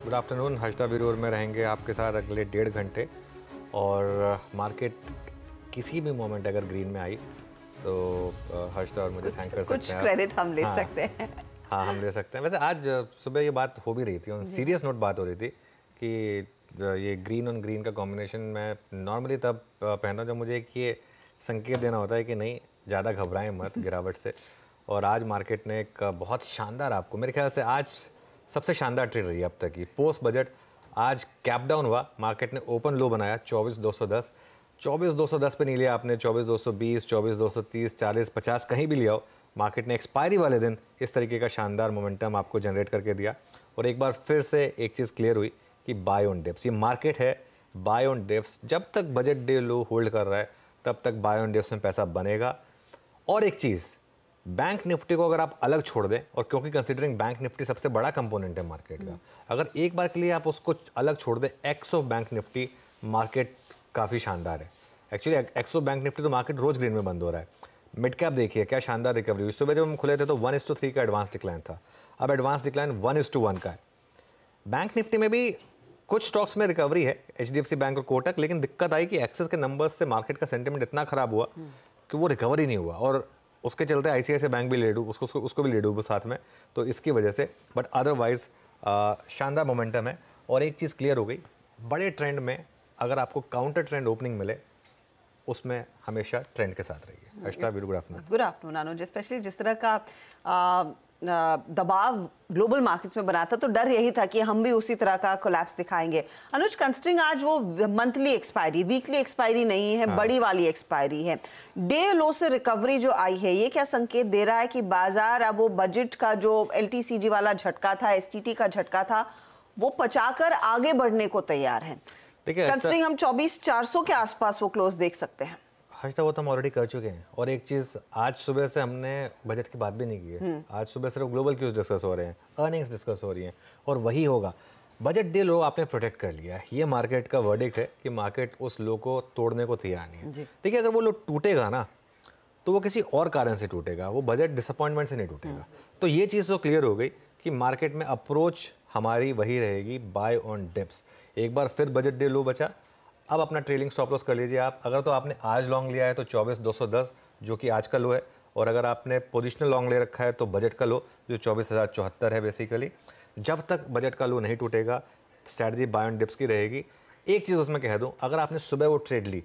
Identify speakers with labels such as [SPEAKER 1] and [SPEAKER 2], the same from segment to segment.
[SPEAKER 1] Good afternoon. Harshada वीरूर में रहेंगे आपके साथ अगले 1.5 घंटे और मार्केट किसी भी मोमेंट अगर ग्रीन में आई तो हर्षदा और मुझे थैंक कर सकते हैं।
[SPEAKER 2] कुछ क्रेडिट हम ले
[SPEAKER 1] हाँ,
[SPEAKER 2] सकते हैं।
[SPEAKER 1] हाँ, हम ले सकते हैं। वैसे आज सुबह ये बात हो भी रही थी, सीरियस नोट बात हो रही थी कि ये ग्रीन ऑन ग्रीन का कॉम्बिनेशन मैं नॉर्मली तब पहनता हूँ जब मुझे एक ये संकेत देना होता है कि नहीं ज़्यादा घबराएं मत गिरावट से। और आज मार्केट ने एक बहुत शानदार, आपको मेरे ख्याल से आज सबसे शानदार ट्रेड रही है अब तक की। पोस्ट बजट आज कैप डाउन हुआ, मार्केट ने ओपन लो बनाया 24,210। 24,210 पे नहीं लिया आपने, 24,220, 24,230, 40, 50 कहीं भी लिया हो, मार्केट ने एक्सपायरी वाले दिन इस तरीके का शानदार मोमेंटम आपको जनरेट करके दिया। और एक बार फिर से एक चीज़ क्लियर हुई कि बाय ऑन डिप्स, ये मार्केट है बाय ऑन डिप्स। जब तक बजट डे लो होल्ड कर रहा है तब तक बाय ऑन डिप्स में पैसा बनेगा। और एक चीज़, बैंक निफ्टी को अगर आप अलग छोड़ दें, और क्योंकि कंसीडरिंग बैंक निफ्टी सबसे बड़ा कंपोनेंट है मार्केट का, अगर एक बार के लिए आप उसको अलग छोड़ दें, x of bank Nifty market काफ़ी शानदार है। Actually x of bank Nifty तो मार्केट रोज ग्रीन में बंद हो रहा है। मिड कैप देखिए क्या शानदार रिकवरी हुई। सुबह जब हम खुले थे तो 1:3 का एडवांस डिक्लाइन था, अब एडवांस डिक्लाइन 1:1 का है। बैंक निफ्टी में भी कुछ स्टॉक्स में रिकवरी है, HDFC बैंक और कोटक, लेकिन दिक्कत आई कि एक्सेस के नंबर्स से मार्केट का सेंटिमेंट इतना खराब हुआ कि वो रिकवरी नहीं हुआ। और उसके चलते ICICI बैंक भी ले डूब, उसको भी ले डूब साथ में, तो इसकी वजह से। बट अदरवाइज शानदार मोमेंटम है। और एक चीज़ क्लियर हो गई, बड़े ट्रेंड में अगर आपको काउंटर ट्रेंड ओपनिंग मिले उसमें हमेशा ट्रेंड के साथ रहिए। Harshada Viru, good afternoon.
[SPEAKER 2] Good afternoon Anuj. Specially जिस तरह का दबाव ग्लोबल मार्केट्स में बना था तो डर यही था कि हम भी उसी तरह का कोलैप्स दिखाएंगे। अनुज, कंसिडरिंग आज वो मंथली एक्सपायरी, वीकली एक्सपायरी नहीं है, बड़ी वाली एक्सपायरी है, डे लो से रिकवरी जो आई है, ये क्या संकेत दे रहा है कि बाजार अब वो बजट का जो LTCG वाला झटका था, STT का झटका था, वो पचाकर आगे बढ़ने को तैयार है?
[SPEAKER 1] देखिए,
[SPEAKER 2] कंसिडरिंग हम 24,400 के आसपास वो क्लोज देख सकते हैं।
[SPEAKER 1] हर्षदा, वो तो हम ऑलरेडी कर चुके हैं। और एक चीज़, आज सुबह से हमने बजट की बात भी नहीं की है। आज सुबह सिर्फ ग्लोबल क्यूज डिस्कस हो रहे हैं, अर्निंग्स डिस्कस हो रही हैं, और वही होगा। बजट डे लो आपने प्रोटेक्ट कर लिया है, ये मार्केट का वर्डिक्ट है कि मार्केट उस लो को तोड़ने को तैयार नहीं है। देखिए, अगर वो लो टूटेगा ना तो वो किसी और कारण से टूटेगा, वो बजट डिसअपॉइंटमेंट से नहीं टूटेगा। तो ये चीज़ तो क्लियर हो गई कि मार्केट में अप्रोच हमारी वही रहेगी, बाय ऑन डिप्स। एक बार फिर बजट डे लो बचा, अब अपना ट्रेलिंग स्टॉप लॉस कर लीजिए आप। अगर तो आपने आज लॉन्ग लिया है तो 24,210 जो कि आज का लो है, और अगर आपने पोजिशनल लॉन्ग ले रखा है तो बजट का लो जो 24,074 है बेसिकली। जब तक बजट का लो नहीं टूटेगा, स्ट्रैटेजी बाय ऑन डिप्स की रहेगी। एक चीज़ उसमें कह दूं, अगर आपने सुबह वो ट्रेड ली,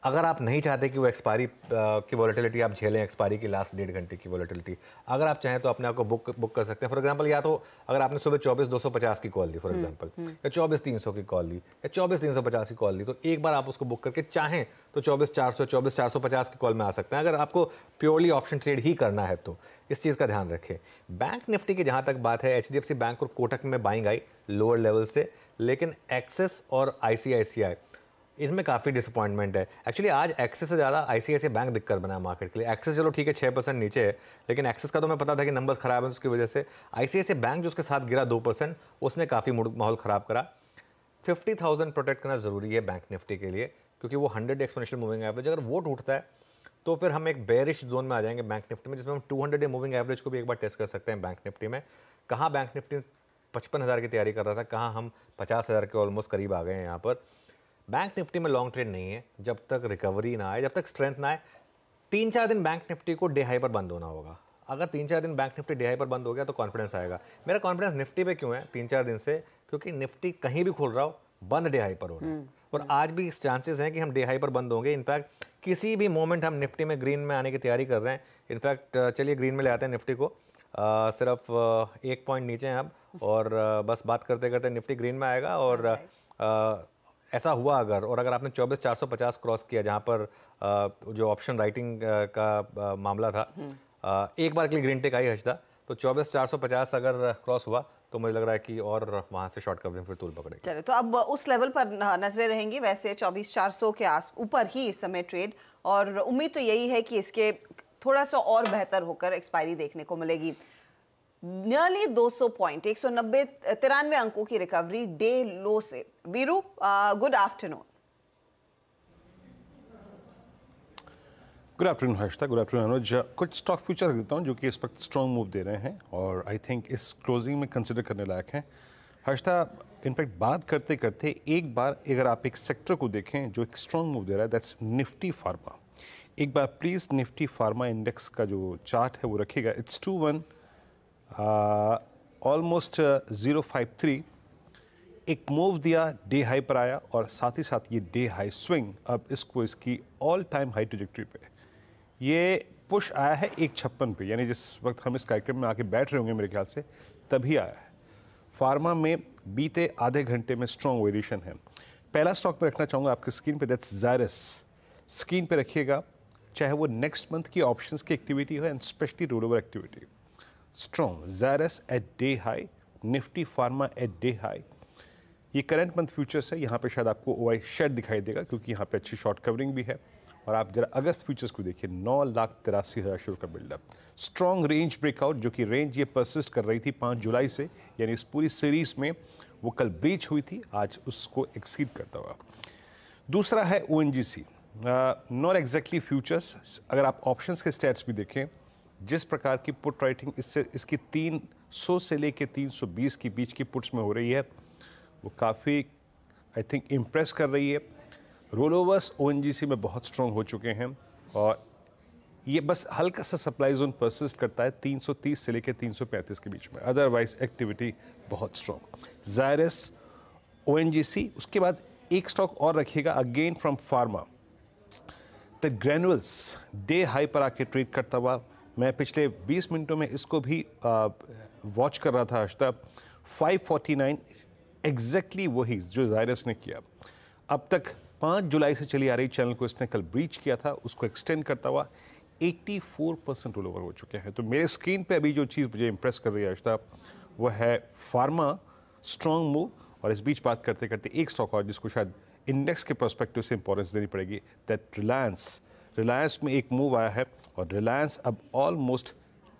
[SPEAKER 1] अगर आप नहीं चाहते कि वो एक्सपायरी की वॉलेटिलिटी आप झेलें, एक्सपायरी की लास्ट 1.5 घंटे की वॉलेटिलिटी, अगर आप चाहें तो अपने आप को बुक कर सकते हैं। फॉर एग्जांपल, या तो अगर आपने सुबह 24,250 की कॉल ली फॉर एग्जांपल, या 24,300 की कॉल ली, या 24,350 की कॉल ली, तो एक बार आप उसको बुक करके चाहें तो 24,400, 24,450 की कॉल में आ सकते हैं, अगर आपको प्योरली ऑप्शन ट्रेड ही करना है तो। इस चीज़ का ध्यान रखें। बैंक निफ्टी की जहाँ तक बात है, HDFC बैंक और कोटक में बाइंग आई लोअर लेवल से, लेकिन एक्सिस और ICICI इनमें काफ़ी डिसअपॉइंटमेंट है। एक्चुअली आज एक्सिस से ज़्यादा ICICI बैंक दिक्कत बना मार्केट के लिए। एक्सिस चलो ठीक है 6% नीचे है, लेकिन एक्सिस का तो मैं पता था कि नंबर्स खराब हैं, उसकी वजह से। ICICI बैंक जो उसके साथ गिरा 2%, उसने काफ़ी माहौल ख़राब करा। 50,000 प्रोटेक्ट करना ज़रूरी है बैंक निफ्टी के लिए, क्योंकि वो 100 एक्सपोनेंशियल मूविंग एवरेज, अगर वो टूटता है तो फिर हम एक बेरिश जोन में आ जाएंगे बैंक निफ्टी में, जिसमें हम 200 डे मूविंग एवरेज को भी एक बार टेस्ट कर सकते हैं बैंक निफ्टी में। कहाँ बैंक निफ्टी 55,000 की तैयारी कर रहा था, कहाँ हम 50,000 के ऑलमोस्ट करीब आ गए हैं यहाँ पर। बैंक निफ्टी में लॉन्ग ट्रेड नहीं है जब तक रिकवरी ना आए, जब तक स्ट्रेंथ ना आए। 3-4 दिन बैंक निफ्टी को डे हाई पर बंद होना होगा। अगर 3-4 दिन बैंक निफ्टी डे हाई पर बंद हो गया तो कॉन्फिडेंस आएगा। मेरा कॉन्फिडेंस निफ्टी पे क्यों है 3-4 दिन से? क्योंकि निफ्टी कहीं भी खोल रहा हो, बंद डे हाई पर हो रहा है, और आज भी चांसेस हैं कि हम डे हाई पर बंद होंगे। इनफैक्ट किसी भी मोमेंट हम निफ्टी में ग्रीन में आने की तैयारी कर रहे हैं। इनफैक्ट चलिए ग्रीन में ले आते हैं निफ्टी को। सिर्फ 1 पॉइंट नीचे हैं अब, और बस बात करते करते निफ्टी ग्रीन में आएगा। और ऐसा हुआ अगर आपने 24,450 क्रॉस किया, जहाँ पर जो ऑप्शन राइटिंग का मामला था, एक बार के लिए ग्रीन टेक आई हर्षदा, तो 24,450 अगर क्रॉस हुआ तो मुझे लग रहा है कि और वहाँ से शॉर्ट कवरिंग फिर तूल पकड़ेगी।
[SPEAKER 2] चलो, तो अब उस लेवल पर नजरें रहेंगी। वैसे 24,400 के ऊपर ही इस समय ट्रेड, और उम्मीद तो यही है कि इसके थोड़ा सा और बेहतर होकर एक्सपायरी देखने को मिलेगी। नियरली 200 पॉइंट, 193 अंकों की रिकवरी डे लो से। Viru, good afternoon.
[SPEAKER 3] Good afternoon Harshada, good afternoon Anuj. कुछ स्टॉक फ्यूचर देता हूँ जो कि इस वक्त स्ट्रॉन्ग मूव दे रहे हैं और आई थिंक इस क्लोजिंग में कंसिडर करने लायक हैं। हर्षदा, इनफैक्ट बात करते करते एक बार अगर आप एक सेक्टर को देखें जो एक स्ट्रॉन्ग मूव दे रहा है, दैट्स निफ्टी फार्मा। एक बार प्लीज निफ्टी फार्मा इंडेक्स का जो चार्ट है वो रखिएगा। It's 21 almost 053। एक मूव दिया, डे हाई पर आया और साथ ही साथ ये डे हाई स्विंग अब इसको इसकी ऑल टाइम हाई ट्रैजेक्टरी पे ये पुश आया है 156 पे, यानी जिस वक्त हम इस कार्यक्रम में आके बैठ रहे होंगे मेरे ख्याल से तभी आया है। फार्मा में बीते आधे घंटे में स्ट्रॉन्ग वेरिएशन है। पहला स्टॉक में रखना चाहूँगा आपकी स्क्रीन पे, दैट्स ज़ायरस। स्क्रीन पे रखिएगा, चाहे वो नेक्स्ट मंथ की ऑप्शंस की एक्टिविटी हो and specially roll over activity. Strong Zydus at day high, Nifty pharma at day high. ये करंट मंथ फ्यूचर्स है, यहाँ पे शायद आपको ओआई शेड दिखाई देगा क्योंकि यहाँ पे अच्छी शॉर्ट कवरिंग भी है। और आप जरा अगस्त फ्यूचर्स को देखिए, 9,83,000 शेयर का बिल्डअप। स्ट्रॉन्ग रेंज ब्रेकआउट, जो कि रेंज ये परसिस्ट कर रही थी 5 जुलाई से, यानी इस पूरी सीरीज में वो कल ब्रीच हुई थी, आज उसको एक्सीड करता हुआ। दूसरा है ओएनजीसी, नॉट एग्जैक्टली फ्यूचर्स। अगर आप ऑप्शंस के स्टैट्स भी देखें, जिस प्रकार की पुट राइटिंग इसकी 300 से लेके 320 के बीच की पुट्स में हो रही है, वो काफ़ी आई थिंक इम्प्रेस कर रही है। रोल ओवर्स ओएनजीसी में बहुत स्ट्रॉन्ग हो चुके हैं और ये बस हल्का सा सप्लाई जोन परसिस्ट करता है 330 से लेकर 335 के बीच में, अदरवाइज एक्टिविटी बहुत स्ट्रॉन्ग। ज़ायरस, ओएनजीसी। उसके बाद एक स्टॉक और रखिएगा, again from pharma, the granules. Day high पर आके ट्रेड करता हुआ, मैं पिछले 20 मिनटों में इसको भी वॉच कर रहा था आज तक। 549 एग्जैक्टली वही जो ज़ायरस ने किया। अब तक 5 जुलाई से चली आ रही चैनल को इसने कल ब्रीच किया था, उसको एक्सटेंड करता हुआ 84% रोल ओवर हो चुके हैं। तो मेरे स्क्रीन पे अभी जो चीज़ मुझे इंप्रेस कर रही है आज वो है फार्मा, स्ट्रॉन्ग मूव। और इस बीच बात करते करते एक स्टॉक और जिसको शायद इंडेक्स के पर्सपेक्टिव से इंपॉर्टेंस देनी पड़ेगी, दैट रिलायंस। रिलायंस में एक मूव आया है और रिलायंस अब ऑलमोस्ट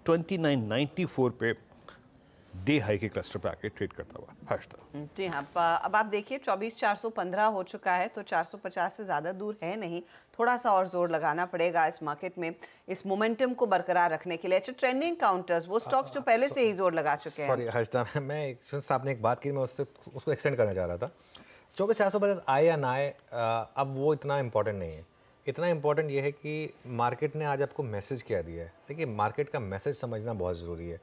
[SPEAKER 3] 2994 पे डे हाई के क्लस्टर पे आके ट्रेड करता हुआ। हर्षदा
[SPEAKER 2] जी हाँ, अब आप देखिए 24,415 हो चुका है, तो 450 से ज़्यादा दूर है नहीं। थोड़ा सा और जोर लगाना पड़ेगा इस मार्केट में इस मोमेंटम को बरकरार रखने के लिए। अच्छा, ट्रेंडिंग काउंटर्स, वो स्टॉक्स जो पहले से ही जोर लगा चुके हैं।
[SPEAKER 1] सॉरी हर्षदा, मैं आपने एक बात की, मैं उसको एक्सटेंड करना चाह रहा था। 24,450 आए या ना आए, अब वो इतना इंपॉर्टेंट नहीं है। इतना इंपॉर्टेंट ये है कि मार्केट ने आज आपको मैसेज क्या दिया है। देखिए, मार्केट का मैसेज समझना बहुत ज़रूरी है।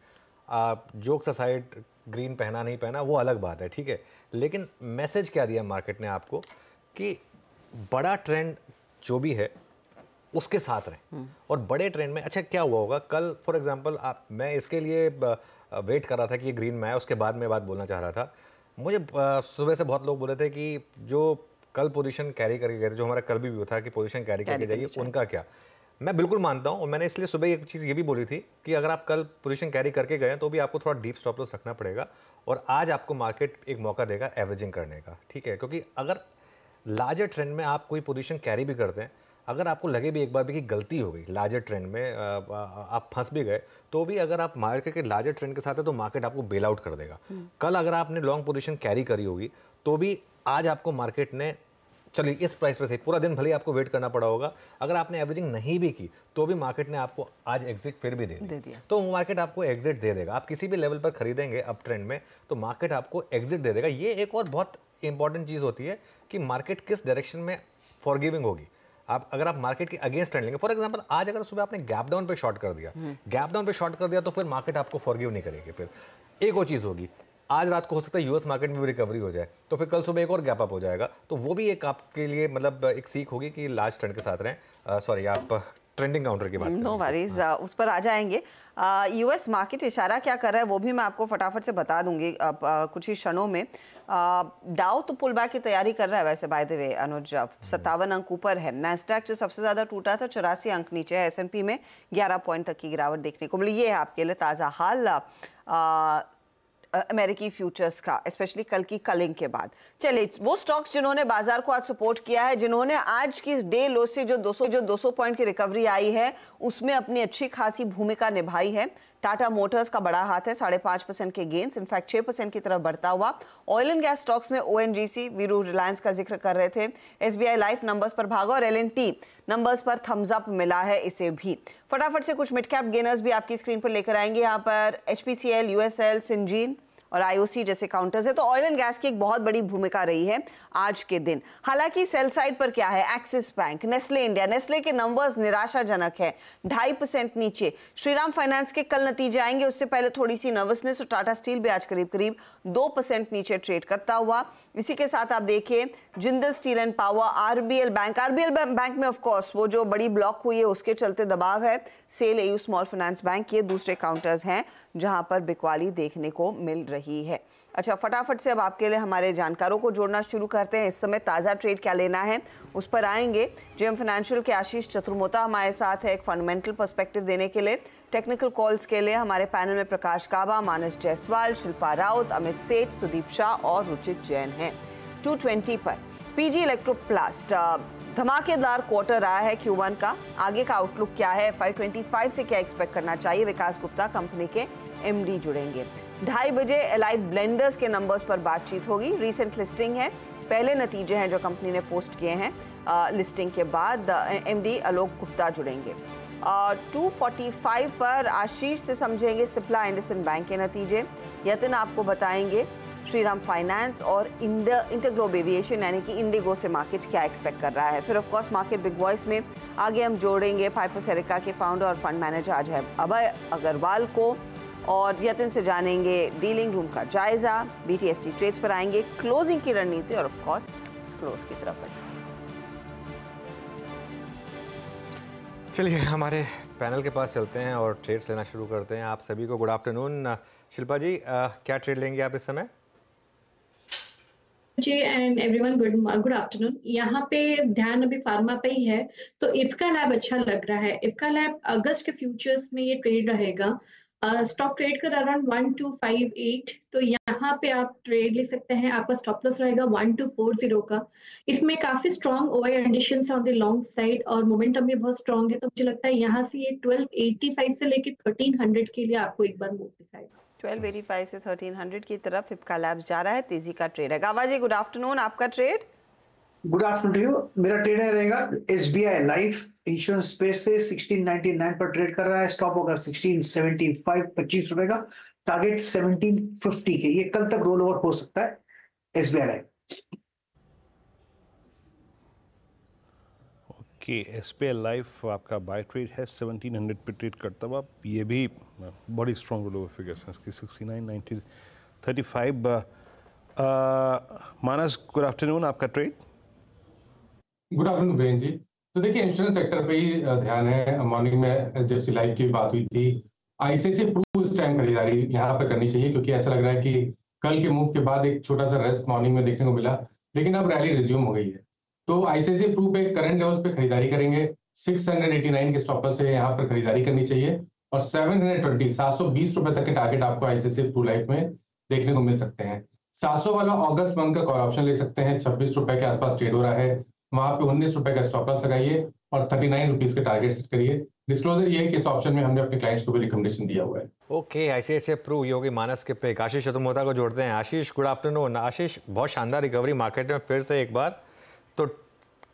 [SPEAKER 1] आप जोक्स असाइड, ग्रीन पहना नहीं पहना वो अलग बात है, ठीक है, लेकिन मैसेज क्या दिया मार्केट ने आपको कि बड़ा ट्रेंड जो भी है उसके साथ रहें। और बड़े ट्रेंड में अच्छा क्या हुआ होगा कल, फॉर एग्जांपल, मैं इसके लिए वेट कर रहा था कि ये ग्रीन में आए, उसके बाद मैं बात बोलना चाह रहा था। मुझे सुबह से बहुत लोग बोले थे कि जो कल पोजीशन कैरी करके गए थे, जो हमारा कल भी व्यू था कि पोजीशन कैरी करके जाइए, उनका क्या। मैं बिल्कुल मानता हूं और मैंने इसलिए सुबह एक चीज़ ये भी बोली थी कि अगर आप कल पोजीशन कैरी करके गए तो भी आपको थोड़ा डीप स्टॉप लॉस रखना पड़ेगा। और आज आपको मार्केट एक मौका देगा एवरेजिंग करने का, ठीक है, क्योंकि अगर लार्जर ट्रेंड में आप कोई पोजीशन कैरी भी करते हैं, अगर आपको लगे भी एक बार भी कि गलती हो गई, लार्जर ट्रेंड में आप फंस भी गए, तो भी अगर आप मार्केट के लार्जर ट्रेंड के साथ है तो मार्केट आपको बेल आउट कर देगा। कल अगर आपने लॉन्ग पोजीशन कैरी करी होगी तो भी आज आपको मार्केट ने, चलिए इस प्राइस पे सही, पूरा दिन भले आपको वेट करना पड़ा होगा, अगर आपने एवरेजिंग नहीं भी की तो भी मार्केट ने आपको आज एग्जिट फिर भी दे दिया। तो मार्केट आपको एग्जिट दे देगा। आप किसी भी लेवल पर खरीदेंगे अप ट्रेंड में तो मार्केट आपको एग्जिट दे देगा। ये एक और बहुत इंपॉर्टेंट चीज़ होती है कि मार्केट किस डायरेक्शन में फॉरगिविंग होगी। अगर आप मार्केट के अगेंस्ट ट्रेंड लेंगे, फॉर एग्जांपल आज अगर सुबह आपने गैप डाउन पे शॉर्ट कर दिया, तो फिर मार्केट आपको फॉरगिव नहीं करेगी। फिर एक और चीज़ होगी, आज रात को हो सकता है यूएस मार्केट में भी रिकवरी हो जाए, तो फिर कल सुबह एक और गैप अप हो जाएगा, तो वो भी एक आपके लिए मतलब एक सीख होगी कि लार्ज ट्रेंड के साथ रहें। सॉरी, आप ट्रेंडिंग काउंटर की बात,
[SPEAKER 2] नो वरीज, उस पर आ जाएंगे। यूएस मार्केट इशारा क्या कर रहा है वो भी मैं आपको फटाफट से बता दूंगी कुछ ही क्षणों में। डाउ तो पुल बैक की तैयारी कर रहा है वैसे, बाय द वे अनुज, 57 अंक ऊपर है। नैस्डैक जो सबसे ज्यादा टूटा था 84 अंक नीचे है। S&P में 11 पॉइंट तक की गिरावट देखने को मिली। ये है आपके लिए ताज़ा हाल अमेरिकी फ्यूचर्स का, स्पेशली कल की कलिंग के बाद। चलिए, वो स्टॉक्स जिन्होंने बाजार को आज सपोर्ट किया है, जिन्होंने आज की डे लो से जो 200 पॉइंट की रिकवरी आई है उसमें अपनी अच्छी खासी भूमिका निभाई है। टाटा मोटर्स का बड़ा हाथ है, 5.5% के गेंस, इनफैक्ट 6% की तरफ बढ़ता हुआ। ऑयल एंड गैस स्टॉक्स में ONGC, वीरू रिलायंस का जिक्र कर रहे थे। SBI लाइफ नंबर्स पर भागा और L&T नंबर्स पर थम्स अप मिला है इसे भी। फटाफट से कुछ मिड कैप गेनर्स भी आपकी स्क्रीन पर लेकर आएंगे। यहाँ पर HPCL, USL, सिंजीन और आईओसी जैसे काउंटर्स है। तो ऑयल एंड गैस की एक बहुत बड़ी भूमिका रही है आज के दिन। हालांकि सेल साइड पर क्या है, axis bank, Nestle India, Nestle के नंबर्स निराशाजनक है, 2.5% नीचे। श्रीराम फाइनेंस के कल नतीजे आएंगे, उससे पहले थोड़ी सी नर्वसनेस। और टाटा स्टील भी आज करीब करीब 2% नीचे ट्रेड करता हुआ। इसी के साथ आप देखिए Jindal steel and power, RBL bank में ऑफ कोर्स वो जो बड़ी ब्लॉक हुई है उसके चलते दबाव है। Sell, AU small finance bank, ये दूसरे काउंटर्स हैं जहां पर बिकवाली देखने को मिल रही है। अच्छा, फटाफट से अब आपके लिए हमारे जानकारों को जोड़ना शुरू करते हैं। इस समय ताज़ा ट्रेड क्या लेना है उस पर आएंगे। जेएम फाइनेंशियल के आशीष चतुर्मोता हमारे साथ है एक फंडामेंटल पर्सपेक्टिव देने के लिए। टेक्निकल कॉल्स के लिए हमारे पैनल में प्रकाश काबा, मानस जायसवाल, शिल्पा राउत, अमित सेठ, सुदीप शाह और रुचित जैन हैं। 220 पर पीजी इलेक्ट्रोप्लास्ट धमाकेदार क्वार्टर रहा है Q1 का। आगे का आउटलुक क्या है, FY25 से क्या एक्सपेक्ट करना चाहिए, विकास गुप्ता कंपनी के MD जुड़ेंगे। 2:30 बजे एलाइड ब्लेंडर्स के नंबर्स पर बातचीत होगी। रीसेंट लिस्टिंग है, पहले नतीजे हैं जो कंपनी ने पोस्ट किए हैं। लिस्टिंग के बाद MD आलोक गुप्ता जुड़ेंगे। 2:45 पर आशीष से समझेंगे सिप्ला इंडसन बैंक के नतीजे। यतिन आपको बताएंगे श्रीराम फाइनेंस और इंटरग्लोब एविएशन यानी कि इंडिगो से मार्केट क्या एक्सपेक्ट कर रहा है। फिर of course market big voice में आगे हम जोड़ेंगे पाइपर सेरिका के फाउंडर और फंड मैनेजर आज है अभय अग्रवाल को, और यतिन से जानेंगे डीलिंग रूम का जायजा। BTST ट्रेड्स पर आएंगे, क्लोजिंग की रणनीति और ऑफ कोर्स क्लोज की तरफ बढ़ेंगे।
[SPEAKER 1] चलिए हमारे पैनल के पास चलते हैं और ट्रेड्स लेना शुरू करते हैं। आप सभी को गुड आफ्टरनून। शिल्पा जी, क्या ट्रेड लेंगे आप इस समय?
[SPEAKER 4] जी एंड एवरीवन गुड आफ्टरनून। यहाँ पे ध्यान अभी फार्मा पे ही है, तो इफ्का लैब अच्छा लग रहा है। इफ्का लैब अगस्त के फ्यूचर्स में ये ट्रेड रहेगा। स्टॉक ट्रेड कर अराउंड 1258, तो यहाँ पे आप ट्रेड ले सकते हैं। आपका स्टॉप लॉस रहेगा 1240 का। इसमें काफी strong OI additions on the long side और मोमेंटम भी बहुत स्ट्रॉन्ग है, तो मुझे लगता है यहाँ से ये 1285 से लेके 1300 के लिए आपको एक बार मूव दिखाएगा।
[SPEAKER 2] 1285 से 1300 की तरफ इफ्का लैब्स जा रहा है, तेजी का ट्रेड है। गावा जी गुड आफ्टरनून, आपका trade?
[SPEAKER 5] Good afternoon to you. मेरा ट्रेड रहेगा एसबीआई लाइफ इंश्योरेंस स्पेस से 1699 पर ट्रेड कर रहा है। स्टॉप होगा 1675, 25 रुपए का। टारगेट 1750 के। ये कल तक रोल ओवर हो सकता है SBI life.
[SPEAKER 3] Okay, SBI life आपका बाय ट्रेड है 1700 पे ट्रेड करता हुआ। ये भी बड़ी स्ट्रॉन्ग रोल ओवर फिगर्स हैं इसकी, 69, 90, 35। मानस, गुड आफ्टरनून, आपका ट्रेड?
[SPEAKER 6] गुड आफ्टरनून वीरेन जी। तो देखिए इंश्योरेंस सेक्टर पे ही ध्यान है। मॉर्निंग में एचडीएफसी लाइफ की बात हुई थी। आईसीआईसीआई प्रू इस टाइम खरीदारी यहाँ पर करनी चाहिए, क्योंकि ऐसा लग रहा है कि कल के मूव के बाद एक छोटा सा रेस्ट मॉर्निंग में देखने को मिला, लेकिन अब रैली रिज्यूम हो गई है। तो आईसीआईसीआई प्रू पे करंट लेवल्स पे खरीदारी करेंगे। 689 के स्टॉपर से यहाँ पर खरीदारी करनी चाहिए और 720 रुपए तक के टारगेट आपको आईसीआईसीआई प्रू लाइफ में देखने को मिल सकते हैं। 700 वाला अगस्त मंथ का कॉल ऑप्शन ले सकते हैं, 26 रुपए के आसपास ट्रेड हो रहा है। वहां पे 19 रुपए का स्टॉप लॉस लगाइए और 39 रुपीज के टारगेट सेट करिए। डिस्क्लोजर ये है कि इस ऑप्शन में हमने अपने क्लाइंट्स को भी रिकमेंडेशन दिया हुआ है।
[SPEAKER 1] ओके, आईसीआईसीआई प्रू ये होगी मानस के पिक। आशीष चतुर्मोता को जोड़ते हैं। आशीष गुड आफ्टरनून। आशीष, बहुत शानदार रिकवरी मार्केट में फिर से एक बार। तो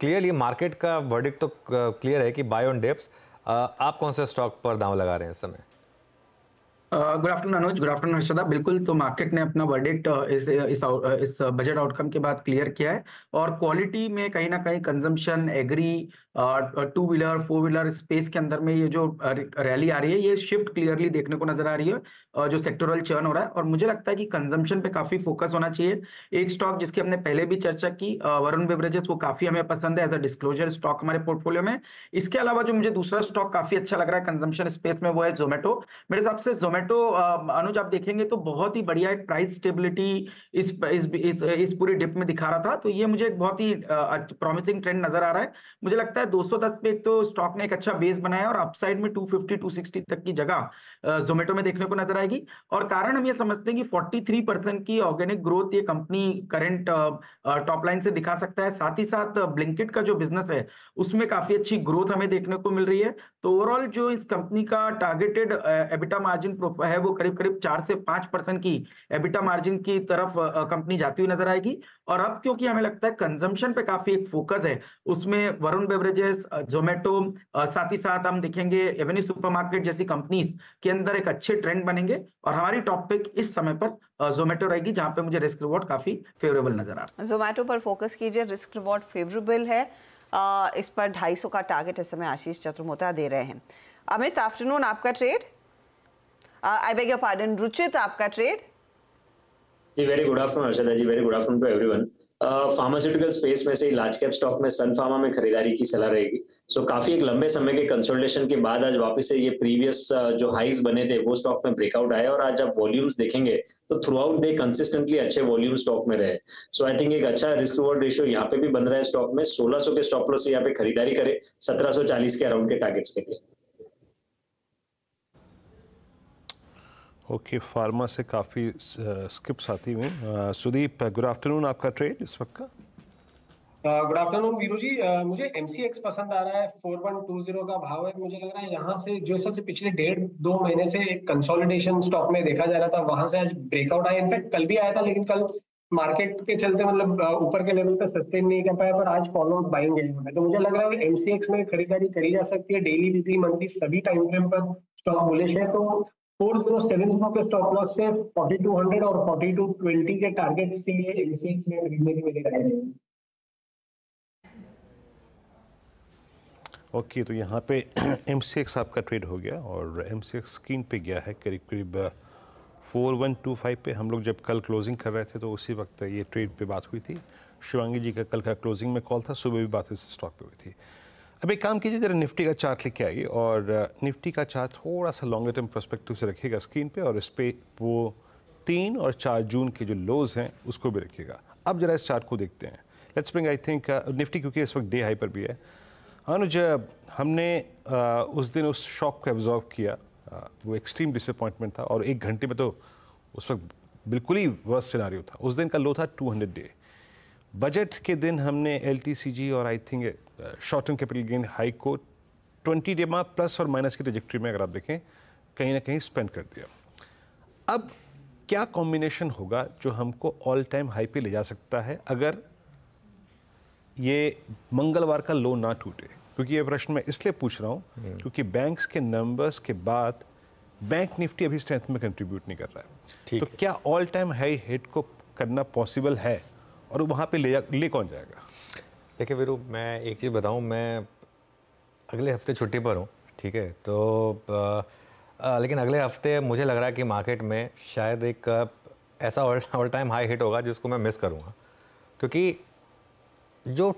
[SPEAKER 1] क्लियरली मार्केट का वर्डिक्ट तो क्लियर है कि बाय ऑन डिप्स। आप कौन से स्टॉक पर दांव लगा रहे हैं इस समय?
[SPEAKER 7] गुड आफ्टरनून अनुज, गुड आफ्टरनून हर्षदा। बिल्कुल, तो मार्केट ने अपना वर्डिक्ट इस बजट आउटकम के बाद क्लियर किया है और क्वालिटी में कहीं ना कहीं consumption, agri, 2 wheeler 4 wheeler space के अंदर में ये जो रैली आ रही है, ये शिफ्ट क्लियरली देखने को नजर आ रही है, जो सेक्टोरल चर्न हो रहा है। और मुझे लगता है कि कंजम्पशन पे काफी फोकस होना चाहिए। एक स्टॉक जिसकी हमने पहले भी चर्चा की, वरुण बेवरेजेस, वो काफी हमें पसंद है एज अ डिस्क्लोजर स्टॉक हमारे पोर्टफोलियो में। इसके अलावा जो मुझे दूसरा स्टॉक काफी अच्छा लग रहा है कंजम्पशन स्पेस में, वो है जोमेटो। मेरे हिसाब से जोमेटो अनुज आप देखेंगे तो बहुत ही बढ़िया एक प्राइस स्टेबिलिटी इस पूरी डिप में दिखा रहा था, तो ये मुझे एक बहुत ही प्रॉमिसिंग ट्रेंड नजर आ रहा है। मुझे लगता है 210 पे एक तो स्टॉक ने एक अच्छा बेस बनाया और अपसाइड में 250 260 तक की जगह जोमेटो में देखने को नजर आएगी। और कारण हम ये समझते हैं कि 43% की ऑर्गेनिक ग्रोथ ये कंपनी करंट टॉप लाइन से दिखा सकता है। साथ ही साथ ब्लिंकिट का जो बिजनेस है उसमें काफी अच्छी ग्रोथ हमें देखने को मिल रही है। तो ओवरऑल जो इस कंपनी का टारगेटेड एबिटा मार्जिन है वो करीब करीब 4 से 5% की एबिटा मार्जिन की तरफ कंपनी जाती हुई नजर आएगी। और अब क्योंकि हमें लगता है कंजम्पशन पे काफी एक फोकस है, उसमें वरुण बेवरेजेस, जोमेटो, साथ ही साथ हम देखेंगे एवेन्यू सुपरमार्केट जैसी कंपनीज के अंदर एक अच्छे ट्रेंड बनेंगे। और हमारी टॉप पिक इस समय पर जोमेटो रहेगी, जहां पे मुझे रिस्क रिवॉर्ड काफी फेवरेबल नजर आ रहा है।
[SPEAKER 2] जोमेटो पर फोकस कीजिए, रिस्क रिवॉर्ड फेवरेबल है। इस पर 250 का टारगेट इस समय आशीष चतुर्मोता दे रहे हैं। अमित, आफ्टरनून, आपका trade? I beg your pardon, Ruchit, आपका ट्रेड?
[SPEAKER 8] जी very good afternoon Harshada ji, very good afternoon to everyone. Pharmaceutical space में से लार्ज कैप स्टॉक में सन फार्मा में खरीदारी की सलाह रहेगी। सो काफी एक लंबे समय के कंसोलिडेशन के बाद आज वापस से ये प्रीवियस जो हाइज बने थे वो स्टॉक में ब्रेकआउट आए, और आज आप वॉल्यूम्स देखेंगे तो थ्रू आउट डे कंसिस्टेंटली अच्छे वॉल्यूम स्टॉक में रहे। सो आई थिंक एक अच्छा रिस्क रिवॉर्ड रेशियो यहाँ पे भी बन रहा है स्टॉक में। 1600 के स्टॉप लॉस से यहाँ पे खरीदारी करे, 1740 के अराउंड के टारगेट्स के लिए।
[SPEAKER 3] ओके, फार्मा से काफ़ी स्किप्स आती हुई। सुदीप, गुड आफ्टरनून, आपका ट्रेड इस वक्त का?
[SPEAKER 9] गुड आफ्टरनून वीरू जी। मुझे MCX पसंद आ रहा है, 4120 का भाव है। मुझे लग रहा है यहाँ से जो सबसे पिछले 1.5-2 महीने से एक कंसोलिडेशन स्टॉक में देखा जा रहा था, वहां से आज ब्रेकआउट आया। इनफैक्ट कल भी आया था, लेकिन कल मार्केट के चलते मतलब ऊपर के लेवल पे सस्टेन नहीं कर पाया, पर आज फॉलो बाइंग है। तो मुझे लग रहा है कि MCX में खरीदारी करी जा सकती है। डेली, वीकली, मंथली सभी टाइम फ्रेम पर स्टॉक बुलिश है। तो 4070 के स्टॉप लॉस से 4200 और 4220 के टारगेट के लिए MCX में खरीदने की मेरी राय है।
[SPEAKER 3] ओके, तो यहाँ पे MCX आपका ट्रेड हो गया और MCX स्क्रीन पे गया है करीब करीब 4125 पे। हम लोग जब कल क्लोजिंग कर रहे थे तो उसी वक्त ये ट्रेड पे बात हुई थी। शिवांगी जी का कल का क्लोजिंग में कॉल था, सुबह भी बात इस स्टॉक पे हुई थी। अब एक काम कीजिए, जरा निफ्टी का चार्ट लेके आइए और निफ्टी का चार्ट थोड़ा सा लॉन्गर टर्म पर्सपेक्टिव से रखिएगा स्क्रीन पे, और इस पर वो 3 और 4 जून के जो लोज हैं उसको भी रखिएगा। अब जरा इस चार्ट को देखते हैं। Let's bring, I think Nifty क्योंकि इस वक्त डे हाई पर भी है। अनुज, हमने उस दिन उस शॉक को एब्जॉर्व किया, वो एक्सट्रीम डिसअपॉइंटमेंट था और 1 घंटे में तो उस वक्त बिल्कुल ही वर्स्ट सिनारियो था। उस दिन का लो था 200 डे। बजट के दिन हमने LTCG और I think short term capital gain high को 20 डे में प्लस और माइनस की ट्रैजेक्टरी में अगर आप देखें कहीं ना कहीं स्पेंड कर दिया। अब क्या कॉम्बिनेशन होगा जो हमको ऑल टाइम हाई पे ले जा सकता है अगर ये मंगलवार का लो ना टूटे? क्योंकि ये प्रश्न मैं इसलिए पूछ रहा हूँ क्योंकि बैंक्स के नंबर्स के बाद बैंक निफ्टी अभी स्ट्रेंथ में कंट्रीब्यूट नहीं कर रहा है। तो क्या ऑल टाइम हाई हिट को करना पॉसिबल है और वहाँ पे ले कौन जाएगा?
[SPEAKER 1] देखिए वीरू, मैं एक चीज़ बताऊँ, मैं अगले हफ्ते छुट्टी पर हूँ, ठीक है? तो लेकिन अगले हफ्ते मुझे लग रहा है कि मार्केट में शायद एक ऐसा ऑल टाइम हाई हिट होगा जिसको मैं मिस करूँगा, क्योंकि जो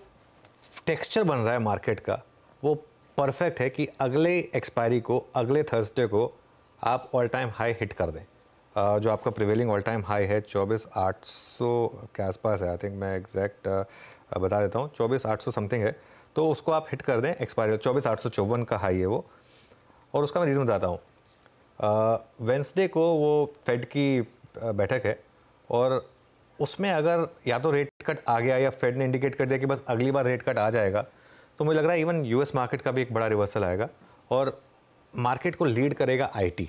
[SPEAKER 1] टेक्सचर बन रहा है मार्केट का वो परफेक्ट है कि अगले एक्सपायरी को, अगले थर्सडे को आप ऑल टाइम हाई हिट कर दें। जो आपका प्रिवेलिंग ऑल टाइम हाई है 24,800 के आसपास है, आई थिंक मैं एग्जैक्ट बता देता हूँ, 24,800 समथिंग है, तो उसको आप हिट कर दें एक्सपायरी। 24,854 का हाई है वो, और उसका मैं रीज़न बताता हूँ। वेंसडे को वो फेड की बैठक है और उसमें अगर या तो रेट कट आ गया या फेड ने इंडिकेट कर दिया कि बस अगली बार रेट कट आ जाएगा, तो मुझे लग रहा है इवन US मार्केट का भी एक बड़ा रिवर्सल आएगा और मार्केट को लीड करेगा IT।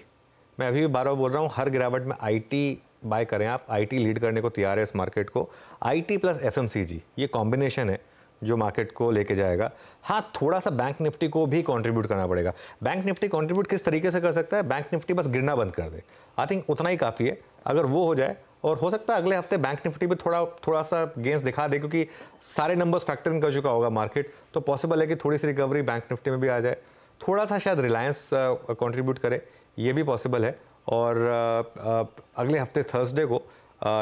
[SPEAKER 1] मैं अभी भी बार बार बोल रहा हूँ, हर गिरावट में IT बाय करें आप। IT लीड करने को तैयार है इस मार्केट को। IT प्लस FMCG ये कॉम्बिनेशन है जो मार्केट को लेके जाएगा। हाँ, थोड़ा सा बैंक निफ्टी को भी कंट्रीब्यूट करना पड़ेगा। बैंक निफ्टी कंट्रीब्यूट किस तरीके से कर सकता है? बैंक निफ्टी बस गिरना बंद कर दे, आई थिंक उतना ही काफ़ी है। अगर वो हो जाए, और हो सकता है अगले हफ्ते बैंक निफ्टी भी थोड़ा सा गेंस दिखा दे, क्योंकि सारे नंबर्स फैक्टर इन कर चुका होगा मार्केट, तो पॉसिबल है कि थोड़ी सी रिकवरी बैंक निफ्टी में भी आ जाए। थोड़ा सा शायद रिलायंस कंट्रीब्यूट करे, ये भी पॉसिबल है। और अगले हफ्ते थर्सडे को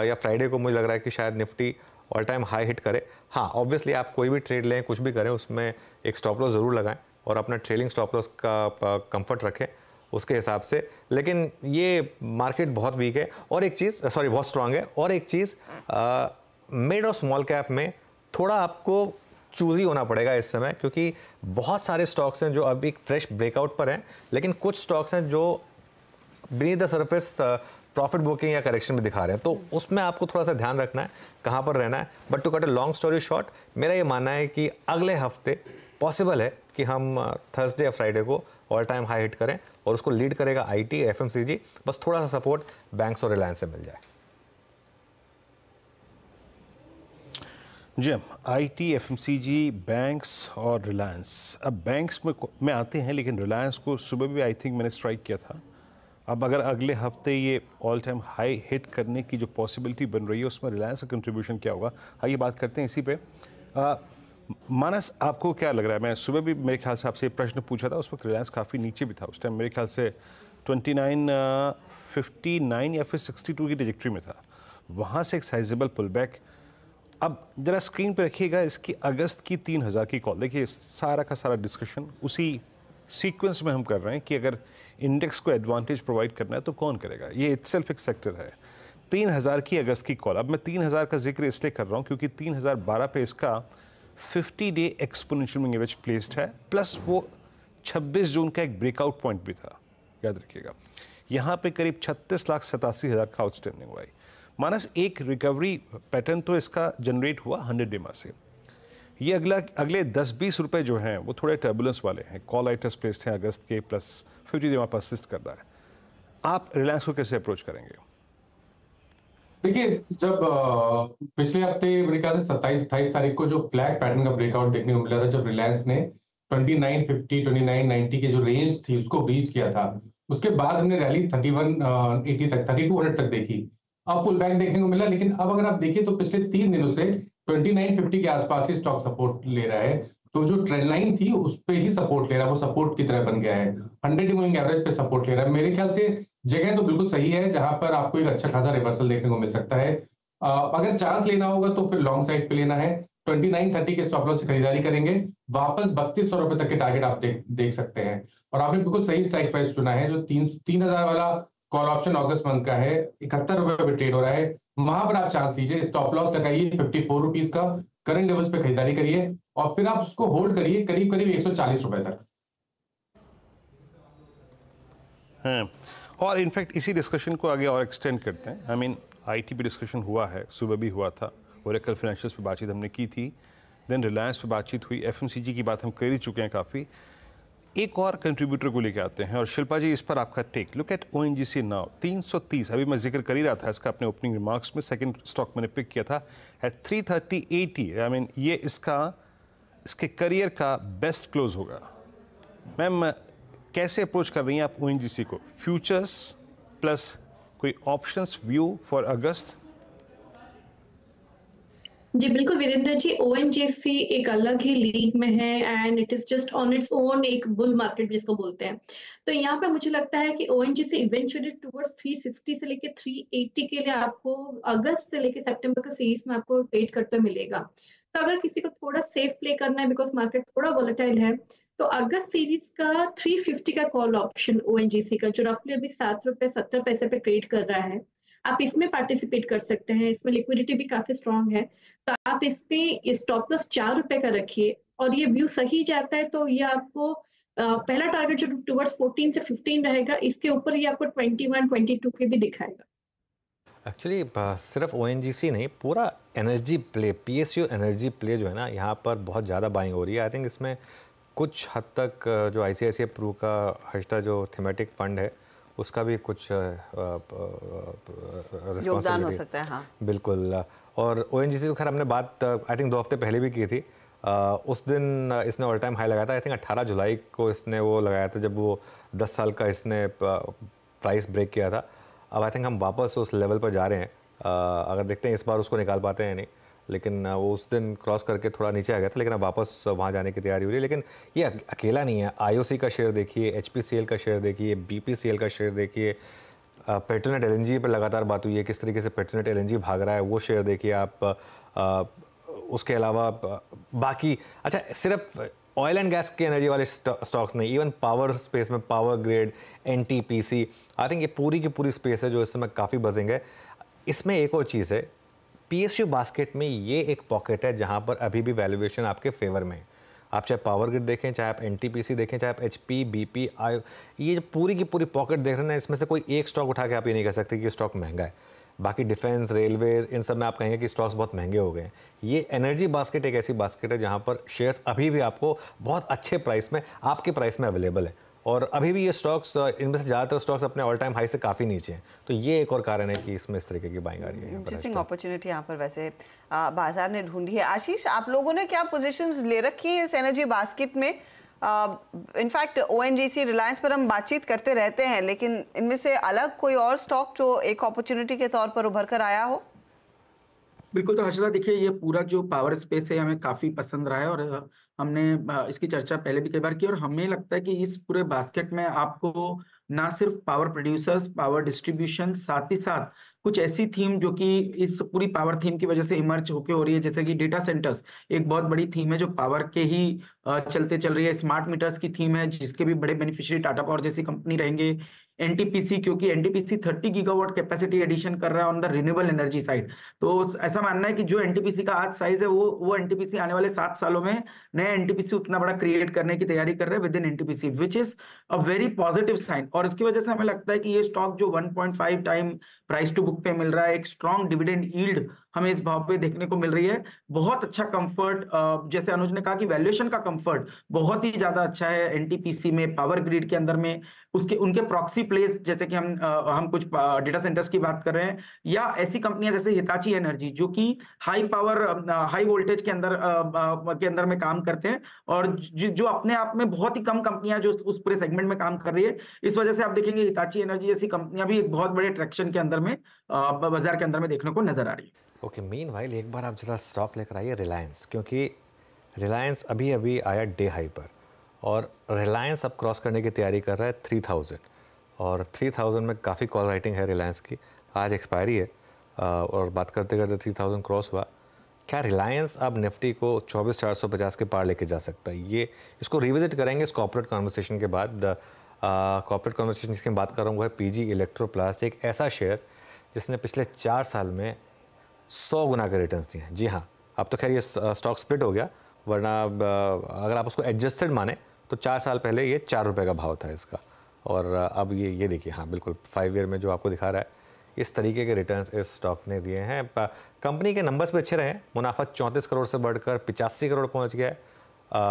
[SPEAKER 1] या फ्राइडे को मुझे लग रहा है कि शायद Nifty all time high hit करे। हाँ, ऑब्वियसली आप कोई भी ट्रेड लें, कुछ भी करें, उसमें एक स्टॉप लॉस ज़रूर लगाएं और अपना ट्रेलिंग स्टॉप लॉस का कंफर्ट रखें उसके हिसाब से। लेकिन ये मार्केट बहुत वीक है, और एक चीज़ बहुत स्ट्रांग है। और एक चीज़, मिड और स्मॉल कैप में थोड़ा आपको चूज़ी होना पड़ेगा इस समय, क्योंकि बहुत सारे स्टॉक्स हैं जो अभी फ्रेश ब्रेकआउट पर हैं, लेकिन कुछ स्टॉक्स हैं जो beneath the surface profit booking या करेक्शन में दिखा रहे हैं, तो उसमें आपको थोड़ा सा ध्यान रखना है कहाँ पर रहना है। But to cut a long story short, मेरा ये मानना है कि अगले हफ्ते पॉसिबल है कि हम थर्सडे या फ्राइडे को ऑल टाइम हाई हिट करें और उसको लीड करेगा आईटी, एफएमसीजी, बस थोड़ा सा सपोर्ट बैंक्स और रिलायंस से मिल जाए।
[SPEAKER 3] जी, आईटी, एफएमसीजी, बैंक्स और रिलायंस। अब बैंक्स में आते हैं, लेकिन रिलायंस को सुबह भी आई थिंक मैंने स्ट्राइक किया था। अब अगर अगले हफ्ते ये ऑल टाइम हाई हिट करने की जो पॉसिबिलिटी बन रही है, उसमें रिलायंस का कंट्रीब्यूशन क्या होगा, आइए बात करते हैं इसी पे। मानस, आपको क्या लग रहा है? मैं सुबह भी मेरे ख्याल से आपसे प्रश्न पूछा था, उस वक्त रिलायंस काफ़ी नीचे भी था, उस टाइम मेरे ख्याल से 29.59 या फिर 62 की ट्रैजेक्टरी में था, वहाँ से एक साइजेबल पुल बैक। अब जरा स्क्रीन पे रखिएगा इसकी अगस्त की 3000 की कॉल। देखिए सारा का सारा डिस्कशन उसी सीक्वेंस में हम कर रहे हैं कि अगर इंडेक्स को एडवांटेज प्रोवाइड करना है तो कौन करेगा, ये इटसेल्फ एक सेक्टर है। 3000 की अगस्त की कॉल। अब मैं 3000 का जिक्र इसलिए कर रहा हूँ क्योंकि 3012 पे इसका 50 day exponential moving average placed है, प्लस वो 26 जून का एक ब्रेकआउट पॉइंट भी था, याद रखिएगा। यहाँ पे करीब 36,87,000 का आउटस्टैंडिंग हुआ है। मानस, एक रिकवरी पैटर्न तो इसका जनरेट हुआ 100 डे से। ये अगले 10-20 रुपए जो हैं वो थोड़े टर्बुलेंस वाले हैं। कॉल आइटर्स प्लेस्ड हैं अगस्त के, प्लस 50 डे परसिस्ट कर रहा है। आप रिलायंस को कैसे अप्रोच करेंगे?
[SPEAKER 6] देखिए, जब पिछले हफ्ते मेरे ख्याल से 27-28 तारीख को जो फ्लैग पैटर्न का ब्रेकआउट देखने को मिला था, जब रिलायंस ने 2950 2990 के जो रेंज थी उसको ब्रीच किया था, उसके बाद हमने रैली 3180 तक 3200 तक देखी। अब पुल बैक देखने को मिला, लेकिन अब अगर आप देखिए तो पिछले 3 दिनों से 2950 के आसपास ही स्टॉक सपोर्ट ले रहा है। तो जो ट्रेंड लाइन थी उस पे ही सपोर्ट ले रहा है, वो सपोर्ट की तरह बन गया है। 100 मूविंग एवरेज पे सपोर्ट ले रहा है। मेरे ख्याल से जगह तो बिल्कुल सही है जहां पर आपको एक अच्छा खासा रिवर्सल देखने को मिल सकता है। अगर चांस लेना होगा तो फिर लॉन्ग साइड पे लेना है। 2930 के स्टॉप लॉस से खरीदारी करेंगे, वापस 3200 रुपए तक के टारगेट आप देख सकते हैं। और आपने बिल्कुल सही स्ट्राइक प्राइस चुना है। जो 3000 वाला कॉल ऑप्शन अगस्त मंथ का है, 71 रुपए पे ट्रेड हो रहा है, वहां पर आप चांस लीजिए, स्टॉप लॉस लगाइए 54 रुपीज का, करंट लेवल्स पे खरीदारी करिए और फिर आप उसको होल्ड करिए करीब करीब 140 रुपए तक।
[SPEAKER 3] हाँ, और इनफैक्ट इसी डिस्कशन को आगे और एक्सटेंड करते हैं। आई मीन आईटी पे डिस्कशन हुआ है, सुबह भी हुआ था, ओरेकल फाइनेंशियल्स पे बातचीत हमने की थी, देन रिलायंस पे बातचीत हुई, एफएमसीजी की बात हम कर ही चुके हैं काफ़ी। एक और कंट्रीब्यूटर को लेके आते हैं, और शिल्पा जी इस पर आपका take. Look at ONGC now 330, अभी मैं जिक्र कर ही रहा था इसका अपने ओपनिंग रिमार्क्स में, सेकंड स्टॉक मैंने पिक किया था एट 330.80। आई मीन ये इसके करियर का बेस्ट क्लोज होगा। मैम, कैसे अप्रोच कर रही हैं आप ओएनजीसी को? फ्यूचर्स प्लस कोई ऑप्शंस व्यू फॉर अगस्त?
[SPEAKER 4] जी बिल्कुल वीरेंद्र जी, ओएनजीसी एक अलग ही लीग में है and it is just on its own एक बुल मार्केट जिसको बोलते हैं। तो यहाँ पे मुझे लगता है कि ओएनजीसी इवेंचुअली टुवर्ड्स 360 से लेके 380 के लिए आपको अगस्त से लेके सितंबर का सीरीज में आपको ट्रेड करते मिलेगा। तो अगर किसी को थोड़ा सेफ प्ले करना है बिकॉज मार्केट थोड़ा वॉलेटाइल है, तो अगस्त सीरीज का 350 का कॉल ऑप्शन ओएनजीसी का, जो रफली अभी 7 रुपए 70 पैसे पे ट्रेड कर रहा है, आप इसमें पार्टिसिपेट कर सकते हैं। इसमें लिक्विडिटी भी काफी स्ट्रांग है, तो आप इसमें स्टॉप लॉस 4 रुपए का रखिए और ये व्यू सही जाता है तो ये आपको पहला टारगेट जो टुवर्ड्स 14 से 15 रहेगा, इसके ऊपर ये आपको 21 22 के भी दिखाएगा।
[SPEAKER 1] एक्चुअली सिर्फ ओएनजीसी नहीं, पूरा energy play, PSU energy play जो है ना, यहाँ पर बहुत ज़्यादा बाइंग हो रही है। आई थिंक इसमें कुछ हद तक जो आईसीआईसीआई प्रू का हश्ता जो थीमेटिक फंड है उसका भी कुछ
[SPEAKER 2] योगदान हो सकता है। हाँ
[SPEAKER 1] बिल्कुल। और ओएनजीसी तो खैर हमने बात आई थिंक 2 हफ्ते पहले भी की थी। उस दिन इसने ऑल टाइम हाई लगाया था, आई थिंक 18 जुलाई को इसने वो लगाया था, जब वो 10 साल का इसने प्राइस ब्रेक किया था। अब आई थिंक हम वापस उस लेवल पर जा रहे हैं। अगर देखते हैं इस बार उसको निकाल पाते हैं नहीं, लेकिन वो उस दिन क्रॉस करके थोड़ा नीचे आ गया था, लेकिन अब वापस वहाँ जाने की तैयारी हो रही है। लेकिन ये अकेला नहीं है। आईओसी का शेयर देखिए, एचपीसीएल का शेयर देखिए, बीपीसीएल का शेयर देखिए, पेट्रोनेट एलएनजी पर लगातार बात हुई है, किस तरीके से पेट्रोनेट एलएनजी भाग रहा है, वो शेयर देखिए आप। उसके अलावा बाकी, अच्छा सिर्फ ऑयल एंड गैस के एनर्जी वाले स्टॉक्स नहीं, इवन पावर स्पेस में power grid, NTPC, I think ये पूरी की पूरी स्पेस है जो इस समय काफ़ी बजिंग है। इसमें एक और चीज़ है, पीएसयू बास्केट में ये एक पॉकेट है जहाँ पर अभी भी वैल्यूएशन आपके फेवर में है। आप चाहे पावर ग्रिड देखें, चाहे आप एनटीपीसी देखें, चाहे आप एचपी, बीपी, ये जो पूरी की पूरी पॉकेट देख रहे हैं, इसमें से कोई एक स्टॉक उठा के आप ये नहीं कह सकते कि स्टॉक महंगा है। बाकी डिफेंस, रेलवेज, इन सब में आप कहेंगे कि स्टॉक्स बहुत महंगे हो गए हैं। ये एनर्जी बास्केट एक ऐसी बास्केट है जहाँ पर शेयर्स अभी भी आपको बहुत अच्छे प्राइस में, आपके प्राइस में अवेलेबल है। और अभी भी ये स्टॉक्स, इनमें से ज़्यादातर स्टॉक्स अपने ऑल टाइम हाई से काफ़ी नीचे हैं, तो ये एक और कारण है कि इसमें इस तरीके की बाइंग आ रही है।
[SPEAKER 2] इंटरेस्टिंग अपॉर्चुनिटी यहाँ पर वैसे बाजार ने ढूंढी है। आशीष, आप लोगों ने क्या पोजीशंस ले रखी है इस एनर्जी बास्केट में? इनफैक्ट ONGC, रिलायंस पर हम बातचीत करते रहते हैं, लेकिन इनमें से अलग कोई और स्टॉक जो एक अपॉर्चुनिटी के तौर पर उभर कर आया हो?
[SPEAKER 7] बिल्कुल। तो हर्षदा, देखिए, ये पूरा जो पावर स्पेस है हमें काफी पसंद रहा है और हमने इसकी चर्चा पहले भी कई बार की और हमें लगता है कि इस पूरे बास्केट में आपको ना सिर्फ पावर प्रोड्यूसर्स, पावर डिस्ट्रीब्यूशन, साथ ही साथ कुछ ऐसी थीम जो कि इस पूरी पावर थीम की वजह से इमर्ज होके हो रही है, जैसे कि डेटा सेंटर्स एक बहुत बड़ी थीम है जो पावर के ही चलते चल रही है। स्मार्ट मीटर्स की थीम है जिसके भी बड़े बेनिफिशियरी टाटा पावर जैसी कंपनी रहेंगे। एनटीपीसी, क्योंकि एनटीपीसी 30 गीगावाट कैपेसिटी एडिशन कर रहा है on the renewable energy side. तो ऐसा मानना है कि जो एनटीपीसी का आज साइज है वो एनटीपीसी आने वाले 7 सालों में नया एनटीपीसी उतना बड़ा क्रिएट करने की तैयारी कर रहे हैं with in NTPC, which is a very positive sign. और इसकी वजह से हमें लगता है कि ये स्टॉक जो 1.5 टाइम प्राइस टू बुक पे मिल रहा है, एक स्ट्रॉन्ग डिविडेंड यील्ड हमें इस भाव पे देखने को मिल रही है, बहुत अच्छा कंफर्ट, जैसे अनुज ने कहा कि वैल्यूएशन का कंफर्ट बहुत ही ज्यादा अच्छा है एनटीपीसी में, पावर ग्रिड के अंदर में। उसके उनके प्रॉक्सी प्लेस, जैसे कि हम कुछ डेटा सेंटर्स की बात कर रहे हैं, या ऐसी कंपनियां जैसे हिताची एनर्जी जो कि हाई पावर, हाई वोल्टेज के अंदर में काम करते हैं, और जो अपने आप में बहुत ही कम कंपनियां जो उस पूरे सेगमेंट में काम कर रही है। इस वजह से आप देखेंगे हिताची एनर्जी जैसी कंपनियां भी एक बहुत बड़े ट्रैक्शन के अंदर में, बाजार के अंदर में देखने को नजर आ रही है।
[SPEAKER 1] ओके, मीनवाइल एक बार आप जरा स्टॉक लेकर आइए रिलायंस, क्योंकि रिलायंस अभी अभी आया डे हाई पर और रिलायंस अब क्रॉस करने की तैयारी कर रहा है 3000, और 3000 में काफ़ी कॉल राइटिंग है रिलायंस की। आज एक्सपायरी है और बात करते करते 3000 क्रॉस हुआ। क्या रिलायंस अब निफ्टी को 24,450 के पार लेके जा सकता है? ये इसको रिविजिट करेंगे इस कॉर्पोरेट कॉन्वर्सेशन के बाद। कॉर्पोरेट कॉन्वर्सेशन जिसकी मैं बात कर रहा हूँ वो है पीजी इलेक्ट्रोप्लास्ट, एक ऐसा शेयर जिसने पिछले 4 साल में 100 गुना के रिटर्न्स दिए हैं। जी हाँ, अब तो खैर ये स्टॉक स्प्लिट हो गया, वरना अगर आप उसको एडजस्टेड माने तो 4 साल पहले ये 4 रुपये का भाव था इसका, और अब ये देखिए, हाँ बिल्कुल 5 ईयर में जो आपको दिखा रहा है इस तरीके के रिटर्न्स इस स्टॉक ने दिए हैं। कंपनी के नंबर्स भी अच्छे रहे हैं, मुनाफा 34 करोड़ से बढ़कर 85 करोड़ पहुंच गया है,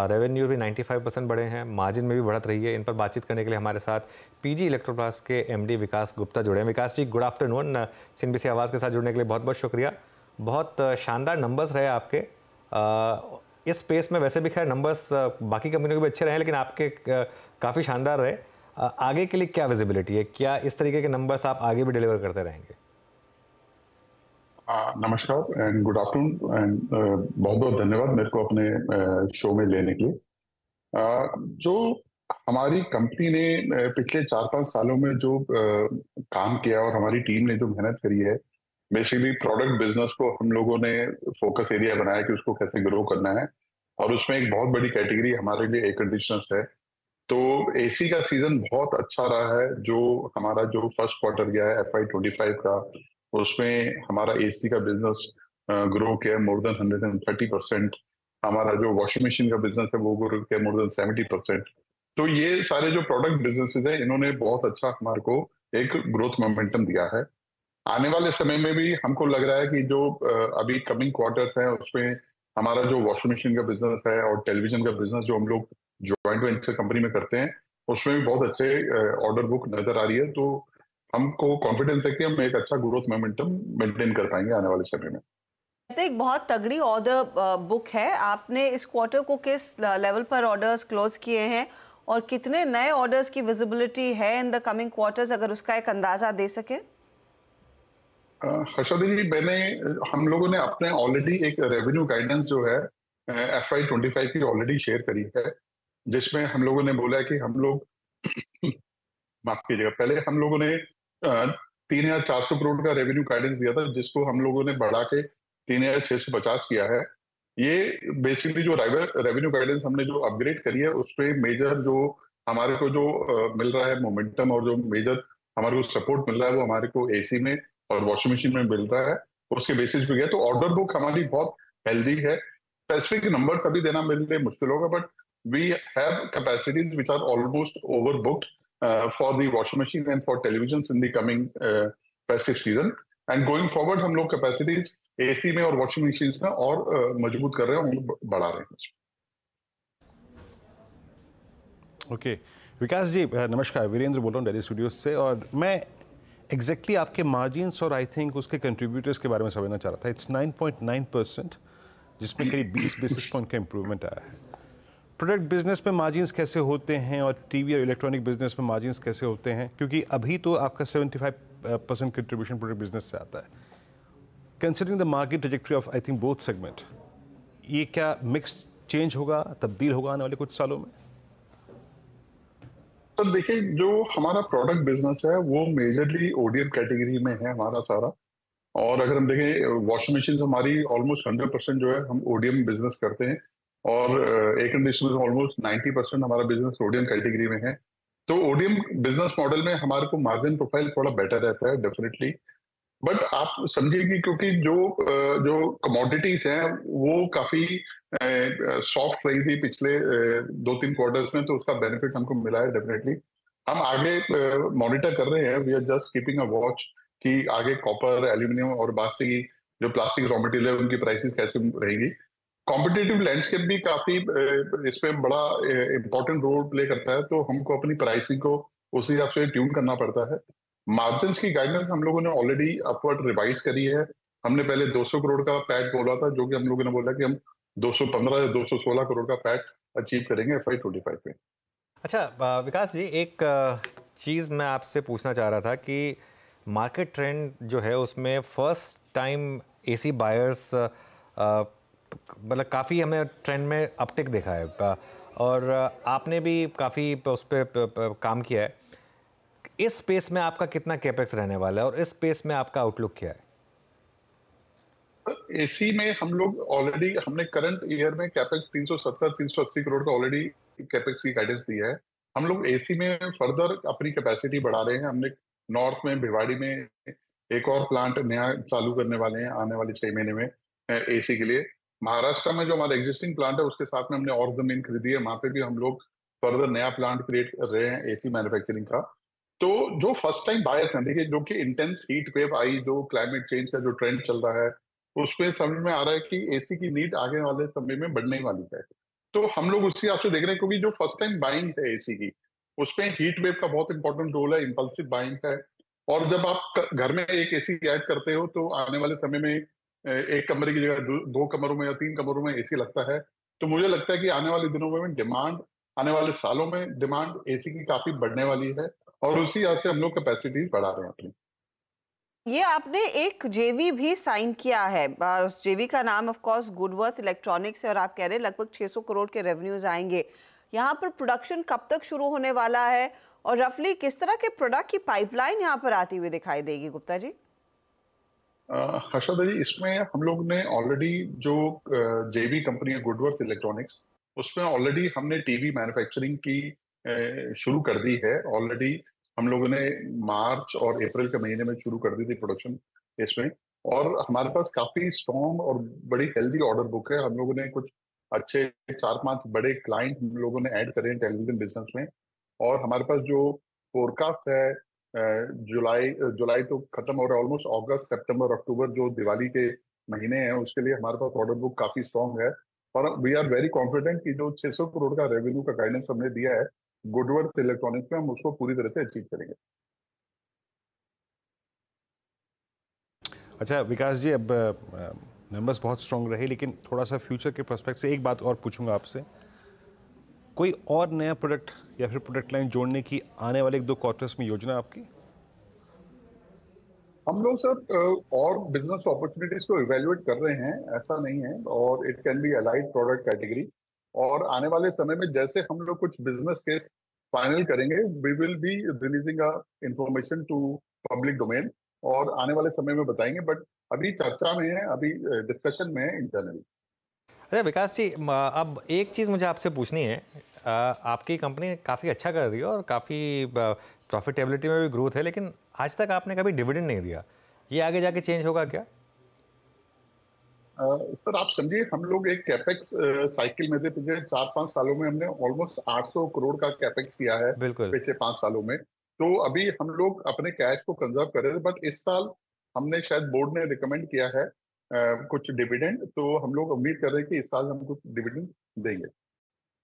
[SPEAKER 1] रेवेन्यू भी 95% बढ़े हैं, मार्जिन में भी बढ़त रही है। इन पर बातचीत करने के लिए हमारे साथ पीजी इलेक्ट्रोप्लास्ट के एमडी विकास गुप्ता जुड़े हैं। विकास जी, गुड आफ्टरनून। CNBC आवाज़ के साथ जुड़ने के लिए बहुत बहुत शुक्रिया। बहुत शानदार नंबर्स रहे आपके इस स्पेस में। वैसे भी खैर नंबर्स बाकी कंपनियों के भी अच्छे रहे, लेकिन आपके काफ़ी शानदार रहे। आगे के लिए क्या विजिबिलिटी है? क्या इस तरीके के नंबर्स आप आगे भी डिलीवर करते रहेंगे?
[SPEAKER 10] नमस्कार एंड गुड आफ्टरनून एंड बहुत बहुत धन्यवाद मेरे को अपने शो में लेने के लिए। जो हमारी कंपनी ने पिछले 4-5 सालों में जो काम किया और हमारी टीम ने जो मेहनत करी है, बेसिकली प्रोडक्ट बिजनेस को हम लोगों ने फोकस एरिया बनाया कि उसको कैसे ग्रो करना है, और उसमें एक बहुत बड़ी कैटेगरी हमारे लिए एयर कंडीशनर्स है। तो एसी का सीजन बहुत अच्छा रहा है। जो हमारा जो फर्स्ट क्वार्टर गया है FY25 का, उसमें हमारा एसी का बिजनेस ग्रो किया मोर देन 130%। हमारा जो वॉशिंग मशीन का बिजनेस है वो ग्रो किया मोर देन 70%। तो ये सारे जो प्रोडक्ट बिजनेसेस है, इन्होंने बहुत अच्छा हमारे को एक ग्रोथ मोमेंटम दिया है। आने वाले समय में भी हमको लग रहा है कि जो अभी कमिंग क्वार्टर्स है उसमें हमारा जो वॉशिंग मशीन का बिजनेस है और टेलीविजन का बिजनेस जो हम लोग ज्वाइंट वेंचर कंपनी में करते हैं, उसमें भी बहुत अच्छे ऑर्डर बुक नजर आ रही है। तो हमको कॉन्फिडेंस है कि हम एक अच्छा ग्रोथ मोमेंटम मेंटेन कर पाएंगे आने वाले समय में।
[SPEAKER 2] एक बहुत तगड़ी ऑर्डर बुक है। आपने इस क्वार्टर को किस लेवल पर ऑर्डर्स क्लोज किए हैं और कितने नए ऑर्डर्स की विजिबिलिटी है इन द कमिंग क्वार्टर्स, अगर उसका एक अंदाजा दे सके?
[SPEAKER 10] हर्षदा जी, हम लोगों ने अपने ऑलरेडी एक रेवेन्यू गाइडेंस जो है FY25 की ऑलरेडी शेयर करी है, जिसमें हम लोगों ने बोला है कि हम लोग माफ कीजिएगा, पहले हम लोगों ने 3,400 करोड़ का रेवेन्यू गाइडेंस दिया था, जिसको हम लोगों ने बढ़ा के 3,650 किया है। ये बेसिकली जो रेवेन्यू गाइडेंस हमने जो अपग्रेड करी है, उस पर मेजर जो हमारे को जो मिल रहा है मोमेंटम और जो मेजर हमारे को सपोर्ट मिल रहा है वो हमारे को एसी में और वॉशिंग मशीन में मिल रहा है। उसके बेसिस पे गया तो ऑर्डर बुक हमारी बहुत हेल्दी है। स्पेसिफिक नंबर अभी देना मेरे लिए मुश्किल होगा, but we have capacities which are almost overbooked for the washing machine and for television in the coming festive season. And going forward हम लोग कैपेसिटीज एसी में और वॉशिंग मशीन में और मजबूत कर रहे हैं, बढ़ा रहे हैं।
[SPEAKER 3] ओके, विकास जी नमस्कार, वीरेंद्र बोल रहा हूँ दिल्ली स्टूडियो से, और मैं एग्जैक्टली आपके मार्जिन्स और आई थिंक उसके कंट्रीब्यूटर्स के बारे में समझना चाह रहा था। इट्स 9.9%, जिसमें करीब 20 बेसिस पॉइंट का इंप्रूवमेंट आया है। प्रोडक्ट बिजनेस में मार्जिन्स कैसे होते हैं और टीवी और इलेक्ट्रॉनिक बिजनेस में मार्जिन्स कैसे होते हैं, क्योंकि अभी तो आपका 75% कंट्रीब्यूशन प्रोडक्ट बिजनेस से आता है। Considering the market trajectory of I think both segment, ये क्या मिक्स चेंज होगा, तब्दील होगा आने वाले कुछ सालों में?
[SPEAKER 10] तो देखिए, जो हमारा प्रोडक्ट बिजनेस है वो मेजरली ओडीएम कैटेगरी में है हमारा सारा। और अगर हम देखें, वॉशिंग मशीन हमारी ऑलमोस्ट 100% जो है हम ओडीएम बिजनेस करते हैं, और एयर कंडीशनर ऑलमोस्ट 90% हमारा बिजनेस ओडीएम कैटेगरी में है। तो ओडीएम बिजनेस मॉडल में हमारे को मार्जिन प्रोफाइल थोड़ा बेटर रहता है डेफिनेटली। बट आप समझिए कि क्योंकि जो कमोडिटीज हैं वो काफी सॉफ्ट रही थी पिछले 2-3 क्वार्टर्स में, तो उसका बेनिफिट हमको मिला है डेफिनेटली। हम आगे मॉनिटर कर रहे हैं, we are just keeping a watch कि आगे कॉपर, एल्यूमिनियम और बाकी जो प्लास्टिक रॉ मटेरियल है उनकी प्राइसेस कैसे रहेगी। कॉम्पिटिटिव लैंडस्केप भी काफी इसमें बड़ा इंपॉर्टेंट रोल प्ले करता है, तो हमको अपनी प्राइसिंग को उस हिसाब से ट्यून करना पड़ता है। मार्जिन्स की गाइडेंस हम लोगों ने ऑलरेडी अपवर्ड रिवाइज करी है। हमने पहले 200 करोड़ का पैट बोला था, जो कि हम लोगों ने बोला कि हम 215 या 216 करोड़ का पैट अचीव करेंगे FY25 में।
[SPEAKER 1] अच्छा विकास जी, एक चीज़ मैं आपसे पूछना चाह रहा था कि मार्केट ट्रेंड जो है उसमें फर्स्ट टाइम एसी बायर्स मतलब काफ़ी हमने ट्रेंड में अपटिक देखा है, और आपने भी काफ़ी उस पर काम किया है। इस स्पेस में आपका कितना कैपेक्स रहने वाला है और इस स्पेस में आपका आउटलुक क्या है?
[SPEAKER 10] एसी में हम लोग ऑलरेडी, हमने करंट ईयर में कैपेक्स 370-380 करोड़ का ऑलरेडी कैपेक्स की गाइडेंस दी है। हम लोग एसी में फर्दर अपनी कैपेसिटी बढ़ा रहे हैं। हमने नॉर्थ में भिवाड़ी में एक और प्लांट नया चालू करने वाले हैं आने वाले 6 महीने में एसी के लिए। महाराष्ट्र में जो हमारा एग्जिस्टिंग प्लांट है उसके साथ में हमने और जमीन खरीदी है, वहां पे भी हम लोग फर्दर नया प्लांट क्रिएट कर रहे हैं एसी मैन्युफैक्चरिंग का। तो जो फर्स्ट टाइम बायर हैं, देखिए जो कि इंटेंस हीट वेव आई, जो क्लाइमेट चेंज का जो ट्रेंड चल रहा है, उसमें समझ में आ रहा है कि एसी की नीड आगे वाले समय में बढ़ने वाली है। तो हम लोग उसी हिसाब से देख रहे हैं, क्योंकि जो फर्स्ट टाइम बाइंग है एसी की, उसमें हीट वेव का बहुत इंपॉर्टेंट रोल है, इंपल्सिव बाइंग है। और जब आप घर में एक एसी ऐड करते हो तो आने वाले समय में एक कमरे की जगह 2 कमरों में या 3 कमरों में एसी लगता है। तो मुझे लगता है कि आने वाले दिनों में डिमांड, आने वाले सालों में डिमांड एसी की काफी बढ़ने वाली है, और उसी हिसाब से हम लोग कैपेसिटी बढ़ा रहे हैं अपनी।
[SPEAKER 2] ये आपने एक जेवी भी साइन किया है, उस जेवी का नाम ऑफ कोर्स गुडवर्थ इलेक्ट्रॉनिक्स है, और आप कह रहे हैं लगभग 600 करोड़ के रेवेन्यूज आएंगे। यहाँ पर प्रोडक्शन कब तक शुरू होने वाला है और रफली किस तरह के प्रोडक्ट की पाइपलाइन यहाँ पर आती हुई दिखाई देगी गुप्ता जी?
[SPEAKER 10] हर्षद जी, इसमें हम लोग ने ऑलरेडी जो जेवी कंपनी है गुडवर्थ इलेक्ट्रॉनिक्स, उसमें ऑलरेडी हमने टीवी मैन्युफैक्चरिंग की शुरू कर दी है। ऑलरेडी हम लोगों ने मार्च और अप्रैल के महीने में शुरू कर दी थी प्रोडक्शन इसमें, और हमारे पास काफी स्ट्रॉन्ग और बड़ी हेल्दी ऑर्डर बुक है। हम लोगों ने कुछ अच्छे 4-5 बड़े क्लाइंट हम लोगों ने ऐड करे हैं टेलीविजन बिजनेस में, और हमारे पास जो फोरकास्ट है जुलाई तो खत्म हो रहा है, ऑलमोस्ट अगस्त, सितंबर, अक्टूबर जो दिवाली के महीने हैं उसके लिए हमारे पास ऑर्डर बुक काफी स्ट्रॉन्ग है। और वी आर वेरी कॉन्फिडेंट कि जो 600 करोड़ का रेवेन्यू का गाइडेंस हमने दिया है गुडवर्थ इलेक्ट्रॉनिक्स में, हम उसको पूरी तरह से अचीव करेंगे।
[SPEAKER 3] अच्छा विकास जी, अब नंबर्स बहुत स्ट्रॉन्ग रहे, लेकिन थोड़ा सा फ्यूचर के पर्सपेक्टिव से एक बात और पूछूंगा आपसे। कोई और नया प्रोडक्ट या फिर प्रोडक्ट लाइन जोड़ने की आने वाले 1-2 क्वार्टर्स में योजना आपकी?
[SPEAKER 10] हम लोग सर और बिजनेस अपॉर्चुनिटीज को इवेल्युएट कर रहे हैं, ऐसा नहीं है, और it can be allied product category. और आने वाले समय में जैसे हम लोग कुछ बिजनेस केस फाइनल करेंगे, we will be releasing information to public domain, और आने वाले समय में बताएंगे। बट अभी चर्चा में है, अभी डिस्कशन में है इंटरनली।
[SPEAKER 1] अच्छा विकास जी, अब एक चीज़ मुझे आपसे पूछनी है। आपकी कंपनी काफ़ी अच्छा कर रही है और काफ़ी प्रॉफिटेबिलिटी में भी ग्रोथ है, लेकिन आज तक आपने कभी डिविडेंड नहीं दिया। ये आगे जाके चेंज होगा क्या?
[SPEAKER 10] सर आप समझिए, हम लोग एक कैपेक्स साइकिल में थे। पिछले 4-5 सालों में हमने ऑलमोस्ट 800 करोड़ का कैपेक्स किया है
[SPEAKER 1] बिल्कुल।
[SPEAKER 10] पिछले 5 सालों में। तो अभी हम लोग अपने कैश को कंजर्व कर रहे थे, बट इस साल हमने शायद बोर्ड ने रिकमेंड किया है कुछ डिविडेंड, तो हम लोग उम्मीद कर रहे हैं कि इस साल हम कुछ डिविडेंड देंगे।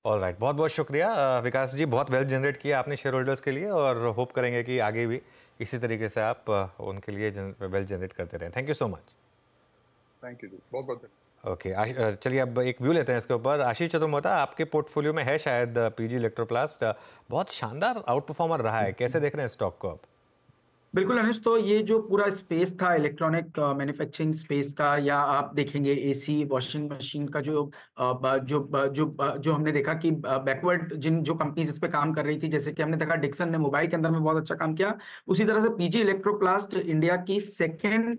[SPEAKER 1] ऑल राइट, बहुत बहुत शुक्रिया विकास जी, बहुत वेल जनरेट किया आपने शेयर होल्डर्स के लिए और होप करेंगे कि आगे भी इसी तरीके से आप उनके लिए वेल जनरेट करते रहें। Thank you so much.
[SPEAKER 10] Thank you जी, बहुत बहुत
[SPEAKER 1] ओके चलिए अब एक व्यू लेते हैं इसके ऊपर। आशीष चतुर्वेदी, आपके पोर्टफोलियो में है शायद पीजी इलेक्ट्रोप्लास्ट, बहुत शानदार आउट परफॉर्मर रहा है, कैसे देख रहे हैं स्टॉक को आप?
[SPEAKER 7] बिल्कुल अनुज, तो ये जो पूरा स्पेस था इलेक्ट्रॉनिक मैन्युफैक्चरिंग स्पेस का, या आप देखेंगे एसी वॉशिंग मशीन का जो हमने देखा कि बैकवर्ड जो कंपनीज इस पे काम कर रही थी, जैसे कि हमने देखा डिक्सन ने मोबाइल के अंदर में बहुत अच्छा काम किया, उसी तरह से पीजी इलेक्ट्रोप्लास्ट इंडिया की second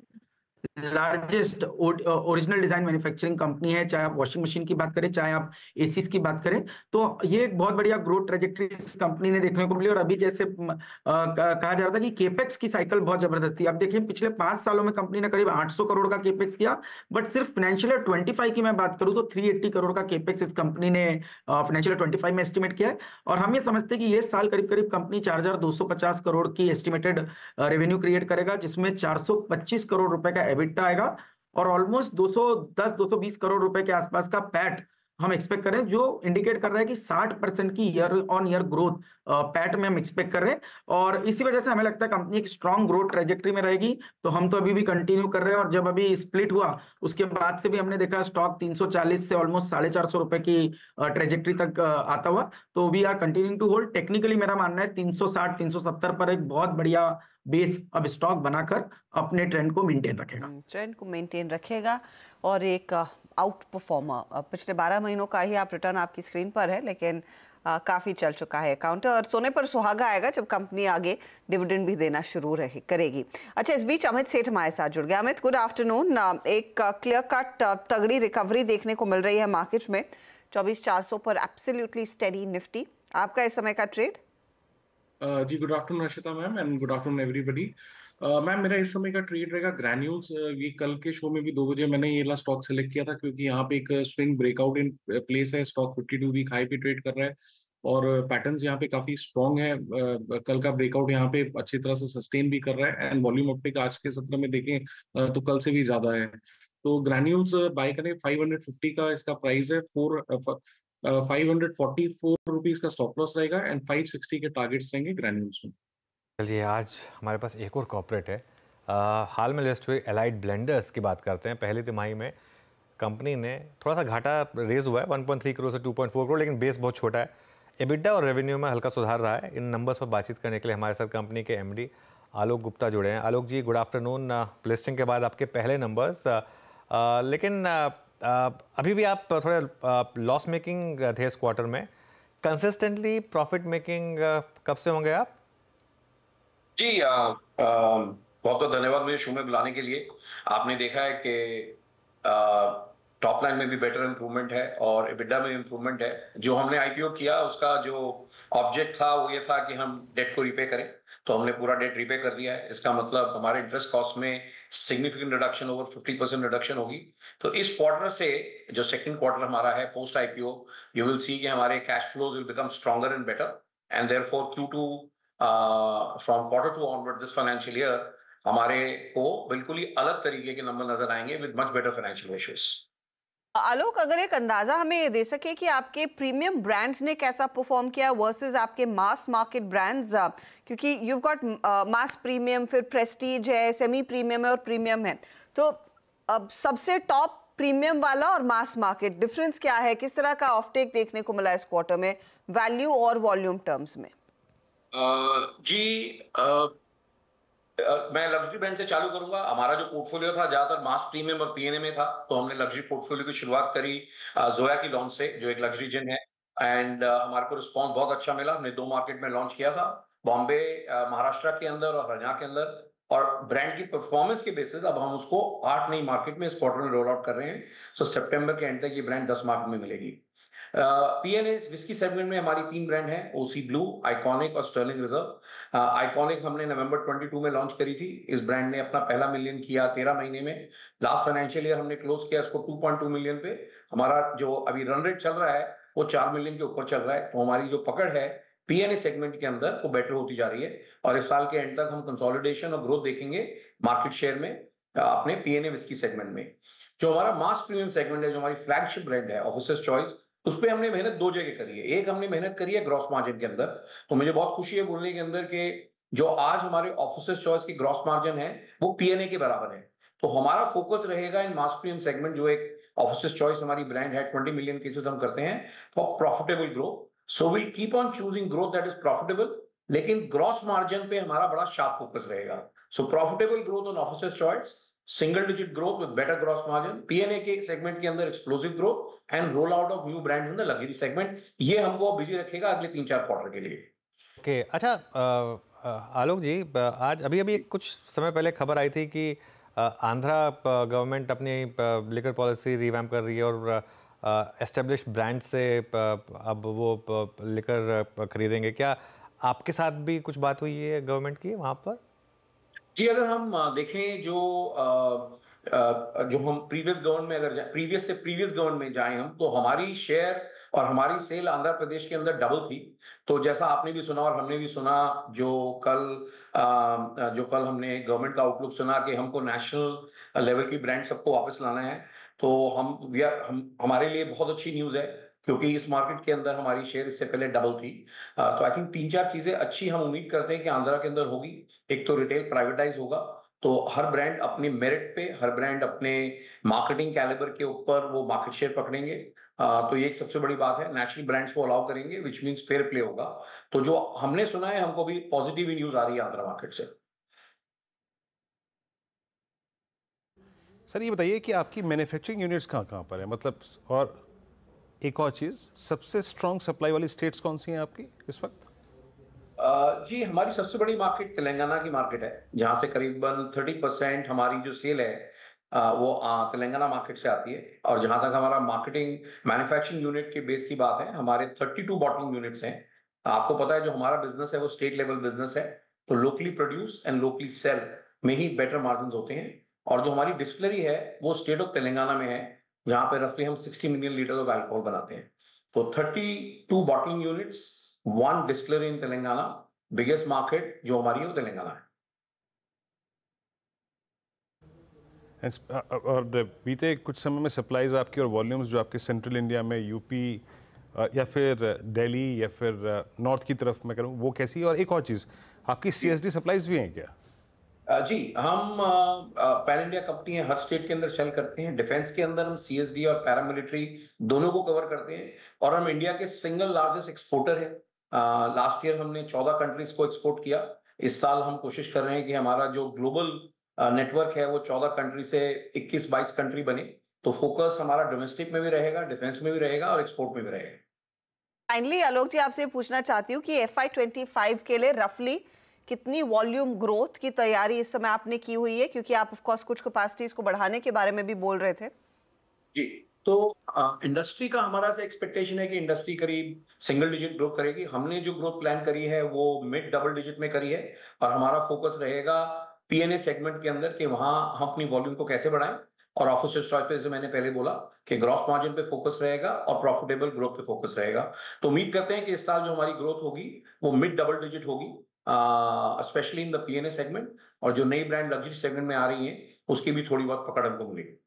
[SPEAKER 7] largest original design manufacturing company है। चाहे आप वॉशिंग मशीन की बात करें, चाहे आप एसीज की बात करें, तो ये एक बहुत बढ़िया ग्रोथ ट्रेजेक्टरी इस कंपनी ने देखने को मिली। और अभी जैसे कहा जा रहा था कि केपेक्स की साइकिल बहुत जबरदस्त थी। अब देखिए पिछले 5 सालों में कंपनी ने करीब 800 करोड़ का केपेक्स किया, बट सिर्फ फाइनेंशियल ईयर 25 की मैं बात करूं तो 380 करोड़ का केपेक्स इस कंपनी ने फाइनेंशियल ईयर 25 में एस्टिमेट किया है। और हम ये समझते हैं कि ये साल करीब करीब कंपनी 4250 करोड़ की एस्टिमेटेड रेवेन्यू क्रिएट करेगा, जिसमें 425 करोड़ रुपए का एबिटा आएगा और ऑलमोस्ट 210-220 करोड़ रुपए के आसपास का पैट हम एक्सपेक्ट कर रहे हैं, जो इंडिकेट कर रहा है कि 60% की year on year growth PAT में हम एक्सपेक्ट कर रहे हैं। और इसी वजह से हमें लगता है कंपनी एक स्ट्रांग ग्रोथ ट्रेजेक्टरी में रहेगी। तो हम तो अभी भी कंटिन्यू कर रहे हैं, और जब अभी स्प्लिट हुआ उसके बाद से भी हमने देखा स्टॉक 340 से ऑलमोस्ट 450 रुपए की ट्रेजेक्टरी तक आता हुआ। तो we are continuing to hold. Technically मेरा मानना है 360-370 पर एक बहुत बढ़िया बेस अब स्टॉक बनाकर अपने ट्रेंड को मेंटेन रखेगा।
[SPEAKER 2] ट्रेंड को मेंटेन रखेगा और एक आउट परफॉर्मर। पिछले 12 महीनों का ही आप रिटर्न आपकी स्क्रीन पर है, लेकिन काफ़ी चल चुका है काउंटर, और सोने पर सुहागा आएगा जब कंपनी आगे डिविडेंड भी देना शुरू करेगी। अच्छा, इस बीच अमित सेठ हमारे साथ जुड़ गया। Amit, good afternoon. एक क्लियर कट तगड़ी रिकवरी देखने को मिल रही है मार्केट में, 24,400 पर एब्सोल्युटली स्टेडी निफ्टी। आपका इस समय का ट्रेड?
[SPEAKER 11] जी good afternoon Arshita ma'am, and good afternoon everybody. Ma'am, मेरा इस समय का ट्रेड रहेगा ग्रैन्यूल्स। ये कल के शो में भी 2 बजे मैंने ये वाला स्टॉक सेलेक्ट किया था, क्योंकि यहाँ पे एक स्विंग ब्रेकआउट इन प्लेस है। स्टॉक 52 वीक हाई पे ट्रेड कर रहा है और पैटर्न्स यहाँ पे काफी स्ट्रॉन्ग है। कल का ब्रेकआउट यहाँ पे अच्छी तरह से सस्टेन भी कर रहा है, एंड वॉल्यूम अपटेक आज के सत्र में देखें तो कल से भी ज्यादा है। तो ग्रैन्यूल्स बाय करें। 550 का इसका प्राइस है। 544 रुपीज का स्टॉप लॉस रहेगा एंड 560 के टारगेट्स रहेंगे ग्रैन्यूल्स में।
[SPEAKER 1] चलिए आज हमारे पास एक और कॉर्पोरेट है। हाल में लिस्ट हुई एलाइड ब्लेंडर्स की बात करते हैं। पहली तिमाही में कंपनी ने थोड़ा सा घाटा रेज हुआ है 1.3 करोड़ से 2.4 करोड़, लेकिन बेस बहुत छोटा है। एबिटा और रेवेन्यू में हल्का सुधार रहा है। इन नंबर्स पर बातचीत करने के लिए हमारे साथ कंपनी के एमडी आलोक गुप्ता जुड़े हैं। आलोक जी, गुड आफ्टरनून। लिस्टिंग के बाद आपके पहले नंबर्स, लेकिन अभी भी आप थोड़े लॉस मेकिंग थे इस क्वार्टर में। कंसिस्टेंटली प्रॉफिट मेकिंग कब से होंगे आप?
[SPEAKER 12] जी बहुत बहुत धन्यवाद मुझे शो में बुलाने के लिए। आपने देखा है कि टॉप लाइन में भी बेटर इंप्रूवमेंट है और एबिटा में इंप्रूवमेंट है। जो हमने आईपीओ किया उसका जो ऑब्जेक्ट था वो ये था कि हम डेट को रिपे करें, तो हमने पूरा डेट रिपे कर दिया है। इसका मतलब हमारे इंटरेस्ट कॉस्ट में सिग्निफिकेंट रिडक्शन, ओवर 50% रिडक्शन होगी। तो इस क्वार्टर से जो सेकंड क्वार्टर हमारा है post IPO, you will see कि हमारे cash flows will become stronger and better, and therefore Q2 from quarter 2 onward this financial year हमारे को बिल्कुल ही अलग तरीके के नंबर नजर आएंगे with much better financial ratios.
[SPEAKER 2] Alok, अगर एक अंदाजा हमें ये दे सके कि आपके प्रीमियम ब्रांड्स ने कैसा परफॉर्म किया वर्सेस आपके मास मार्केट ब्रांड्स, क्योंकि यू गॉट मास प्रीमियम, फिर प्रेस्टीज है, सेमी प्रीमियम है और प्रीमियम है, तो अब सबसे टॉप प्रीमियम वाला और मास मार्केट डिफरेंस क्या है? किस तरह का ऑफटेक देखने को मिला इस क्वार्टर में वैल्यू और वॉल्यूम टर्म्स में?
[SPEAKER 12] मैं लग्जरी ब्रांड से चालू करूंगा। हमारा जो पोर्टफोलियो था ज्यादातर मास प्रीमियम और पीएनए में था, तो हमने लग्जरी पोर्टफोलियो की शुरुआत करी जोया की लॉन्च से, जो एक लग्जरी जिन है, एंड हमारे को रिस्पॉन्स बहुत अच्छा मिला। हमने 2 मार्केट में लॉन्च किया था, बॉम्बे महाराष्ट्र के अंदर और हरियाणा के अंदर, और ब्रांड की परफॉर्मेंस के बेसिस अब हम उसको 8 नई मार्केट में इस क्वार्टर में रोल आउट कर रहे हैं। सो सितंबर के एंड तक ये ब्रांड 10 मार्केट में मिलेगी। पीएनए विस्की सेगमेंट में हमारी 3 ब्रांड हैं, ओसी ब्लू, आइकॉनिक और स्टर्लिंग रिजर्व। आइकॉनिक हमने नवंबर 22 में लॉन्च करी थी। इस ब्रांड ने अपना पहला मिलियन किया 13 महीने में। लास्ट फाइनेंशियल ईयर हमने क्लोज किया इसको 2.2 मिलियन पे। हमारा जो अभी रन रेट चल रहा है वो 4 मिलियन के ऊपर चल रहा है। तो हमारी जो पकड़ है पीएनए सेगमेंट के अंदर वो बेटर होती जा रही है, और इस साल के एंड तक हम कंसोलिडेशन और ग्रोथ देखेंगे मार्केट शेयर में अपने पीएनए विस्की सेगमेंट में। जो हमारा मास प्रीमियम सेगमेंट है, जो हमारी फ्लैगशिप ब्रांड है ऑफिसर्स चॉइस, उस पर हमने मेहनत दो जगह करी है। एक हमने मेहनत करी है ग्रॉस मार्जिन के अंदर, तो मुझे बहुत खुशी है बोलने के अंदर कि जो आज हमारे ऑफिसर्स चॉइस की ग्रॉस मार्जिन है वो पीएनए के बराबर है। तो हमारा फोकस रहेगा इन मास प्रीमियम सेगमेंट, जो एक ऑफिसर्स चॉइस हमारी ब्रांड है, 20 मिलियन केसेस हम करते हैं, for profitable growth. So will keep on choosing growth that is profitable, लेकिन ग्रॉस मार्जिन पे हमारा बड़ा शार्प फोकस रहेगा। So profitable growth on officers choice, single digit growth with better gross margin, PNA के segment के अंदर explosive growth and roll out of new brands in the luxury segment. ये हमको busy रखेगा अगले 3-4 क्वार्टर के लिए।
[SPEAKER 1] ओके, अच्छा आलोक जी, आज अभी कुछ समय पहले खबर आई थी कि आंध्रा गवर्नमेंट अपनी लिकर पॉलिसी रिवैम्प कर रही है और एस्टेब्लिश ब्रांड से अब वो लिकर खरीदेंगे। क्या आपके साथ भी कुछ बात हुई है गवर्नमेंट की वहाँ पर?
[SPEAKER 12] जी, अगर हम देखें जो हम प्रीवियस गवर्नमेंट में अगर प्रीवियस गवर्नमेंट में जाएं हम, तो हमारी शेयर और हमारी सेल आंध्र प्रदेश के अंदर डबल थी। तो जैसा आपने भी सुना और हमने भी सुना, जो कल हमने गवर्नमेंट का आउटलुक सुना कि हमको नेशनल लेवल की ब्रांड सबको वापस लाना है, तो हमारे लिए बहुत अच्छी न्यूज़ है, क्योंकि इस मार्केट के अंदर हमारी शेयर इससे पहले डबल थी। तो आई थिंक 3-4 चीजें अच्छी हम उम्मीद करते हैं कि आंध्रा के अंदर होगी। एक तो रिटेल प्राइवेटाइज होगा, तो हर ब्रांड अपने मेरिट पे, हर ब्रांड अपने मार्केटिंग कैलिबर के ऊपर वो मार्केट शेयर पकड़ेंगे। तो ये एक सबसे बड़ी बात है, नेशनल ब्रांड्स को अलाउ करेंगे, विच मीन्स फेयर प्ले होगा। तो जो हमने सुना है, हमको भी पॉजिटिव न्यूज आ रही है आंध्रा मार्केट से।
[SPEAKER 3] सर ये बताइए कि आपकी मैन्युफैक्चरिंग यूनिट्स कहाँ पर है, मतलब, और एक और चीज, सबसे स्ट्रॉन्ग सप्लाई वाली स्टेट्स कौन सी हैं आपकी इस वक्त?
[SPEAKER 12] जी, हमारी सबसे बड़ी मार्केट तेलंगाना की मार्केट है, जहां से करीबन 30% हमारी जो सेल है वो तेलंगाना मार्केट से आती है। और जहां तक हमारा मार्केटिंग मैन्युफैक्चरिंग यूनिट के बेस की बात है, हमारे 32 बॉटलिंग यूनिट्स हैं। आपको पता है जो हमारा बिजनेस है वो स्टेट लेवल बिजनेस है, तो locally produce and locally sell में ही बेटर मार्जिन होते हैं। और जो हमारी डिस्टिलरी है वो स्टेट ऑफ तेलंगाना में है, जहां पे रफली हम 60 मिलियन लीटर ऑफ अल्कोहल बनाते हैं। तो 32 बॉटलिंग यूनिट्स, 1 डिस्टिलरी इन तेलंगाना, बिगेस्ट मार्केट जो हमारी है वो तेलंगाना है।
[SPEAKER 3] और बीते कुछ समय में सप्लाईज आपकी और वॉल्यूम्स जो आपके सेंट्रल इंडिया में, यूपी या फिर दिल्ली या फिर नॉर्थ की तरफ मैं करूँ, वो कैसी है? और एक और चीज़, आपकी सीएसडी सप्लाईज भी हैं क्या?
[SPEAKER 12] जी, हम पैन इंडिया कंपनी है, हर स्टेट के अंदर सेल करते हैं। डिफेंस के अंदर हम सीएसडी और पैरामिलिट्री दोनों को कवर करते हैं, और हम इंडिया के सिंगल लार्जेस्ट एक्सपोर्टर है। लास्ट ईयर हमने 14 कंट्रीज को एक्सपोर्ट किया। इस साल हम कोशिश कर रहे हैं कि हमारा जो ग्लोबल नेटवर्क है वो 14 कंट्री से 21-22 कंट्री बने। तो फोकस हमारा डोमेस्टिक में भी रहेगा, डिफेंस में भी रहेगा और एक्सपोर्ट में भी रहेगा।
[SPEAKER 2] फाइनली आलोक जी, आपसे पूछना चाहती हूँ कि FY25 के लिए रफली कितनी वॉल्यूम ग्रोथ की तैयारी इस समय आपने की हुई है, क्योंकि आप ऑफ कोर्स कुछ कैपेसिटीज को बढ़ाने के बारे में भी बोल रहे थे।
[SPEAKER 12] जी, तो इंडस्ट्री का हमारा से एक्सपेक्टेशन है कि इंडस्ट्री करीब सिंगल डिजिट ग्रोथ करेगी। हमने जो ग्रोथ प्लान करी है वो मिड डबल डिजिट में करी है, और हमारा फोकस रहेगा पीएनए सेगमेंट के अंदर कि वहां हम अपनी वॉल्यूम को कैसे बढ़ाएं। और ऑफिसर्स चॉइस पे, जैसे मैंने पहले बोला, कि ग्रॉस मार्जिन पे फोकस रहेगा और प्रॉफिटेबल ग्रोथ पे फोकस रहेगा। तो उम्मीद करते हैं कि इस साल जो हमारी ग्रोथ होगी वो मिड डबल डिजिट होगी, specially in the PNA segment. और जो नई ब्रांड लग्जरी सेगमेंट में आ रही है उसकी भी थोड़ी बहुत पकड़ हमको मिलेगी।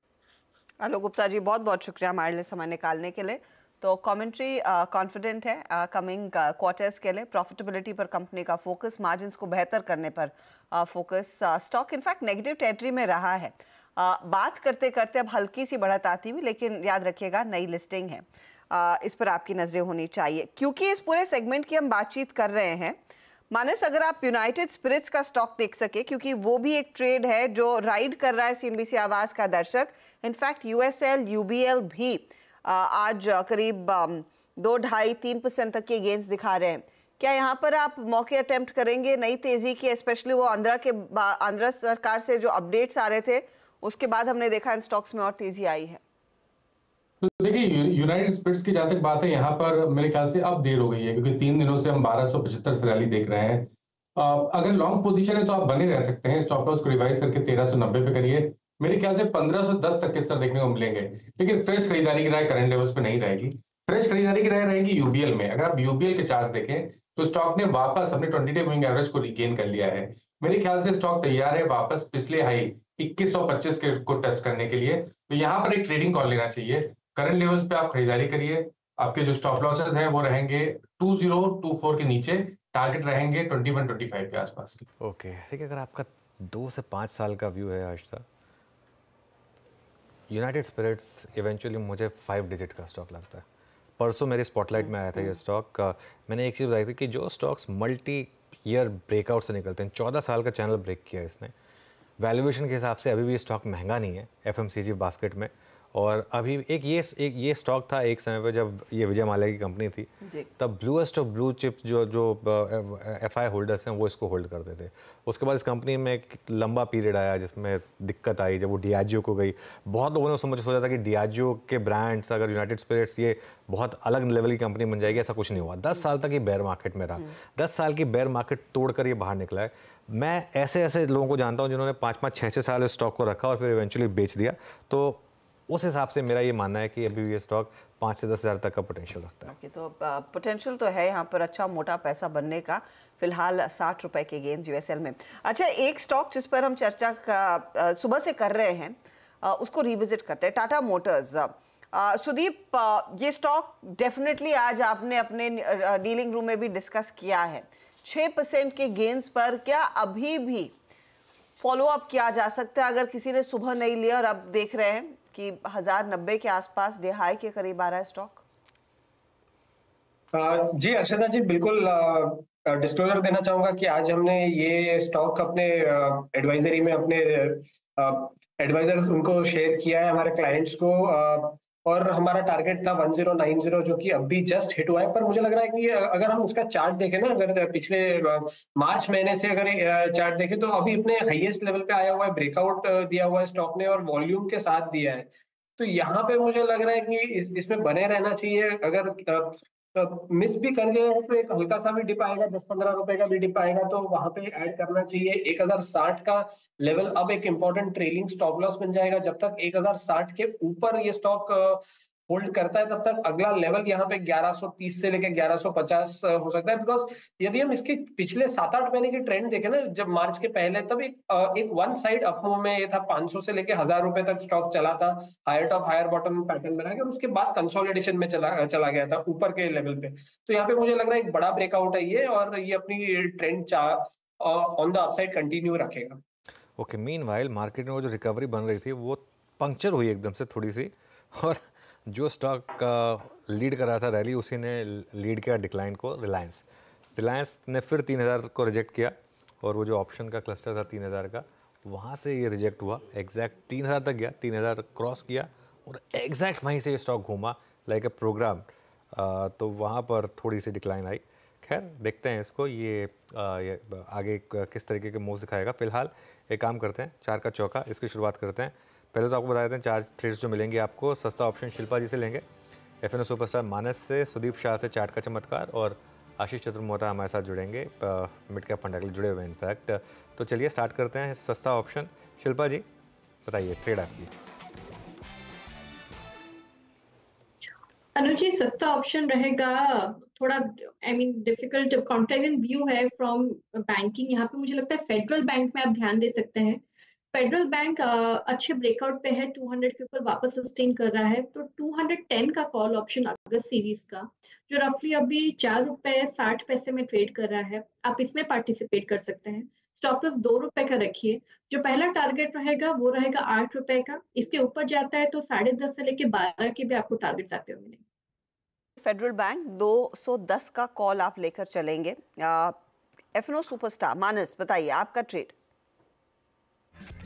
[SPEAKER 2] आलोक गुप्ता जी, बहुत बहुत शुक्रिया हमारे लिए समय निकालने के लिए। तो कमेंट्री कॉन्फिडेंट है कमिंग क्वार्टर्स के लिए, प्रॉफिटेबिलिटी पर कंपनी का फोकस, मार्जिन्स को बेहतर करने पर focus. Stock in fact negative territory में रहा है। बात करते करते अब हल्की सी बढ़त आती हुई, लेकिन याद रखिएगा नई लिस्टिंग है, इस पर आपकी नजरें होनी चाहिए। क्योंकि इस पूरे सेगमेंट की हम बातचीत कर रहे हैं, मानस अगर आप यूनाइटेड स्पिरिट्स का स्टॉक देख सके, क्योंकि वो भी एक ट्रेड है जो राइड कर रहा है CNBC आवाज का दर्शक। इनफैक्ट USL UBL भी आज करीब 2-2.5-3% तक के गेंस दिखा रहे हैं। क्या यहाँ पर आप मौके अटेम्प्ट करेंगे नई तेजी की, स्पेशली वो आंध्र सरकार से जो अपडेट्स आ रहे थे उसके बाद हमने देखा इन स्टॉक्स में और तेजी आई है?
[SPEAKER 6] तो देखिए, यूनाइटेड स्पिरिट्स की जहां तक बात है, यहाँ पर मेरे ख्याल से अब देर हो गई है, क्योंकि 3 दिनों से हम 1275 से रैली देख रहे हैं। अगर लॉन्ग पोजीशन है तो आप बने रह सकते हैं, स्टॉप लॉस को रिवाइज करके 1390 पे करिए। मेरे ख्याल से 1510 तक के स्तर देखने को मिलेंगे, लेकिन फ्रेश खरीदारी की राय करंट लेवल्स पे नहीं रहेगी। फ्रेश खरीदारी की राय रहेगी यूबीएल में। अगर आप यूबीएल के चार्ट देखें तो स्टॉक ने वापस अपने 20-डे मूविंग एवरेज को रिगेन कर लिया है। मेरे ख्याल से स्टॉक तैयार है वापस पिछले हाई 2125 को टेस्ट करने के लिए। तो यहाँ पर एक ट्रेडिंग कॉल लेना चाहिए। करंट लेवल्स पे आप खरीदारी करिए, आपके जो स्टॉप लॉसेस हैं वो रहेंगे 2024 के नीचे, टारगेट रहेंगे 2125 के आसपास की।
[SPEAKER 1] ओके देखिए, अगर आपका 2 से 5 साल का व्यू है हर्षदा, यूनाइटेड स्पिरिट्स इवेंचुअली मुझे 5 डिजिट का स्टॉक लगता है। परसों मेरे स्पॉटलाइट में आया था ये स्टॉक। मैंने एक चीज़ बताई थी कि जो स्टॉक्स मल्टी ईयर ब्रेकआउट से निकलते हैं, 14 साल का चैनल ब्रेक किया इसने। वैल्यूएशन के हिसाब से अभी भी स्टॉक महंगा नहीं है एफएमसीजी बास्केट में। और अभी एक ये स्टॉक था एक समय पर जब ये विजय माल्या की कंपनी थी, तब ब्लूएस्ट ऑफ ब्लू चिप्स जो एफआई होल्डर्स हैं वो इसको होल्ड करते थे। उसके बाद इस कंपनी में एक लंबा पीरियड आया जिसमें दिक्कत आई जब वो डियाजियो को गई। बहुत लोगों ने समझ सोचा था कि डियाजियो के ब्रांड्स अगर यूनाइटेड स्पिरिट्स ये बहुत अलग लेवल की कंपनी बन जाएगी, ऐसा कुछ नहीं हुआ। 10 साल तक ये बेयर मार्केट में रहा, 10 साल की बेयर मार्केट तोड़कर ये बाहर निकला है। मैं ऐसे लोगों को जानता हूँ जिन्होंने 5-5, 6-6 साल इस स्टॉक को रखा और फिर इवेंचुअली बेच दिया। तो उस हिसाब से मेरा ये मानना है कि अभी ये स्टॉक 5 से 10 हज़ार तक का पोटेंशियल रखता है।
[SPEAKER 2] ओके, तो पोटेंशियल तो है यहाँ पर अच्छा मोटा पैसा बनने का। फिलहाल 60 रुपए के गेंस यूएसएल में। अच्छा, एक स्टॉक जिस पर हम चर्चा सुबह से कर रहे हैं उसको रिविजिट करते हैं, टाटा मोटर्स। सुदीप, ये स्टॉक डेफिनेटली आज आपने अपने डीलिंग रूम में भी डिस्कस किया है। 6% के गेंस पर क्या अभी भी फॉलो अप किया जा सकता है अगर किसी ने सुबह नहीं लिया और अब देख रहे हैं कि 1090 के आसपास डे हाई के करीब आ रहा है स्टॉक?
[SPEAKER 9] जी अर्षदा जी, बिल्कुल डिस्क्लोजर देना चाहूंगा कि आज हमने ये स्टॉक अपने एडवाइजरी में अपने एडवाइजर्स उनको शेयर किया है हमारे क्लाइंट्स को, और हमारा टारगेट था 1090 जो कि अभी जस्ट हिट हुआ है। पर मुझे लग रहा है कि अगर हम इसका चार्ट देखें ना, अगर पिछले मार्च महीने से अगर चार्ट देखें तो अभी अपने हाईएस्ट लेवल पे आया हुआ है, ब्रेकआउट दिया हुआ है स्टॉक ने और वॉल्यूम के साथ दिया है। तो यहाँ पे मुझे लग रहा है कि इसमें बने रहना चाहिए। अगर मिस भी कर गए हैं तो एक हल्का सा भी डिप आएगा, 10-15 रुपए का भी डिप आएगा तो वहां पे ऐड करना चाहिए। 1060 का लेवल अब एक इंपॉर्टेंट ट्रेलिंग स्टॉप लॉस बन जाएगा। जब तक 1060 के ऊपर ये स्टॉक होल्ड करता है तब तक अगला लेवल यहाँ पे 1130 से लेकर 1150 हो सकता है। बिकॉज यदि हम इसके पिछले 7-8 महीने की ट्रेंड देखें ना, जब मार्च के पहले तब एक वन साइड अप मूव में ये था, 500 से लेकर 1000 रुपए तक स्टॉक चला था, higher top higher bottom pattern बना के उसके बाद कंसोलिडेशन में चला गया था ऊपर के लेवल पे। तो यहाँ पे मुझे लग रहा है एक बड़ा ब्रेकआउट है ये, और ये अपनी trend on the upside continue रखेगा।
[SPEAKER 1] ओके, मीनवाइल मार्केट में वो जो रिकवरी बन रही थी वो पंक्चर हुई एकदम से थोड़ी सी, और जो स्टॉक लीड कर रहा था रैली उसी ने लीड किया डिक्लाइन को। रिलायंस ने फिर 3000 को रिजेक्ट किया, और वो जो ऑप्शन का क्लस्टर था 3000 का, वहाँ से ये रिजेक्ट हुआ। एग्जैक्ट 3000 तक गया, 3000 क्रॉस किया और एग्जैक्ट वहीं से ये स्टॉक घूमा लाइक ए प्रोग्राम। तो वहाँ पर थोड़ी सी डिक्लाइन आई। खैर देखते हैं इसको, ये आगे किस तरीके के मूव दिखाएगा। फिलहाल एक काम करते हैं, 4 का चौका इसकी शुरुआत करते हैं। पहले तो आपको बता देते हैं 4 ट्रेड्स जो मिलेंगे आपको। सस्ता ऑप्शन शिल्पा जी से लेंगे, एफएनओ सुपरस्टार मानस से, सुदीप शाह से चार्ट का चमत्कार, और आशीष चतुर्मोहता हमारे साथ जुड़ेंगे, मिड कैप फंड के लिए जुड़े हुए हैं इनफैक्ट। तो चलिए स्टार्ट करते हैं सस्ता ऑप्शन। शिल्पा जी बताइए ट्रेड आपकी।
[SPEAKER 4] अनुज जी, सस्ता ऑप्शन रहेगा थोड़ा डिफिकल्ट कॉन्ट्रेरियन व्यू है फ्रॉम बैंकिंग। यहाँ पे मुझे लगता है फेडरल बैंक में आप ध्यान दे सकते हैं। फेडरल बैंक अच्छे ब्रेकआउट पे है, 200 के ऊपर वापस सस्टेन कर रहा है। तो 210 का कॉल ऑप्शन अगस्त सीरीज का, जो रफली अभी 4 रुपए 60 पैसे में ट्रेड कर रहा है, आप इसमें पार्टिसिपेट कर सकते हैं। स्टॉप लॉस 2 रुपए का रखिए। जो पहला टारगेट रहेगा वो रहेगा 8 रुपए का। इसके ऊपर जाता है तो 10.5 से लेके 12 के भी आपको टारगेट्स आते हुए मिलेंगे।
[SPEAKER 2] फेडरल बैंक 210 का कॉल आप लेकर चलेंगे। एफएनओ सुपरस्टार मानस बताइए आपका ट्रेड।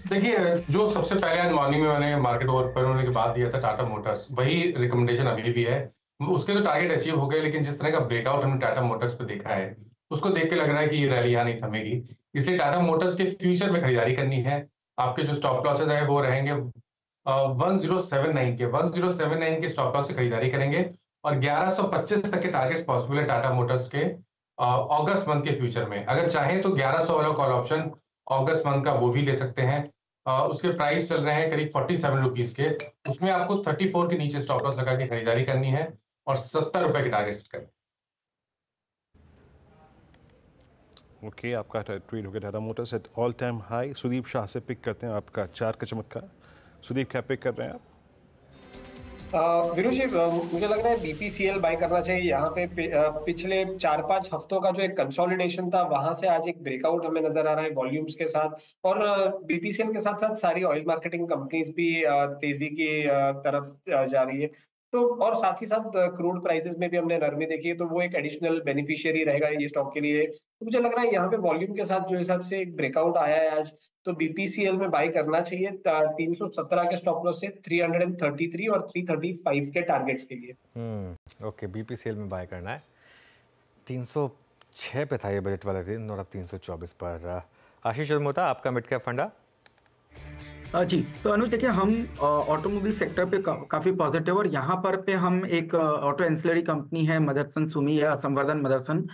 [SPEAKER 6] देखिए, जो सबसे पहले आज मॉर्निंग में मैंने मार्केट ओपन होने के बाद दिया था टाटा मोटर्स, वही रिकमेंडेशन अभी भी है। उसके तो टारगेट अचीव हो गए, लेकिन जिस तरह का ब्रेकआउट हमने टाटा मोटर्स पे देखा है उसको देख के लग रहा है कि ये रैली यहाँ नहीं थमेगी। इसलिए टाटा मोटर्स के फ्यूचर में खरीदारी करनी है। आपके जो स्टॉप लॉसेज है वो रहेंगे 1079 के, 1079 के स्टॉप लॉस से खरीदारी करेंगे, और 1125 तक के टारगेट्स पॉसिबल है टाटा मोटर्स के अगस्त मंथ के फ्यूचर में। अगर चाहें तो 1100 वाला कॉल ऑप्शन अगस्त मंथ का वो भी ले सकते हैं। उसके प्राइस चल रहे हैं करीब 47 रुपीज के। उसमें आपको 34 के नीचे स्टॉप लॉस लगा के खरीदारी करनी है और 70 रुपए के टारगेट सेट करने।
[SPEAKER 3] ओके, आपका ट्रेड हो गया Tata motors at all time high. Sudeep Shah से पिक करते हैं आपका 4 का चमत्कार। सुदीप क्या पिक कर रहे हैं आप?
[SPEAKER 9] वीरू जी, मुझे लग रहा है बीपीसीएल बाय करना चाहिए यहाँ पे। पिछले 4-5 हफ्तों का जो एक कंसोलिडेशन था, वहां से आज एक ब्रेकआउट हमें नजर आ रहा है वॉल्यूम्स के साथ। और बीपीसीएल के साथ साथ सारी ऑयल मार्केटिंग कंपनीज भी तेजी की तरफ जा रही है। तो और साथ ही साथ क्रूड प्राइसेस में भी हमने नरमी देखी है, तो वो एक एडिशनल बेनिफिशियरी रहेगा ये स्टॉक के लिए। तो मुझे लग रहा है यहाँ पे वॉल्यूम के साथ जो हिसाब से एक ब्रेकआउट आया है आज, तो बीपीसीएल में बाय करना चाहिए 317 के स्टॉप लॉस से 333 और 335 के टारगेट्स के लिए।
[SPEAKER 1] ओके, बीपीसीएल में बाय करना है। 306 पे था ये बजट वाले दिन और अब 324 पर। आशीष मोता, आपका मिड कैप फंडा?
[SPEAKER 7] जी, तो अनुज देखिए, हम ऑटोमोबाइल सेक्टर पे काफ़ी पॉजिटिव, और यहाँ पे हम एक ऑटो एंसिलरी कंपनी है मदरसन सुमी या संवर्धन मदरसन,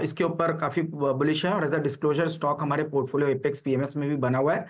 [SPEAKER 7] इसके ऊपर काफ़ी बुलिश है। और एज अ डिस्क्लोजर स्टॉक हमारे पोर्टफोलियो एपेक्स पीएमएस में भी बना हुआ है।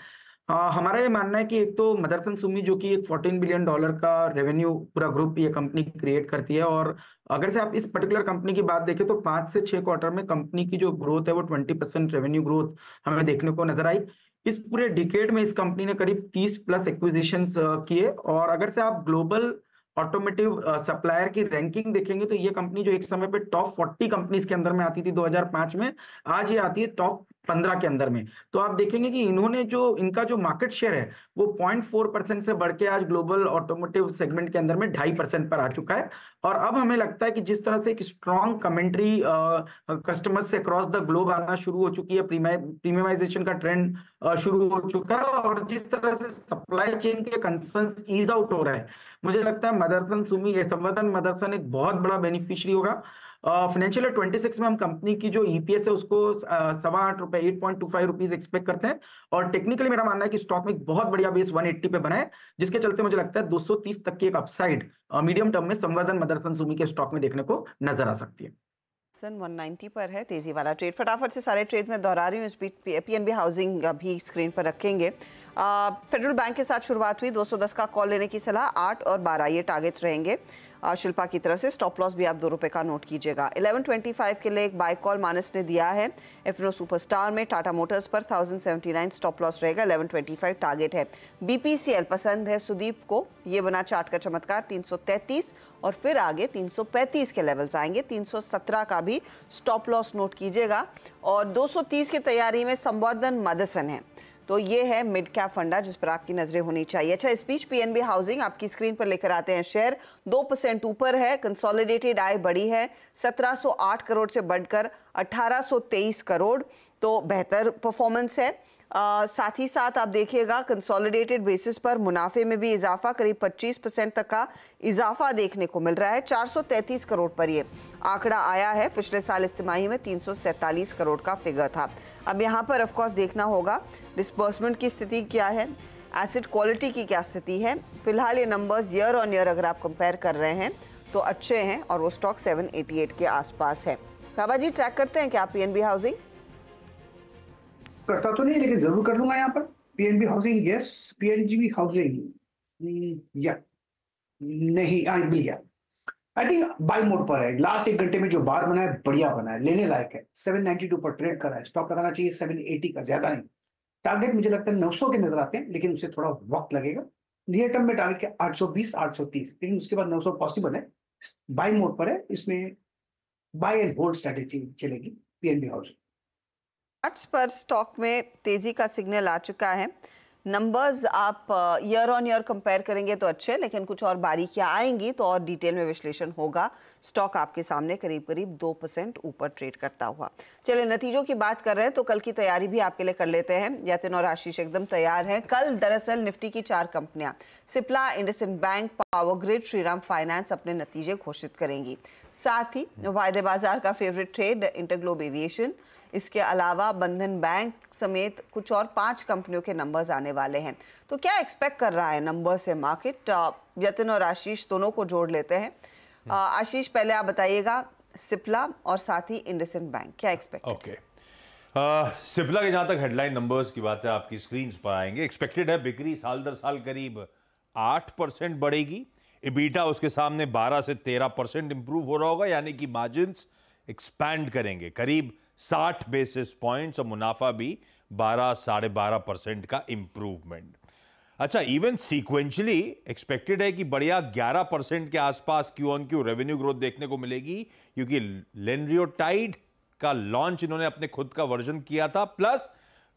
[SPEAKER 7] हमारा ये मानना है कि एक तो मदरसन सुमी जो कि एक $14 बिलियन का रेवेन्यू पूरा ग्रुप ये कंपनी क्रिएट करती है, और अगर से आप इस पर्टिकुलर कंपनी की बात देखें तो 5 से 6 क्वार्टर में कंपनी की जो ग्रोथ है वो 20% रेवेन्यू ग्रोथ हमें देखने को नजर आई। इस पूरे डिकेड में इस कंपनी ने करीब 30 प्लस एक्विजिशंस किए, और अगर से आप ग्लोबल ऑटोमोटिव सप्लायर की रैंकिंग देखेंगे तो ये कंपनी जो एक समय पे टॉप 40 कंपनीज के अंदर में आती थी 2005 में, आज ये आती है टॉप 15 के अंदर में। तो आप देखेंगे कि इन्होंने इनका जो मार्केट शेयर है वो 0.4% से बढ़ के आज ग्लोबल ऑटोमोटिव सेगमेंट के अंदर में 2.5% पर आ चुका है। और अब हमें लगता है कि जिस तरह से एक स्ट्रॉन्ग कमेंट्री कस्टमर्स से अक्रॉस द ग्लोब आना शुरू हो चुकी है, प्रीमियमाइजेशन का ट्रेंड शुरू हो चुका है, और जिस तरह से सप्लाई चेन के कंसर्न्स ईज आउट हो रहा है, मुझे लगता है मदरसन सुमी संवर्धन मदरसन एक बहुत बड़ा बेनिफिशियरी होगा। फाइनेंशियल ईयर 26 में हम कंपनी की जो ईपीएस है उसको 8.25 रुपए 8.25 रुपीज एक्सपेक्ट करते हैं, और टेक्निकली मेरा मानना है कि स्टॉक में एक बहुत बढ़िया बेस 180 पे बना है, जिसके चलते मुझे लगता है 230 तक की एक अपसाइड मीडियम टर्म में संवर्धन मदरसन सुमी के स्टॉक में देखने को नजर आ सकती है।
[SPEAKER 2] 190 पर है तेजी वाला ट्रेड। फटाफट से सारे ट्रेड में दोहरा रही हूँ। इस बीच पीएनबी हाउसिंग भी स्क्रीन पर रखेंगे। फेडरल बैंक के साथ शुरुआत हुई, 210 का कॉल लेने की सलाह, 8 और 12 ये टारगेट्स रहेंगे शिल्पा की तरफ से। स्टॉप लॉस भी आप ₹2 का नोट कीजिएगा। 1125 के लिए एक बाय कॉल मानस ने दिया है एफरो सुपरस्टार में। टाटा मोटर्स पर 1079 स्टॉप लॉस रहेगा, 1125 टारगेट है। बीपीसीएल पसंद है सुदीप को, ये बना चार्ट का चमत्कार, 333 और फिर आगे 335 के लेवल्स आएंगे। 317 का भी स्टॉप लॉस नोट कीजिएगा। और 230 की तैयारी में संवर्धन मदरसन है, तो ये है मिड कैप फंडा जिस पर आपकी नजरें होनी चाहिए। अच्छा, इस बीच पीएनबी हाउसिंग आपकी स्क्रीन पर लेकर आते हैं। शेयर 2% ऊपर है, कंसोलिडेटेड आय बढ़ी है 1708 करोड़ से बढ़कर 1823 करोड़, तो बेहतर परफॉर्मेंस है। साथ ही साथ आप देखिएगा कंसोलिडेटेड बेसिस पर मुनाफे में भी इजाफा, करीब 25% तक का इजाफा देखने को मिल रहा है। 433 करोड़ पर ये आंकड़ा आया है। पिछले साल इस तिमाही में 347 करोड़ का फिगर था। अब यहाँ पर ऑफ कोर्स देखना होगा डिस्बर्समेंट की स्थिति क्या है, एसेट क्वालिटी की क्या स्थिति है। फिलहाल ये नंबर्स ईयर ऑन ईयर अगर आप कंपेयर कर रहे हैं तो अच्छे हैं, और वो स्टॉक 788 के आसपास है। काबा जी, ट्रैक करते हैं क्या पीएनबी हाउसिंग?
[SPEAKER 5] करता तो नहीं, लेकिन जरूर कर लूंगा यहाँ पर। PNB housing, yes. PNB housing या नहीं, मिल गया। आई थिंक बाय मोड पर है। लास्ट 1 घंटे में जो बार बना है बढ़िया बना है, लेने लायक है। 792 पर ट्रेड कर रहा है। स्टॉक लगाना चाहिए 780 का, ज्यादा नहीं। टारगेट मुझे लगता है 900 के नजर आते हैं, लेकिन उसे थोड़ा वक्त लगेगा। नियर टर्म में टारगेट के 820 830, लेकिन उसके बाद 900 पॉसिबल है। बाय मोड पर है, इसमें बाय एंड होल्ड स्ट्रेटेजी चलेगी पीएनबी हाउसिंग।
[SPEAKER 2] चार्ट्स पर स्टॉक में तेजी का सिग्नल आ चुका है। नंबर्स आप ईयर ऑन ईयर कंपेयर करेंगे तो अच्छे, लेकिन कुछ और बारीकियां आएंगी तो और डिटेल में विश्लेषण होगा। स्टॉक आपके सामने करीब करीब 2% ऊपर ट्रेड करता हुआ। चलिए नतीजों की बात कर रहे हैं तो कल की तैयारी भी आपके लिए कर लेते हैं। यतिन और आशीष एकदम तैयार हैं। कल दरअसल निफ्टी की 4 कंपनियां Cipla, IndusInd bank, power grid, Shriram finance अपने नतीजे घोषित करेंगी। साथ ही वायदे बाजार का फेवरेट ट्रेड इंटरग्लोब एविएशन, इसके अलावा बंधन बैंक समेत कुछ और 5 कंपनियों के नंबर्स आने वाले हैं। तो क्या एक्सपेक्ट कर रहा है नंबर से मार्केट? यतिन और आशीष दोनों को जोड़ लेते हैं। आशीष, पहले आप बताइएगा सिप्ला और साथ ही इंडसइंड बैंक, क्या एक्सपेक्ट?
[SPEAKER 13] ओके, सिप्ला के जहां तक हेडलाइन नंबर्स की बात है आपकी स्क्रीन पर आएंगे। एक्सपेक्टेड है बिक्री साल दर साल करीब 8% बढ़ेगी। इबीटा उसके सामने 12 से 13% इंप्रूव हो रहा होगा, यानी कि मार्जिन्स एक्सपैंड करेंगे करीब 60 बेसिस पॉइंट्स, और मुनाफा भी 12 साढ़े 12% का इंप्रूवमेंट। अच्छा, इवन सीक्वेंशियली एक्सपेक्टेड है कि बढ़िया 11% के आसपास Q on Q revenue growth देखने को मिलेगी, क्योंकि लेनरियोटाइड का लॉन्च इन्होंने अपने खुद का वर्जन किया था, प्लस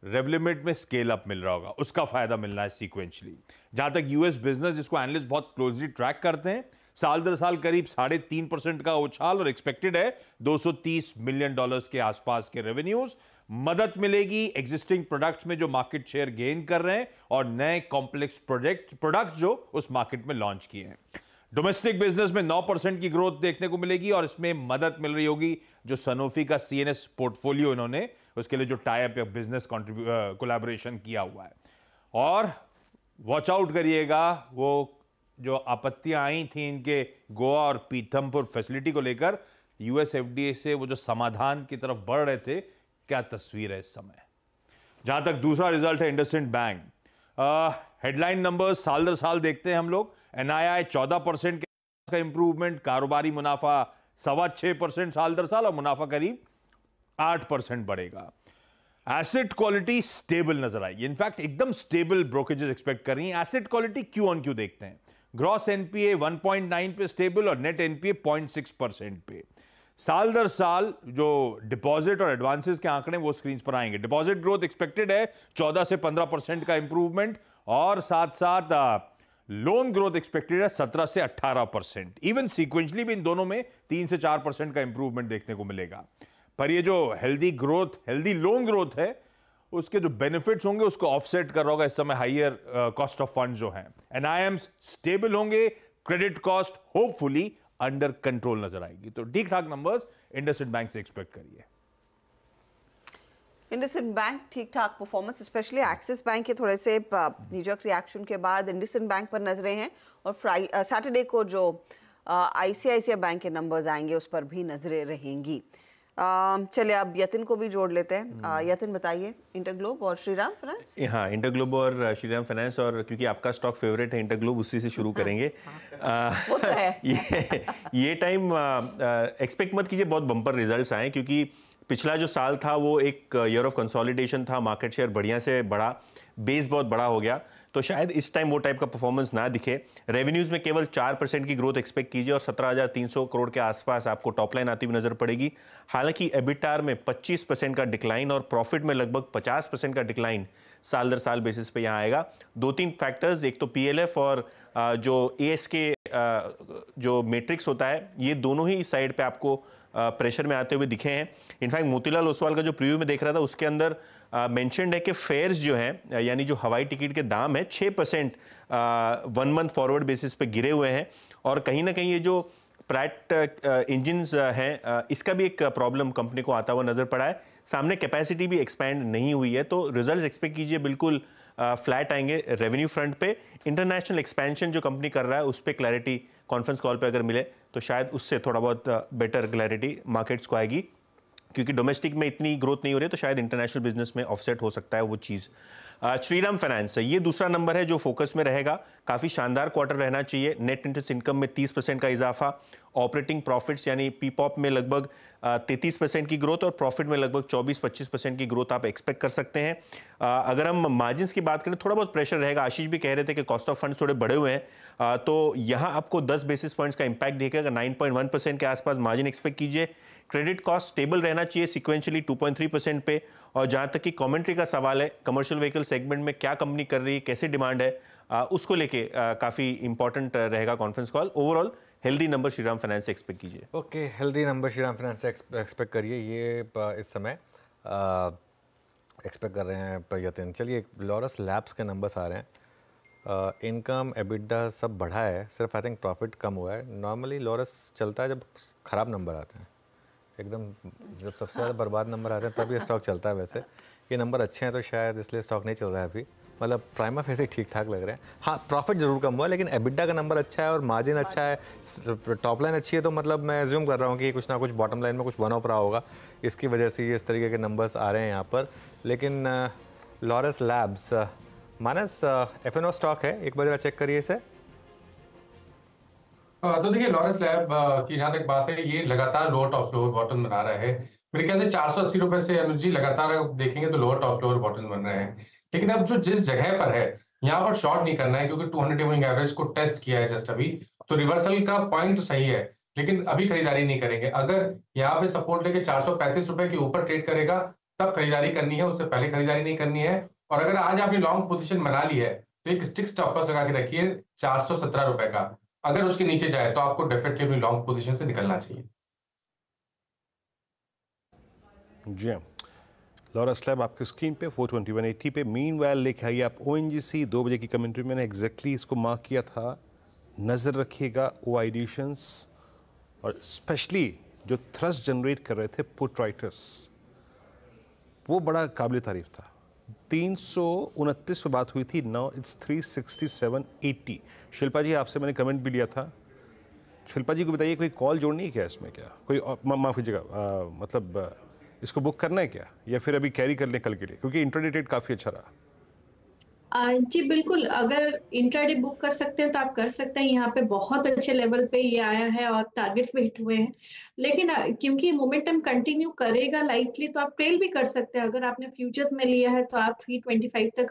[SPEAKER 13] रेवलिमिट में स्केल अप मिल रहा होगा, उसका फायदा मिल रहा है सीक्वेंशियली। जहां तक यूएस बिजनेस, जिसको एनालिस्ट बहुत क्लोजली ट्रैक करते हैं, साल दर साल करीब 3.5% का उछाल और एक्सपेक्टेड है $230 मिलियन के आसपास के रेवेन्यूज। मदद मिलेगी एग्जिस्टिंग प्रोडक्ट्स में जो मार्केट शेयर गेन कर रहे हैं और नए कॉम्प्लेक्स प्रोडक्ट जो उस मार्केट में लॉन्च किए हैं। डोमेस्टिक बिजनेस में 9% की ग्रोथ देखने को मिलेगी और इसमें मदद मिल रही होगी जो सनोफी का सीएनएस पोर्टफोलियो इन्होंने उसके लिए जो टाई अप या बिजनेस कोलैबोरेशन किया हुआ है। और वॉच आउट करिएगा, वो जो आपत्तियां आई थी इनके गोवा और पीथमपुर फैसिलिटी को लेकर, यूएस एफडीए से वो जो समाधान की तरफ बढ़ रहे थे, क्या तस्वीर है इस समय। जहां तक दूसरा रिजल्ट है इंडसइंड बैंक, हेडलाइन नंबर्स साल दर साल देखते हैं हम लोग। एनआईआई 14% का इंप्रूवमेंट, कारोबारी मुनाफा 6.25% साल दर साल और मुनाफा करीब 8% बढ़ेगा। एसेट क्वालिटी स्टेबल नजर आई, इनफैक्ट एकदम स्टेबल ब्रोकरेजेस एक्सपेक्ट कर रही हैं। Asset quality Q on Q देखते हैं, ग्रॉस एनपीए 1.9 पे स्टेबल और नेट एनपीए 0.6% पे। साल दर साल जो डिपॉजिट और एडवांसेस के आंकड़े वो स्क्रीन पर आएंगे। डिपॉजिट ग्रोथ एक्सपेक्टेड है 14 से 15% का इंप्रूवमेंट और साथ साथ लोन ग्रोथ एक्सपेक्टेड है 17 से 18%। इवन सीक्वेंशली भी इन दोनों में 3 से 4% का इंप्रूवमेंट देखने को मिलेगा। पर ये जो healthy growth, healthy loan growth है, उसके जो बेनिफिट्स होंगे उसको ऑफसेट कर रहा होगा इस समय हाइयर कॉस्ट ऑफ फंड जो हैं। एनआईएम्स स्टेबल होंगे, credit cost hopefully under control नजर आएगी। तो ठीक ठाक नंबर्स इंडसइंड बैंक से एक्सपेक्ट करिए।
[SPEAKER 2] इंडसइंड बैंक ठीक ठाक परफॉर्मेंस, स्पेशली एक्सिस बैंक के थोड़े से नीजक रिएक्शन के बाद इंडसइंड बैंक पर नजरें हैं और सैटरडे को जो आईसीआईसीआई बैंक के नंबर्स आएंगे उस पर भी नजरें रहेंगी। चलिए अब यतिन को भी जोड़ लेते हैं। यतिन बताइए, इंटरग्लोब और श्रीराम फाइनेंस।
[SPEAKER 14] हाँ, इंटरग्लोब और श्रीराम फाइनेंस, और क्योंकि आपका स्टॉक फेवरेट है इंटरग्लोब, उसी से शुरू करेंगे।
[SPEAKER 2] वो तो है।
[SPEAKER 14] ये टाइम एक्सपेक्ट मत कीजिए बहुत बम्पर रिजल्ट्स आए, क्योंकि पिछला जो साल था वो एक ईयर ऑफ कंसोलिडेशन था, मार्केट शेयर बढ़िया से बढ़ा, बेस बहुत बड़ा हो गया, तो शायद इस टाइम वो टाइप का परफॉर्मेंस ना दिखे। रेवेन्यूज में केवल 4% की ग्रोथ एक्सपेक्ट कीजिए और 17,300 करोड़ के आसपास आपको टॉप लाइन आती हुई नजर पड़ेगी। हालांकि एबिटार में 25% का डिक्लाइन और प्रॉफिट में लगभग 50% का डिक्लाइन साल दर साल बेसिस पे यहाँ आएगा। 2-3 फैक्टर्स, एक तो पीएलएफ और जो एएसके जो मैट्रिक्स होता है, ये दोनों ही इस साइड पे आपको प्रेशर में आते हुए दिखे हैं। इनफैक्ट मोतीलाल ओसवाल का जो प्रीव्यू में देख रहा था उसके अंदर मेंशन्ड है कि फेयर्स जो हैं, यानी जो हवाई टिकट के दाम है 6% 1 मंथ फॉरवर्ड बेसिस पे गिरे हुए हैं। और कहीं ना कहीं ये जो प्रैट इंजन्स हैं, इसका भी एक प्रॉब्लम कंपनी को आता हुआ नजर पड़ा है। सामने कैपेसिटी भी एक्सपैंड नहीं हुई है, तो रिजल्ट्स एक्सपेक्ट कीजिए बिल्कुल फ्लैट आएंगे रेवेन्यू फ्रंट पे। इंटरनेशनल एक्सपेंशन जो कंपनी कर रहा है उस पर क्लैरिटी कॉन्फ्रेंस कॉल पे अगर मिले तो शायद उससे थोड़ा बहुत बेटर क्लैरिटी मार्केट्स को आएगी, क्योंकि डोमेस्टिक में इतनी ग्रोथ नहीं हो रही है, तो शायद इंटरनेशनल बिजनेस में ऑफसेट हो सकता है वो चीज़। श्रीराम फाइनेंस, ये दूसरा नंबर है जो फोकस में रहेगा। काफ़ी शानदार क्वार्टर रहना चाहिए। नेट इंटरेस्ट इनकम में 30% का इजाफा, ऑपरेटिंग प्रॉफिट्स यानी पीपॉप में लगभग 33% की ग्रोथ और प्रॉफिट में लगभग 24-25% की ग्रोथ आप एक्सपेक्ट कर सकते हैं। अगर हम मार्जिन्स की बात करें, थोड़ा बहुत प्रेशर रहेगा। आशीष भी कह रहे थे कि कॉस्ट ऑफ फंड्स थोड़े बढ़े हुए हैं, तो यहाँ आपको 10 बेसिस पॉइंट्स का इंपैक्ट दिखेगा। 9.1% के आसपास मार्जिन एक्सपेक्ट कीजिए। क्रेडिट कॉस्ट स्टेबल रहना चाहिए सिक्वेंशियली 2.3% पे। और जहाँ तक कि कमेंट्री का सवाल है, कमर्शियल व्हीकल सेगमेंट में क्या कंपनी कर रही है, कैसे डिमांड है, उसको लेके काफ़ी इंपॉर्टेंट रहेगा conference call. Overall healthy number Shriram finance से एक्सपेक्ट कीजिए।
[SPEAKER 1] Okay, healthy number Shriram finance से एक्सपेक्ट करिए, ये इस समय एक्सपेक्ट कर रहे हैं यतिन। चलिए, लॉरस लैब्स के नंबर्स आ रहे हैं। इनकम, एबिटा सब बढ़ा है, सिर्फ आई थिंक प्रॉफिट कम हुआ है। नॉर्मली लॉरस चलता है जब ख़राब नंबर आते हैं, एकदम जब सबसे ज़्यादा बर्बाद नंबर आते हैं तब ये स्टॉक चलता है। वैसे ये नंबर अच्छे हैं तो शायद इसलिए स्टॉक नहीं चल रहा है अभी, मतलब प्राइमा फेस ठीक ठाक लग रहे हैं। हाँ, प्रॉफिट जरूर कम हुआ है, लेकिन एबिटा का नंबर अच्छा है और मार्जिन अच्छा है, टॉप लाइन अच्छी है, तो मतलब मैं एज्यूम कर रहा हूँ कि कुछ ना कुछ बॉटम लाइन में कुछ वन ऑफ रहा होगा, इसकी वजह से ये इस तरीके के नंबर्स आ रहे हैं यहाँ पर। लेकिन Laurus labs minus FNO stock है, एक बार जरा चेक करिए इसे।
[SPEAKER 6] तो देखिए, लॉरस लैब की जहां तक बात है, ये लगातार लोअर टॉप लोअर बॉटम बना रहा है। मेरे ख्याल से 480 रुपए से अनुज जी लगातार देखेंगे तो लोअर टॉप लोअर बॉटम बन रहे हैं। लेकिन अब जो जिस जगह पर है, यहाँ पर शॉर्ट नहीं करना है क्योंकि 200 डे मूविंग एवरेज को टेस्ट किया है जस्ट अभी, तो रिवर्सल का पॉइंट तो सही है, लेकिन अभी खरीदारी नहीं करेंगे। अगर यहाँ पे सपोर्ट लेके 435 रुपए के ऊपर ट्रेड करेगा तब खरीदारी करनी है, उससे पहले खरीदारी नहीं करनी है। और अगर आज आपने लॉन्ग पोजीशन बना ली है तो एक स्टिक स्टॉप लॉस लगा के रखिए 417 रुपए का। अगर उसके नीचे जाए तो आपको डेफिनेटली अपनी लॉन्ग पोजीशन से निकलना चाहिए।
[SPEAKER 3] जी हाँ, लॉरा स्लैब आपकी स्क्रीन पे 421.80 पे। मीनवाइल लेके आइए आप ओएनजीसी 2 बजे की कमेंट्री, मैंने एग्जैक्टली इसको मार्क किया था। नज़र रखिएगा ओआईडिशंस और स्पेशली जो थ्रस्ट जनरेट कर रहे थे पुट राइटर्स, वो बड़ा काबिल तारीफ था। 329 पे बात हुई थी, नाउ इट्स 367.80। शिल्पा जी आपसे मैंने कमेंट भी लिया था, शिल्पा जी को बताइए कोई कॉल जोड़नी है क्या इसमें, क्या कोई माफ़ कीजिएगा मतलब इसको बुक करना है क्या, या फिर अभी कैरी कर लें कल के लिए, क्योंकि इंट्राडे ट्रेड काफ़ी अच्छा रहा।
[SPEAKER 4] जी बिल्कुल, अगर इंट्राडे बुक कर सकते हैं तो आप कर सकते हैं। यहाँ पे बहुत अच्छे लेवल पे ये आया है और टारगेट्स भी हिट हुए हैं, लेकिन क्योंकि मोमेंटम कंटिन्यू करेगा लाइटली तो आप ट्रेल भी कर सकते हैं। अगर आपने फ्यूचर्स में लिया है तो आप 325 तक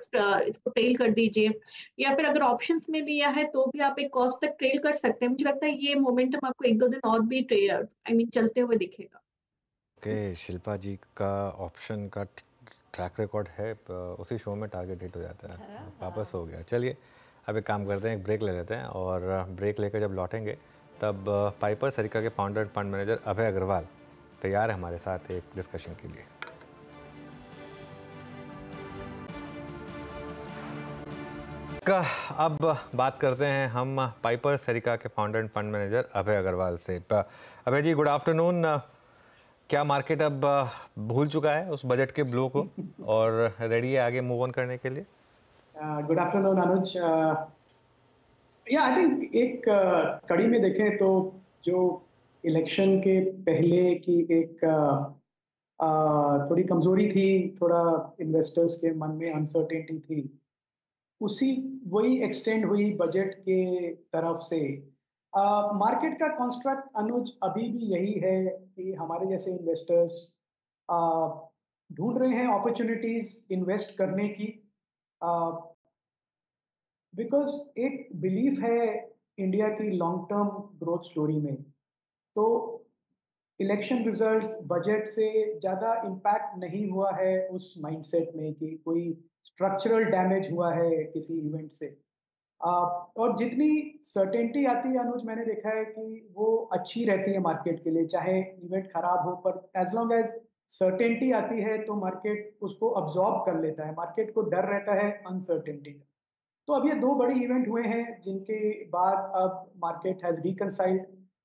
[SPEAKER 4] इसको ट्रेल कर दीजिए, या फिर अगर ऑप्शंस में लिया है तो भी आप एक कॉस्ट तक ट्रेल कर सकते हैं। मुझे लगता है ये मोमेंटम आपको 1-2 दिन और भी चलते हुए दिखेगा।
[SPEAKER 1] ओके, शिल्पा जी का ऑप्शन का ट्रैक रिकॉर्ड है, उसी शो में टारगेट हिट हो जाता है, वापस हो गया। चलिए अब एक काम करते हैं, एक ब्रेक ले लेते हैं, और ब्रेक लेकर जब लौटेंगे तब पाइपर सरिका के फाउंडर एंड फंड मैनेजर अभय अग्रवाल तैयार है हमारे साथ एक डिस्कशन के लिए। अब बात करते हैं हम पाइपर सरिका के फाउंडर एंड फंड मैनेजर अभय अग्रवाल से। अभय जी, गुड आफ्टरनून। क्या मार्केट अब भूल चुका है उस बजट के ब्लो को और रेडी है आगे मूव ऑन करने के लिए?
[SPEAKER 15] गुड आफ्टरनून अनुज। या आई थिंक एक कड़ी में देखें तो जो इलेक्शन के पहले की एक थोड़ी कमजोरी थी, थोड़ा इन्वेस्टर्स के मन में अनसर्टेनिटी थी, उसी वही एक्सटेंड हुई बजट के तरफ से। मार्केट का कॉन्स्ट्रक्ट अनुज अभी भी यही है कि हमारे जैसे इन्वेस्टर्स ढूंढ रहे हैं अपॉर्चुनिटीज इन्वेस्ट करने की, बिकॉज एक बिलीफ है इंडिया की लॉन्ग टर्म ग्रोथ स्टोरी में। तो इलेक्शन रिजल्ट्स बजट से ज़्यादा इम्पैक्ट नहीं हुआ है उस माइंडसेट में कि कोई स्ट्रक्चरल डैमेज हुआ है किसी इवेंट से। और जितनी सर्टेनिटी आती है अनुज, मैंने देखा है कि वो अच्छी रहती है मार्केट के लिए, चाहे इवेंट खराब हो, पर एज लॉन्ग एज सर्टेनिटी आती है तो मार्केट उसको अब्जॉर्ब कर लेता है। मार्केट को डर रहता है अनसर्टेनिटी का। तो अब ये 2 बड़े इवेंट हुए हैं जिनके बाद अब मार्केट हैज रिकनसाइल्ड,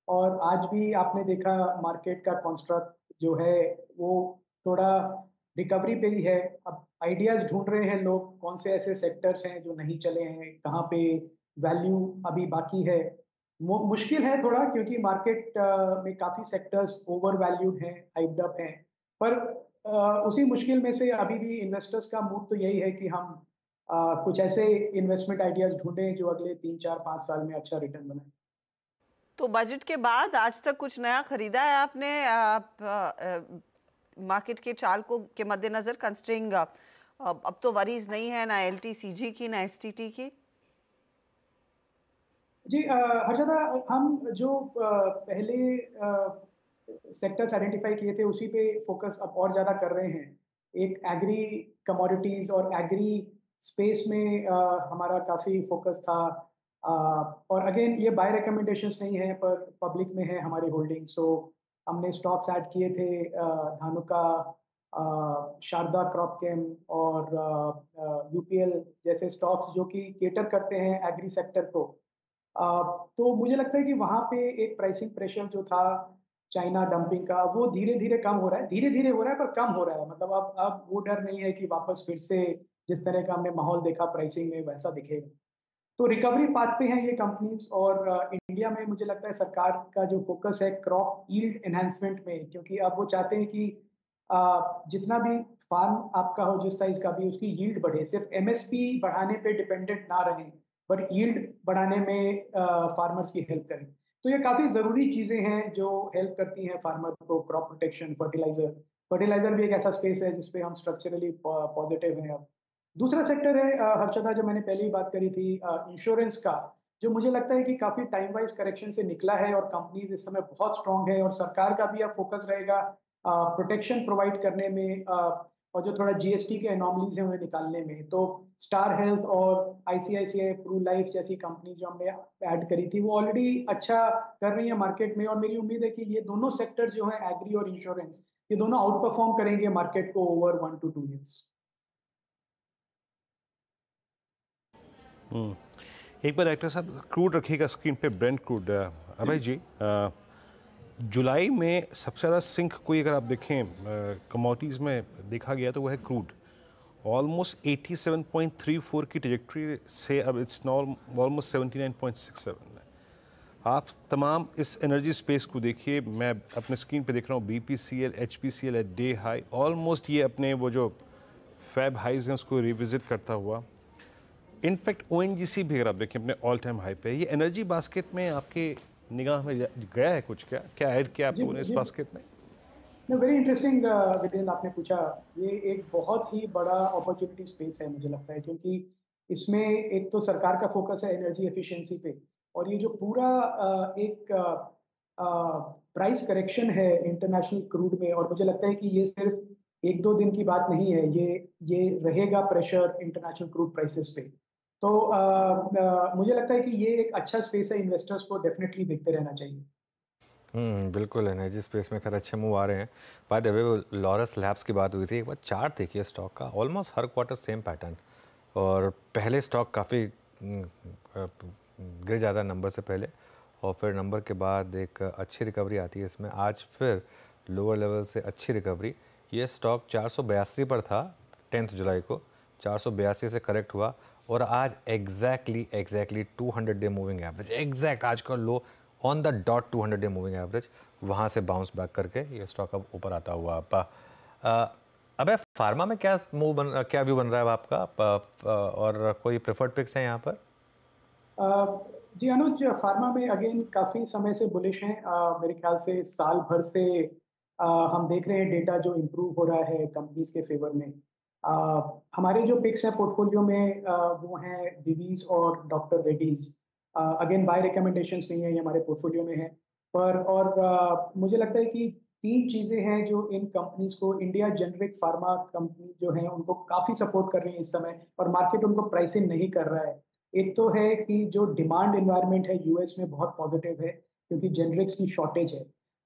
[SPEAKER 15] और आज भी आपने देखा मार्केट का कॉन्स्ट्रक्ट जो है वो थोड़ा रिकवरी पे ही है। अब आइडियाज ढूंढ रहे हैं लोग, कौन से ऐसे सेक्टर्स हैं जो नहीं चले हैं, कहाँ पे वैल्यू अभी बाकी है। मुश्किल है थोड़ा, क्योंकि मार्केट में काफ़ी सेक्टर्स ओवर वैल्यूड हैं, हाइप्ड अप हैं, पर उसी मुश्किल में से अभी भी इन्वेस्टर्स का मूड तो यही है कि हम कुछ ऐसे इन्वेस्टमेंट आइडियाज ढूंढें जो अगले 3, 4, 5 साल में अच्छा रिटर्न बनाए।
[SPEAKER 2] तो बजट के बाद आज तक कुछ नया खरीदा है आपने मार्केट के चाल को के मद्देनजर, कंस्ट्रिंग अब तो वरीज नहीं है ना एलटीसीजी की ना एसटीटी की?
[SPEAKER 15] जी हर्षदा, हम जो पहले सेक्टर्स आइडेंटिफाई किए थे उसी पे फोकस अब और ज़्यादा कर रहे हैं। एक एग्री कमोडिटीज़ और एग्री स्पेस में हमारा काफ़ी फोकस था। और अगेन ये बाय रिकमेंडेशंस नहीं है, पर पब्लिक में है हमारी होल्डिंग। सो हमने स्टॉक्स ऐड किए थे, धानुका, शारदा क्रॉपकेम और यूपीएल जैसे स्टॉक्स जो कि केटर करते हैं एग्री सेक्टर को। तो मुझे लगता है कि वहाँ पे एक प्राइसिंग प्रेशर जो था चाइना डंपिंग का, वो धीरे धीरे कम हो रहा है, धीरे धीरे हो रहा है पर कम हो रहा है। मतलब अब वो डर नहीं है कि वापस फिर से जिस तरह का हमने माहौल देखा प्राइसिंग में वैसा दिखेगा। तो रिकवरी पाथ पे हैं ये कंपनीज। और इंडिया में मुझे लगता है सरकार का जो फोकस है क्रॉप यील्ड एनहांसमेंट में, क्योंकि अब वो चाहते हैं कि जितना भी फार्म आपका हो जिस साइज का भी, उसकी यील्ड बढ़े। सिर्फ एमएसपी बढ़ाने पे डिपेंडेंट ना रहें, पर यील्ड बढ़ाने में फार्मर्स की हेल्प करें। तो ये काफ़ी ज़रूरी चीज़ें हैं जो हेल्प करती हैं फार्मर को। क्रॉप प्रोटेक्शन, फर्टिलाइजर भी एक ऐसा स्पेस है जिसपे हम स्ट्रक्चरली पॉजिटिव हैं अब। दूसरा सेक्टर है हर्षदा, जो मैंने पहले ही बात करी थी, इंश्योरेंस का, जो मुझे लगता है कि काफी टाइम वाइज करेक्शन से निकला है और कंपनीज इस समय बहुत स्ट्रांग है और सरकार का भी अब फोकस रहेगा प्रोटेक्शन प्रोवाइड करने में, और जो थोड़ा जीएसटी के एनॉमलीज हैं उन्हें निकालने में। तो स्टार हेल्थ और आईसीआईसीआई प्रू लाइफ जैसी कंपनी जो हमने ऐड करी थी वो ऑलरेडी अच्छा कर रही है मार्केट में, और मेरी उम्मीद है कि ये दोनों सेक्टर जो है एग्री और इंश्योरेंस, ये दोनों आउट परफॉर्म करेंगे मार्केट को ओवर 1 to 2 years।
[SPEAKER 3] एक बार एक्टर साहब क्रूड रखिएगा स्क्रीन पे, ब्रेंट क्रूड। अभय जी, जुलाई में सबसे ज़्यादा सिंक कोई अगर आप देखें कमोडिटीज़ में देखा गया तो वो है क्रूड। ऑलमोस्ट 87.34 की ट्रैजेक्टरी से अब इट्स ऑलमोस्ट 79.67 है। आप तमाम इस एनर्जी स्पेस को देखिए, मैं अपने स्क्रीन पे देख रहा हूँ BPCL, HPCL at day high, almost ये अपने वो जो फैब हाइज हैं उसको रिविजिट करता हुआ। इनफैक्ट ONGC भी अगर आप देखें अपने ऑल टाइम हाई पे। ये एनर्जी बास्केट में आपके निगाह में गया है कुछ, क्या ऐड किया आप लोगों ने इस बास्केट में?
[SPEAKER 15] वेरी इंटरेस्टिंग विदेंद्र, आपने पूछा। ये एक बहुत ही बड़ा अपॉर्चुनिटी स्पेस है मुझे लगता है, क्योंकि इसमें एक तो सरकार का फोकस है एनर्जी एफिशिएंसी पे, और ये जो पूरा एक प्राइस करेक्शन है इंटरनेशनल क्रूड में, और मुझे लगता है कि ये सिर्फ 1-2 दिन की बात नहीं है, ये रहेगा प्रेशर इंटरनेशनल क्रूड प्राइसेस पे। तो मुझे लगता है कि ये एक अच्छा स्पेस है, इन्वेस्टर्स को डेफिनेटली देखते रहना चाहिए।
[SPEAKER 1] बिल्कुल एनर्जी स्पेस में खैर अच्छे मूव आ रहे हैं। By the way, Laurus labs की बात हुई थी, एक बार चार्ट देखिए स्टॉक का, ऑलमोस्ट हर क्वार्टर सेम पैटर्न, और पहले स्टॉक काफ़ी गिर जाता है नंबर से पहले, और फिर नंबर के बाद एक अच्छी रिकवरी आती है इसमें। आज फिर लोअर लेवल से अच्छी रिकवरी। ये स्टॉक 482 पर था 10 जुलाई को, 482 से करेक्ट हुआ, और आज exactly 200 day moving average, exact आज का लो on the dot 200 day moving average, वहाँ से बाउंस बैक करके ये स्टॉक अब ऊपर आता हुआ। अब फार्मा में क्या व्यू बन रहा है आपका, और कोई प्रेफर्ड पिक्स हैं यहाँ पर?
[SPEAKER 15] जी अनुज, फार्मा में अगेन काफ़ी समय से बुलिश हैं। मेरे ख्याल से साल भर से हम देख रहे हैं डेटा जो इम्प्रूव हो रहा है कंपनीज के फेवर में। हमारे जो पिक्स हैं पोर्टफोलियो में वो हैं दिवीज और doctor Reddy's. Again buy recommendations नहीं है, ये हमारे पोर्टफोलियो में है। पर और मुझे लगता है कि 3 चीज़ें हैं जो इन कंपनीज को, इंडिया जेनरिक फार्मा कंपनी जो हैं उनको काफ़ी सपोर्ट कर रही है इस समय, और मार्केट उनको प्राइसिंग नहीं कर रहा है। एक तो है कि जो डिमांड एनवायरनमेंट है यूएस में बहुत पॉजिटिव है, क्योंकि जेनरिक्स की शॉर्टेज है।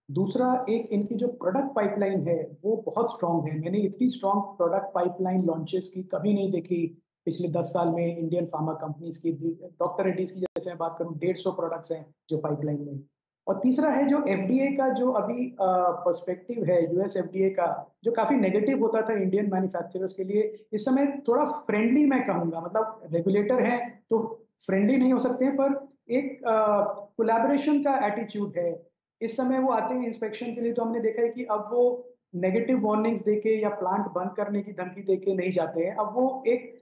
[SPEAKER 15] दूसरा, एक इनकी जो प्रोडक्ट पाइपलाइन है वो बहुत स्ट्रांग है। मैंने इतनी स्ट्रांग प्रोडक्ट पाइपलाइन लॉन्चेस की कभी नहीं देखी पिछले 10 साल में इंडियन फार्मा कंपनीज की। डॉक्टर रेड्डीज की जैसे मैं बात करूं, 150 प्रोडक्ट्स हैं जो पाइपलाइन में। और तीसरा है जो एफडीए का जो अभी पर्सपेक्टिव है, यूएस एफडीए का, जो काफी नेगेटिव होता था इंडियन मैन्युफैक्चरर्स के लिए, इस समय थोड़ा फ्रेंडली मैं कहूंगा। मतलब रेगुलेटर है तो फ्रेंडली नहीं हो सकते हैं, पर एक कोलैबोरेशन का एटीट्यूड है। इस समय वो आते हैं इंस्पेक्शन के लिए, तो हमने देखा है कि अब वो नेगेटिव वार्निंग्स देके या प्लांट बंद करने की धमकी देके नहीं जाते हैं। अब वो एक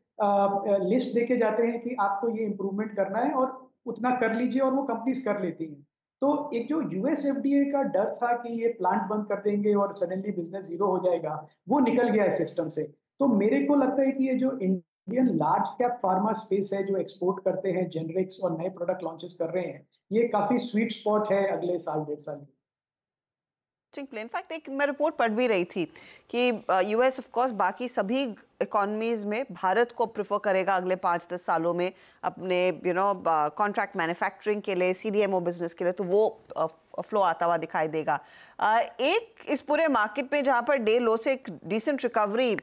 [SPEAKER 15] लिस्ट देके जाते हैं कि आपको ये इम्प्रूवमेंट करना है और उतना कर लीजिए, और वो कंपनीज कर लेती हैं। तो एक जो यूएस एफडीए का डर था कि ये प्लांट बंद कर देंगे और सडनली बिजनेस जीरो हो जाएगा, वो निकल गया है सिस्टम से। तो मेरे को लगता है कि ये जो Indian large cap pharma space है जो एक्सपोर्ट करते हैं जेनरिक्स और नए प्रोडक्ट लॉन्चेस कर रहे हैं, ये काफी स्वीट स्पॉट है अगले साल 1.5 साल की।
[SPEAKER 2] इनफैक्ट एक मैं रिपोर्ट पढ़ भी रही थी कि यूएस ऑफ कोर्स बाकी सभी इकोनॉमीज में भारत को प्रेफर करेगा अगले 5-10 सालों में अपने कॉन्ट्रैक्ट मैन्युफैक्चरिंग के लिए, सीडीएमओ बिजनेस के लिए, तो वो फ्लो आता हुआ दिखाई देगा। एक इस पूरे मार्केट में जहां पर डे लो से एक डिसेंट रिकवरी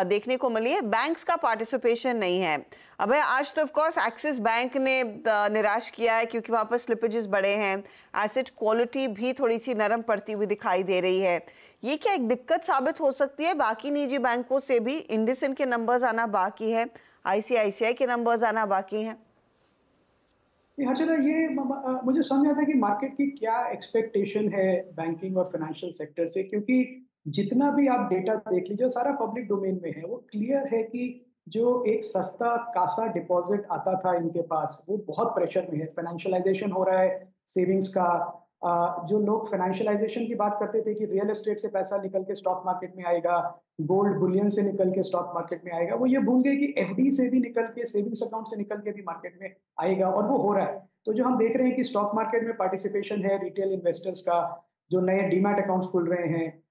[SPEAKER 2] देखने को मिली है, बैंक्स का पार्टिसिपेशन नहीं है। अब आज तो ऑफ कोर्स एक्सिस बैंक ने निराश किया है क्योंकि वहां पर स्लिपेजेस बड़े हैं, एसेट क्वालिटी भी थोड़ी सी नरम पड़ती हुई दिखाई दे रही है। ये क्या एक दिक्कत साबित हो सकती है? बाकी निजी बैंकों से भी इंडसइंड के नंबर्स आना बाकी है, आईसीआईसीआई के नंबर्स आना बाकी हैं।
[SPEAKER 15] हर्षदा, ये मुझे समझ आता है कि मार्केट की क्या एक्सपेक्टेशन है बैंकिंग और फाइनेंशियल सेक्टर से, क्योंकि जितना भी आप डेटा देख लीजिए सारा पब्लिक डोमेन में है। वो क्लियर है कि जो एक सस्ता कासा डिपॉजिट आता था इनके पास, वो बहुत प्रेशर में है। फाइनेंशियलाइजेशन हो रहा है सेविंग्स का, जो लोग फाइनेंशियलाइजेशन की बात करते थे कि रियल एस्टेट से पैसा निकल के स्टॉक मार्केट में आएगा, गोल्ड बुलियन से निकल के स्टॉक मार्केट में आएगा, वो ये भूल गए कि एफडी से भी निकल के, सेविंग्स अकाउंट से निकल के भी मार्केट में आएगा, और वो हो रहा है। तो जो हम देख रहे हैं कि स्टॉक मार्केट में पार्टिसिपेशन है रिटेल इन्वेस्टर्स का, जो नए डीमैट अकाउंट्स खुल रहे हैं,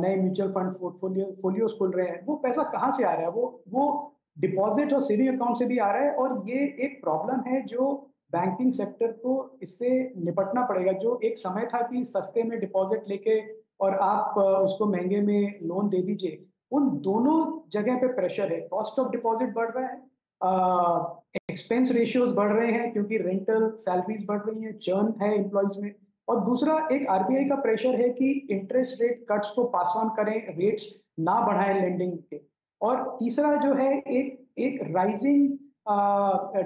[SPEAKER 15] नए म्यूचुअल फंड पोर्टफोलियोज खुल रहे हैं, वो पैसा कहाँ से आ रहा है? वो डिपॉजिट और सेविंग अकाउंट से भी आ रहा है, और ये एक प्रॉब्लम है जो बैंकिंग सेक्टर को इससे निपटना पड़ेगा। जो एक समय था कि सस्ते में डिपॉजिट लेके और आप उसको महंगे में लोन दे दीजिए, उन दोनों जगह पे प्रेशर है। कॉस्ट ऑफ डिपॉजिट बढ़ रहा है, एक्सपेंस रेशियोज बढ़ रहे हैं क्योंकि रेंटल सैलरीज बढ़ रही हैं, चर्न है एम्प्लॉयज में, और दूसरा एक आरबीआई का प्रेशर है कि इंटरेस्ट रेट कट्स को पास ऑन करें, रेट्स ना बढ़ाएं लेंडिंग के, और तीसरा जो है एक राइजिंग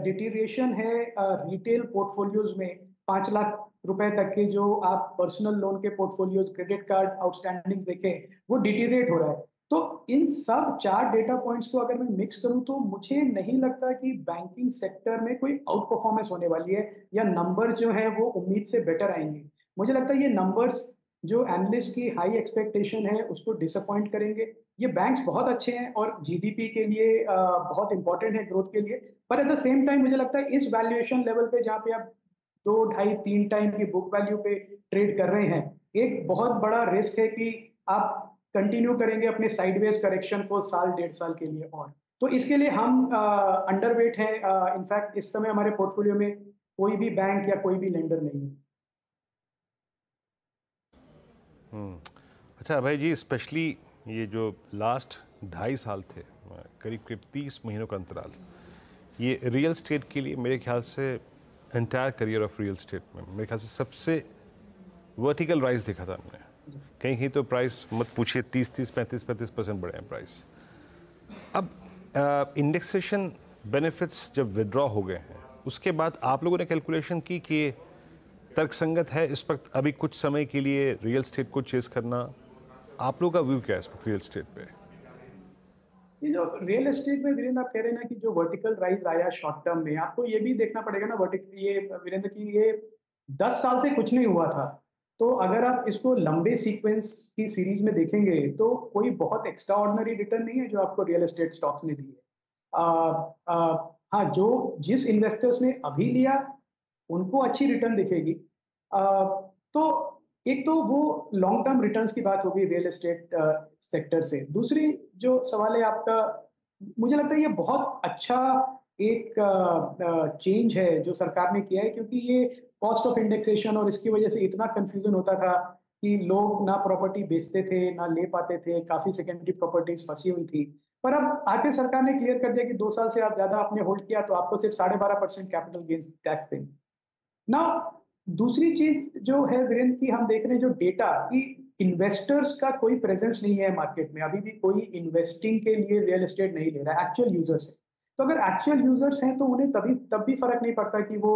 [SPEAKER 15] डिटीरिएशन है रिटेल पोर्टफोलियोज में। 5 लाख रुपए तक के जो आप पर्सनल लोन के पोर्टफोलियोज, क्रेडिट कार्ड आउटस्टैंडिंग देखें, वो डिटीरिएट हो रहा है। तो इन सब 4 डेटा पॉइंट्स को अगर मैं मिक्स करूं तो मुझे नहीं लगता कि बैंकिंग सेक्टर में कोई आउट परफॉर्मेंस होने वाली है, या नंबर जो है वो उम्मीद से बेटर आएंगे। मुझे लगता है ये नंबर्स जो एनालिस्ट की हाई एक्सपेक्टेशन है उसको डिसअपॉइंट करेंगे। ये बैंक्स बहुत अच्छे हैं और जीडीपी के लिए बहुत इंपॉर्टेंट है ग्रोथ के लिए, पर एट द सेम टाइम मुझे लगता है इस वैल्यूएशन लेवल पे जहाँ पे आप 2, 2.5, 3 टाइम की बुक वैल्यू पे ट्रेड कर रहे हैं, एक बहुत बड़ा रिस्क है कि आप कंटिन्यू करेंगे अपने साइडवेज करेक्शन को साल 1.5 साल के लिए। और तो इसके लिए हम अंडरवेट है। इनफैक्ट इस समय हमारे पोर्टफोलियो में कोई भी बैंक या कोई भी लेंडर नहीं है।
[SPEAKER 3] अच्छा भाई जी, स्पेशली ये जो लास्ट 2.5 साल थे, करीब करीब 30 महीनों का अंतराल, ये रियल स्टेट के लिए मेरे ख्याल से entire career of real estate में मेरे ख्याल से सबसे वर्टिकल राइज दिखा था हमने। कहीं कहीं तो प्राइस मत पूछिए 30, 35% बढ़े हैं प्राइस। अब इंडेक्सेशन बेनिफिट्स जब विड्रॉ हो गए हैं, उसके बाद आप लोगों ने कैलकुलेशन की कि तर्कसंगत है इस वक्त अभी कुछ समय के लिए रियल स्टेट को चेस करना। आप लोगों का व्यू क्या है इस वक्त रियल स्टेट पे?
[SPEAKER 15] ये जो रियल एस्टेट में वीरेंद्र आप कह रहे हैं ना कि जो वर्टिकल राइज आया शॉर्ट टर्म में, आपको ये भी देखना पड़ेगा ना ये वीरेंद्र की ये 10 साल से कुछ नहीं हुआ था। तो अगर आप इसको लंबे सीक्वेंस की सीरीज में देखेंगे तो कोई बहुत एक्स्ट्रा ऑर्डिनरी रिटर्न नहीं है जो आपको रियल एस्टेट स्टॉक्स ने दी है। हाँ, जो जिस इन्वेस्टर्स ने अभी लिया उनको अच्छी रिटर्न दिखेगी। तो एक तो वो लॉन्ग टर्म रिटर्न्स की बात होगी रियल एस्टेट सेक्टर से। दूसरी जो सवाल है आपका, मुझे लगता है ये बहुत अच्छा एक चेंज है जो सरकार ने किया है, क्योंकि ये कॉस्ट ऑफ इंडेक्सेशन और इसकी वजह से इतना कंफ्यूजन होता था कि लोग ना प्रॉपर्टी बेचते थे ना ले पाते थे, काफी सेकेंडरी प्रॉपर्टीज फंसी हुई थी। पर अब आके सरकार ने क्लियर कर दिया कि 2 साल से आप ज्यादा आपने होल्ड किया तो आपको सिर्फ 12.5% कैपिटल गेन्स टैक्स देंगे ना। दूसरी चीज जो है वीरेंद्र की, हम देख रहे हैं जो डेटा कि इन्वेस्टर्स का कोई प्रेजेंस नहीं है मार्केट में, अभी भी कोई इन्वेस्टिंग के लिए रियल एस्टेट नहीं ले रहा है, एक्चुअल यूजर्स है। तो अगर एक्चुअल यूजर्स हैं तो उन्हें तब भी फर्क नहीं पड़ता कि वो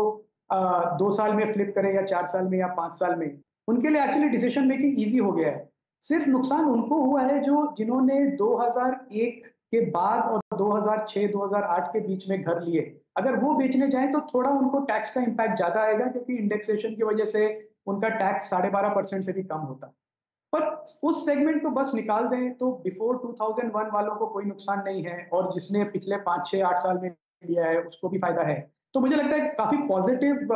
[SPEAKER 15] 2 साल में फ्लिप करें या 4 साल में या 5 साल में, उनके लिए एक्चुअली डिसीजन मेकिंग ईजी हो गया है। सिर्फ नुकसान उनको हुआ है जिन्होंने 2001 के बाद और 2006-2008 के बीच में घर लिए, अगर वो बेचने जाएं तो थोड़ा उनको टैक्स का इम्पैक्ट ज्यादा आएगा, क्योंकि इंडेक्सेशन की वजह से उनका टैक्स 12.5% से भी कम होता। पर उस सेगमेंट को बस निकाल दें तो बिफोर 2001 वालों को कोई नुकसान नहीं है, और जिसने पिछले 5, 6, 8 साल में लिया है उसको भी फायदा है। तो मुझे लगता है काफी पॉजिटिव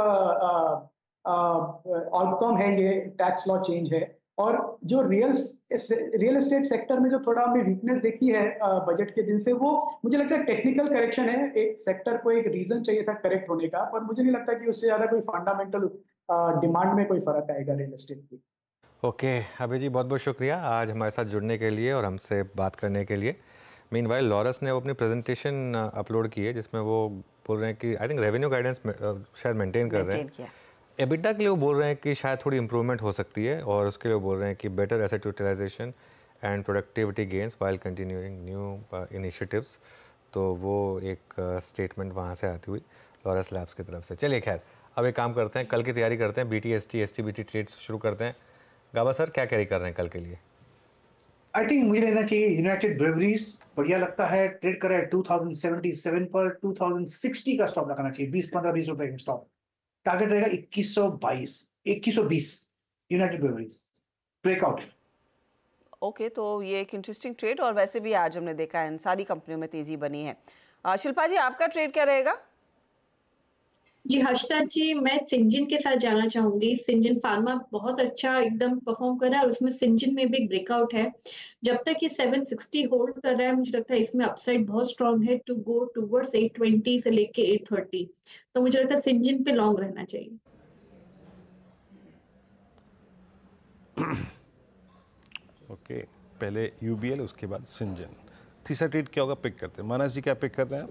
[SPEAKER 15] आउटकम है ये टैक्स लॉ चेंज है। और जो रियल एस्टेट सेक्टर में जो थोड़ा हमने वीकनेस देखी है बजट के दिन से, वो मुझे लगता है टेक्निकल करेक्शन है। एक सेक्टर को एक रीजन चाहिए था करेक्ट होने का, पर मुझे नहीं लगता कि उससे ज्यादा कोई फंडामेंटल डिमांड में कोई फर्क आएगा रियल एस्टेट की।
[SPEAKER 1] ओके अभय जी, बहुत बहुत शुक्रिया आज हमारे साथ जुड़ने के लिए और हमसे बात करने के लिए। मीनवाइल लॉरस ने वो अपनी प्रेजेंटेशन अपलोड की है जिसमें वो बोल रहे हैं कि आई थिंक रेवेन्यू गाइडेंस शायद मेंटेन कर रहे हैं। एबिटा के लिए वो बोल रहे हैं कि शायद थोड़ी इंप्रूवमेंट हो सकती है, और उसके लिए वो बोल रहे हैं कि better asset utilisation and productivity gains while continuing new initiatives. तो वो एक स्टेटमेंट वहाँ से आती हुई लॉरस लैब्स की तरफ से। चलिए खैर, अब एक काम करते हैं, कल की तैयारी करते हैं। BTST STBT ट्रेड्स शुरू करते हैं। गाबा सर क्या कैरी कर रहे हैं कल के लिए?
[SPEAKER 5] आई थिंक मुझे लेना चाहिए यूनाइटेड ब्रेवरीज, बढ़िया लगता है, ट्रेड कर रहा है 2077 पर। 2060 का स्टॉप लगाना चाहिए, 20-15-20 रुपए का स्टॉप। टारगेट रहेगा 2122। 2120 यूनाइटेड ब्रूअरीज ब्रेकआउट।
[SPEAKER 2] ओके, तो ये एक इंटरेस्टिंग ट्रेड, और वैसे भी आज हमने देखा है इन सारी कंपनियों में तेजी बनी है। शिल्पा जी, आपका ट्रेड क्या रहेगा?
[SPEAKER 4] जी हर्षदा जी, मैं सिंजिन के साथ जाना चाहूंगी। सिंजिन फार्मा बहुत अच्छा एकदम परफॉर्म कर रहा है और उसमें सिंजिन में भी एक ब्रेकआउट है। जब तक ये 760 होल्ड कर रहा है, मुझे लगता है इसमें अपसाइड बहुत स्ट्रांग है टू गो टूवर्ड्स 820 से लेके 830। तो मुझे लगता है सिंजिन पे लॉन्ग रहना चाहिए।
[SPEAKER 3] ओके, पहले यूबीएल, उसके बाद सिंजन। तीसरा ट्रेड क्या होगा, पिक करते हैं। मानस जी, क्या पिक कर रहे हैं?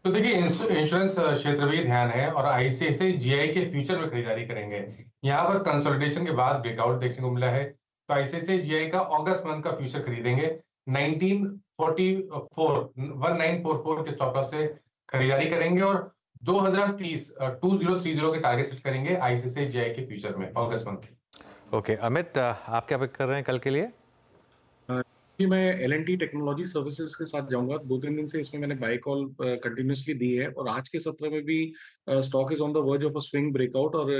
[SPEAKER 6] तो देखिए, इंश्योरेंस क्षेत्र भी ध्यान है और आईसीआईसीआई जीआई के फ्यूचर में खरीदारी करेंगे। यहाँ पर कंसोलिडेशन के बाद ब्रेकआउट देखने को मिला है, तो आईसीआईसीआई जीआई का अगस्त मंथ का फ्यूचर खरीदेंगे। 1944 के स्टॉप लॉस से खरीदारी करेंगे और 2030 2030 के टारगेट सेट करेंगे आईसीआईसीआई जीआई के फ्यूचर में अगस्त मंथ।
[SPEAKER 1] ओके, अमित, आप क्या पिक कर रहे हैं कल के लिए?
[SPEAKER 11] जी, मैं L&T टेक्नोलॉजी सर्विसेज के साथ जाऊंगा। 2-3 दिन से इसमें मैंने बाय कॉल कंटिन्यूसली दी है और आज के सत्र में भी stock is on the verge of a swing breakout और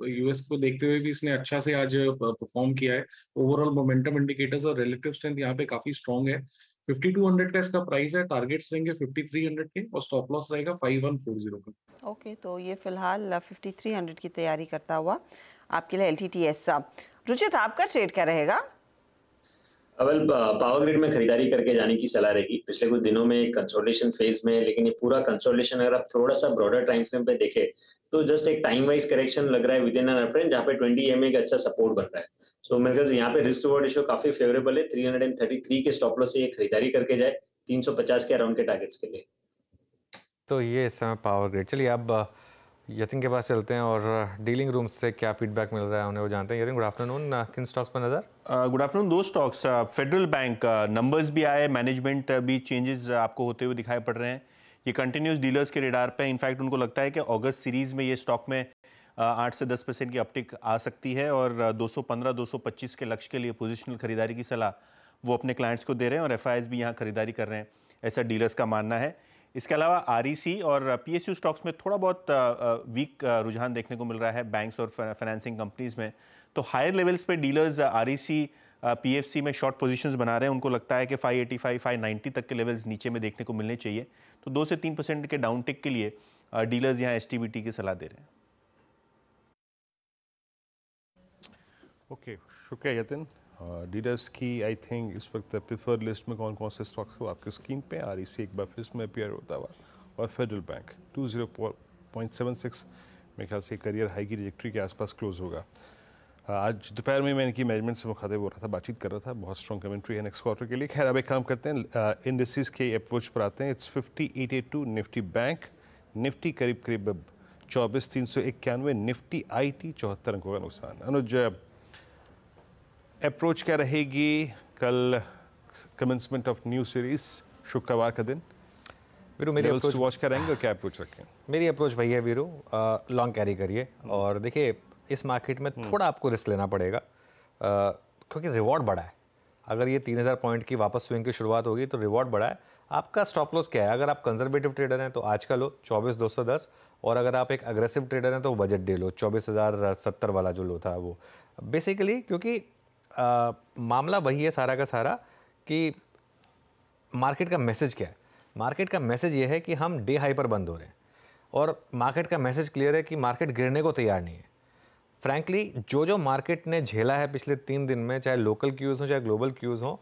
[SPEAKER 11] यूएस को देखते हुए भी इसने अच्छा से आज परफॉर्म किया है। ओवरऑल मोमेंटम इंडिकेटर्स और रिलेटिव स्ट्रेंथ यहाँ पे काफी स्ट्रांग है। 5200 का इसका प्राइस है, टारगेट्स रहेंगे 5300 के और स्टॉप लॉस रहेगा 5140 का।
[SPEAKER 2] ओके, तो ये फिलहाल 5300 की तैयारी करता हुआ आपके लिए LTTS। रुचित, आपका ट्रेड क्या रहेगा?
[SPEAKER 8] अवल पावर ग्रिड में खरीदारी करके जाने की सलाह रहेगी। पिछले कुछ दिनों में कंसोलिडेशन फेज में, लेकिन ये पूरा कंसोलिडेशन अगर आप थोड़ा सा ब्रॉडर टाइम फ्रेम पे देखें तो जस्ट एक टाइम वाइज करेक्शन लग रहा है विद इन एन अपट्रेंड, जहाँ पे 20 EMA का अच्छा सपोर्ट बन रहा है। सो मेरे ख्याल से यहाँ पे रिस्क रिवॉर्ड रेशियो काफी फेवरेबल है। 333 के स्टॉप लॉस से ये खरीदारी करके जाए 350 के अराउंड के टारगेट्स के लिए।
[SPEAKER 1] तो ये इस समय पावर ग्रिड। चलिए अब यतिन के पास चलते हैं और डीलिंग रूम से क्या फीडबैक मिल रहा है उन्हें वो जानते हैं। यतिन, गुड आफ्टरनून, किन स्टॉक्स पर नजर?
[SPEAKER 14] Good afternoon. दो स्टॉक्स, फेडरल बैंक, नंबर्स भी आए, मैनेजमेंट भी चेंजेस आपको होते हुए दिखाई पड़ रहे हैं। ये कंटिन्यूस डीलर्स के रेडार पे। इनफैक्ट उनको लगता है कि अगस्त सीरीज में ये स्टॉक में 8 से 10% की अपटिक आ सकती है और 215-225 के लक्ष्य के लिए पोजिशनल खरीदारी की सलाह वो अपने क्लाइंट्स को दे रहे हैं और FIs भी यहाँ खरीदारी कर रहे हैं, ऐसा डीलर्स का मानना है। इसके अलावा REC और PSU स्टॉक्स में थोड़ा बहुत वीक रुझान देखने को मिल रहा है बैंक्स और फाइनेंसिंग कंपनीज में। तो हायर लेवल्स पे डीलर्स REC PFC में शॉर्ट पोजीशंस बना रहे हैं। उनको लगता है कि 585 590 तक के लेवल्स नीचे में देखने को मिलने चाहिए। तो 2 से 3% के डाउन टिक के लिए डीलर्स यहाँ STBT की सलाह दे रहे हैं।
[SPEAKER 3] ओके, शुक्रिया यतिन। डीलर्स की आई थिंक इस वक्त प्रेफर्ड लिस्ट में कौन कौन से स्टॉक्स हो आपके स्क्रीन पे? REC एक बार फिर में अपीयर होता हुआ और फेडरल बैंक 204.76 मेरे ख्याल से करियर हाई की ट्रैजेक्टरी के आसपास क्लोज होगा। आज दोपहर में मैं इनकी मैनेजमेंट से मुखातिब हो रहा था, बातचीत कर रहा था। बहुत स्ट्रॉन्ग कमेंट्री है नेक्स्ट क्वार्टर के लिए। खैर, अब एक काम करते हैं, इंडिसेस के अप्रोच पर आते हैं। इट्स 5882 निफ्टी बैंक, निफ्टी करीब करीब 24,391, निफ्टी IT 74 अंकों का नुकसान। अनुज, अप्रोच क्या रहेगी कल कमेंसमेंट ऑफ न्यू सीरीज शुक्रवार का दिन?
[SPEAKER 1] वीरू, मेरी अप्रोच
[SPEAKER 3] वॉच करेंगे और क्या अप्रोच रखें?
[SPEAKER 1] मेरी अप्रोच वही है वीरू, लॉन्ग कैरी करिए। और देखिए, इस मार्केट में थोड़ा आपको रिस्क लेना पड़ेगा क्योंकि रिवॉर्ड बड़ा है। अगर ये 3000 पॉइंट की वापस स्विंग की शुरुआत होगी तो रिवॉर्ड बड़ा है। आपका स्टॉप लॉस क्या है? अगर आप कंजर्वेटिव ट्रेडर हैं तो आज का लो 24,210, और अगर आप एक अग्रेसिव ट्रेडर हैं तो बजट डे लो 24,070 वाला जो लो था वो। बेसिकली क्योंकि मामला वही है सारा का सारा कि मार्केट का मैसेज क्या है। मार्केट का मैसेज ये है कि हम डे हाई पर बंद हो रहे हैं और मार्केट का मैसेज क्लियर है कि मार्केट गिरने को तैयार नहीं है। फ्रैंकली जो मार्केट ने झेला है पिछले 3 दिन में, चाहे लोकल क्यूज़ हो चाहे ग्लोबल क्यूज़ हो,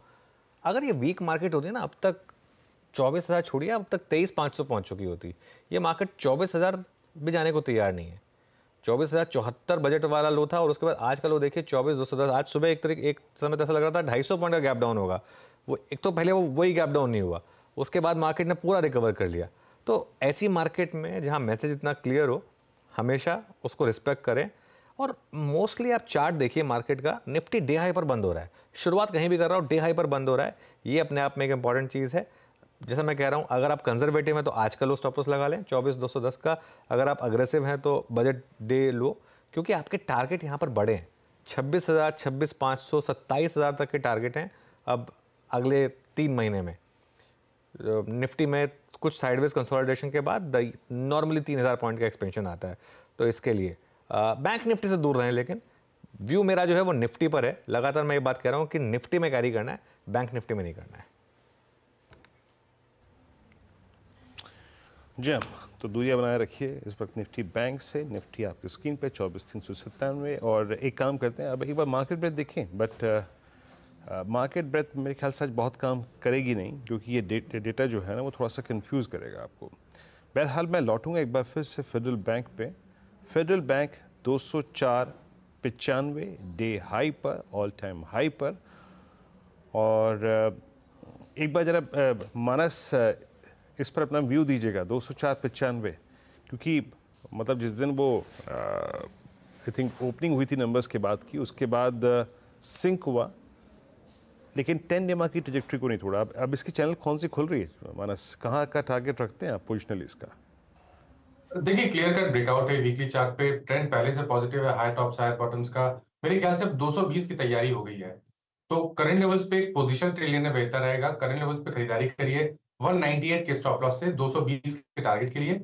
[SPEAKER 1] अगर ये वीक मार्केट होती है ना, अब तक 24,000 छोड़िए, अब तक 23,500 पहुँच चुकी होती। ये मार्केट 24,000 भी जाने को तैयार नहीं है। 24,074 बजट वाला लो था और उसके बाद आज का लो देखिए 24,210। आज सुबह एक समय तो ऐसा लग रहा था 250 पॉइंट का गैप डाउन होगा। वो एक तो पहले वही गैप डाउन नहीं हुआ, उसके बाद मार्केट ने पूरा रिकवर कर लिया। तो ऐसी मार्केट में जहां मैसेज इतना क्लियर हो, हमेशा उसको रिस्पेक्ट करें। और मोस्टली आप चार्ट देखिए मार्केट का, निफ्टी डे हाई पर बंद हो रहा है। शुरुआत कहीं भी कर रहा हो, डे हाई पर बंद हो रहा है। ये अपने आप में एक इंपॉर्टेंट चीज़ है। जैसा मैं कह रहा हूँ, अगर आप कंजर्वेटिव हैं तो आज का लो स्टॉप लॉस लगा लें 24,210 का। अगर आप अग्रेसिव हैं तो बजट डे लो, क्योंकि आपके टारगेट यहाँ पर बड़े हैं। 26,000, 26,500, 27,000 तक के टारगेट हैं अब अगले 3 महीने में। निफ्टी में कुछ साइडवेज कंसोलिडेशन के बाद नॉर्मली 3,000 पॉइंट का एक्सपेंशन आता है। तो इसके लिए बैंक निफ्टी से दूर रहें, लेकिन व्यू मेरा जो है वो निफ्टी पर है। लगातार मैं ये बात कह रहा हूँ कि निफ्टी में कैरी करना है, बैंक निफ्टी में नहीं करना है।
[SPEAKER 3] जी तो दूरियां बनाए रखिए इस वक्त निफ्टी बैंक से। निफ्टी आपकी स्क्रीन पे 24,397। और एक काम करते हैं, अब एक बार मार्केट ब्रेथ देखें, बट मार्केट ब्रेथ मेरे ख्याल से आज बहुत काम करेगी नहीं, क्योंकि ये डेटा जो है ना वो थोड़ा सा कंफ्यूज करेगा आपको। बहरहाल मैं लौटूंगा एक बार फिर से फेडरल बैंक पे। फेडरल बैंक 204.95 डे हाई पर, ऑल टाइम हाई पर। और एक बार जरा मानस इस पर अपना व्यू दीजिएगा 204.95, क्योंकि मतलब जिस दिन वो आई थिंक ओपनिंग हुई थी नंबर्स के बाद की, उसके बाद सिंक हुआ, लेकिन 10 डेमा की ट्रजेक्टरी को नहीं तोड़ा। अब इसकी चैनल कौन सी खुल रही है मानस, कहाँ का टारगेट रखते हैं आप पोजिशनली इसका?
[SPEAKER 6] देखिए क्लियर कट ब्रेकआउट है वीकली चार्ट पे, ट्रेंड पहले से पॉजिटिव है, हाई टॉप्स हाई बॉटम्स का। मेरे ख्याल से 220 की तैयारी हो गई है, तो करंट लेवल्स पे एक पोजीशन ट्रेड लेना बेहतर रहेगा। करंट लेवल्स पे खरीदारी करिए 198 के स्टॉप लॉस से 220 के टारगेट के लिए।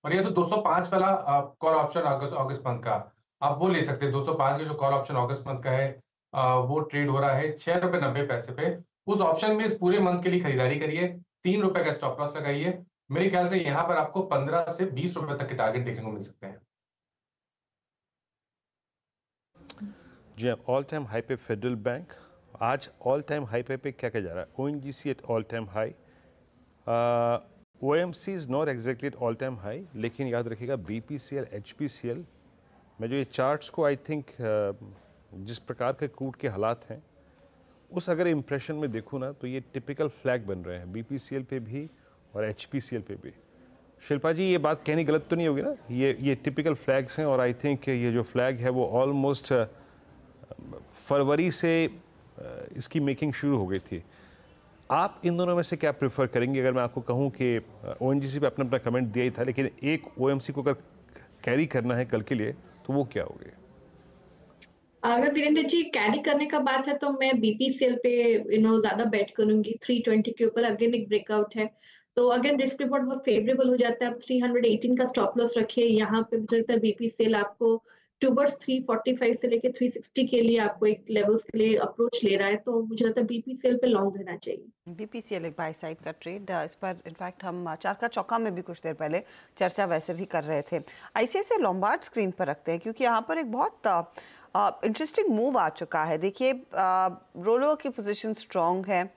[SPEAKER 6] और ये तो 205 वाला कॉल ऑप्शन अगस्त मंथ का आप वो ले सकते हैं। 205 के जो कॉल ऑप्शन अगस्त मंथ का है वो ट्रेड हो रहा है 6 रुपए 90 पैसे पे। उस ऑप्शन में इस पूरे मंथ के लिए खरीदारी करिए, 3 रुपए का स्टॉप लॉस लगाइए। मेरे ख्याल से यहाँ पर आपको 15 से 20 रुपए तक के टारगेट देखने को मिल सकते हैं।
[SPEAKER 3] जी ऑल टाइम हाई पे फेडरल बैंक, आज ऑल टाइम हाई पे क्या जा रहा है? ONGC eight all time high, OMC is not exactly at all time high, लेकिन याद रखिएगा BPCL HPCL में जो ये चार्ट्स को आई थिंक जिस प्रकार के क्रूड के हालात हैं उस अगर इम्प्रेशन में देखूँ ना, तो ये टिपिकल फ्लैग बन रहे हैं BPCL पे भी और HPCL पे भी। शिल्पा जी ये बात कहनी गलत तो नहीं होगी ना? ये टिपिकल फ्लैग्स हैं, और आई थिंक ये जो फ्लैग है वो ऑलमोस्ट फरवरी से इसकी मेकिंग शुरू हो गई थी। आप इन दोनों में से क्या प्रेफर करेंगे? अगर मैं आपको कहूं कि ONGC पे अपना कमेंट दिया ही था, लेकिन एक OMC को अगर कैरी करना है कल के लिए, तो वो क्या होगी?
[SPEAKER 4] अगर वीरेंद्र जी कैरी करने का बात है तो मैं BPCL पे ज्यादा बेट करूंगी 320 के ऊपर। अगेन एक ब्रेकआउट है तो अगेन रिस्क रिवॉर्ड बहुत फेवरेबल हो जाता है। आप 318 का स्टॉप लॉस रखिए। यहाँ पे मुझे लगता है BPCL आपको टूवर्ड्स 345 से लेके 360 के लिए आपको एक लेवल्स के लिए अप्रोच ले रहा है, तो मुझे लगता है BPCL पे लॉन्ग रहना चाहिए।
[SPEAKER 2] BPCL एक बाय साइड का ट्रेड, इस पर इनफैक्ट हम चारका चौका में भी कुछ देर पहले चर्चा वैसे भी कर रहे थे। ICICI लोम्बार्ड स्क्रीन पर रखते हैं, क्योंकि यहाँ पर एक बहुत इंटरेस्टिंग मूव आ चुका है। देखिए रोलो की पोजीशन स्ट्रॉन्ग है,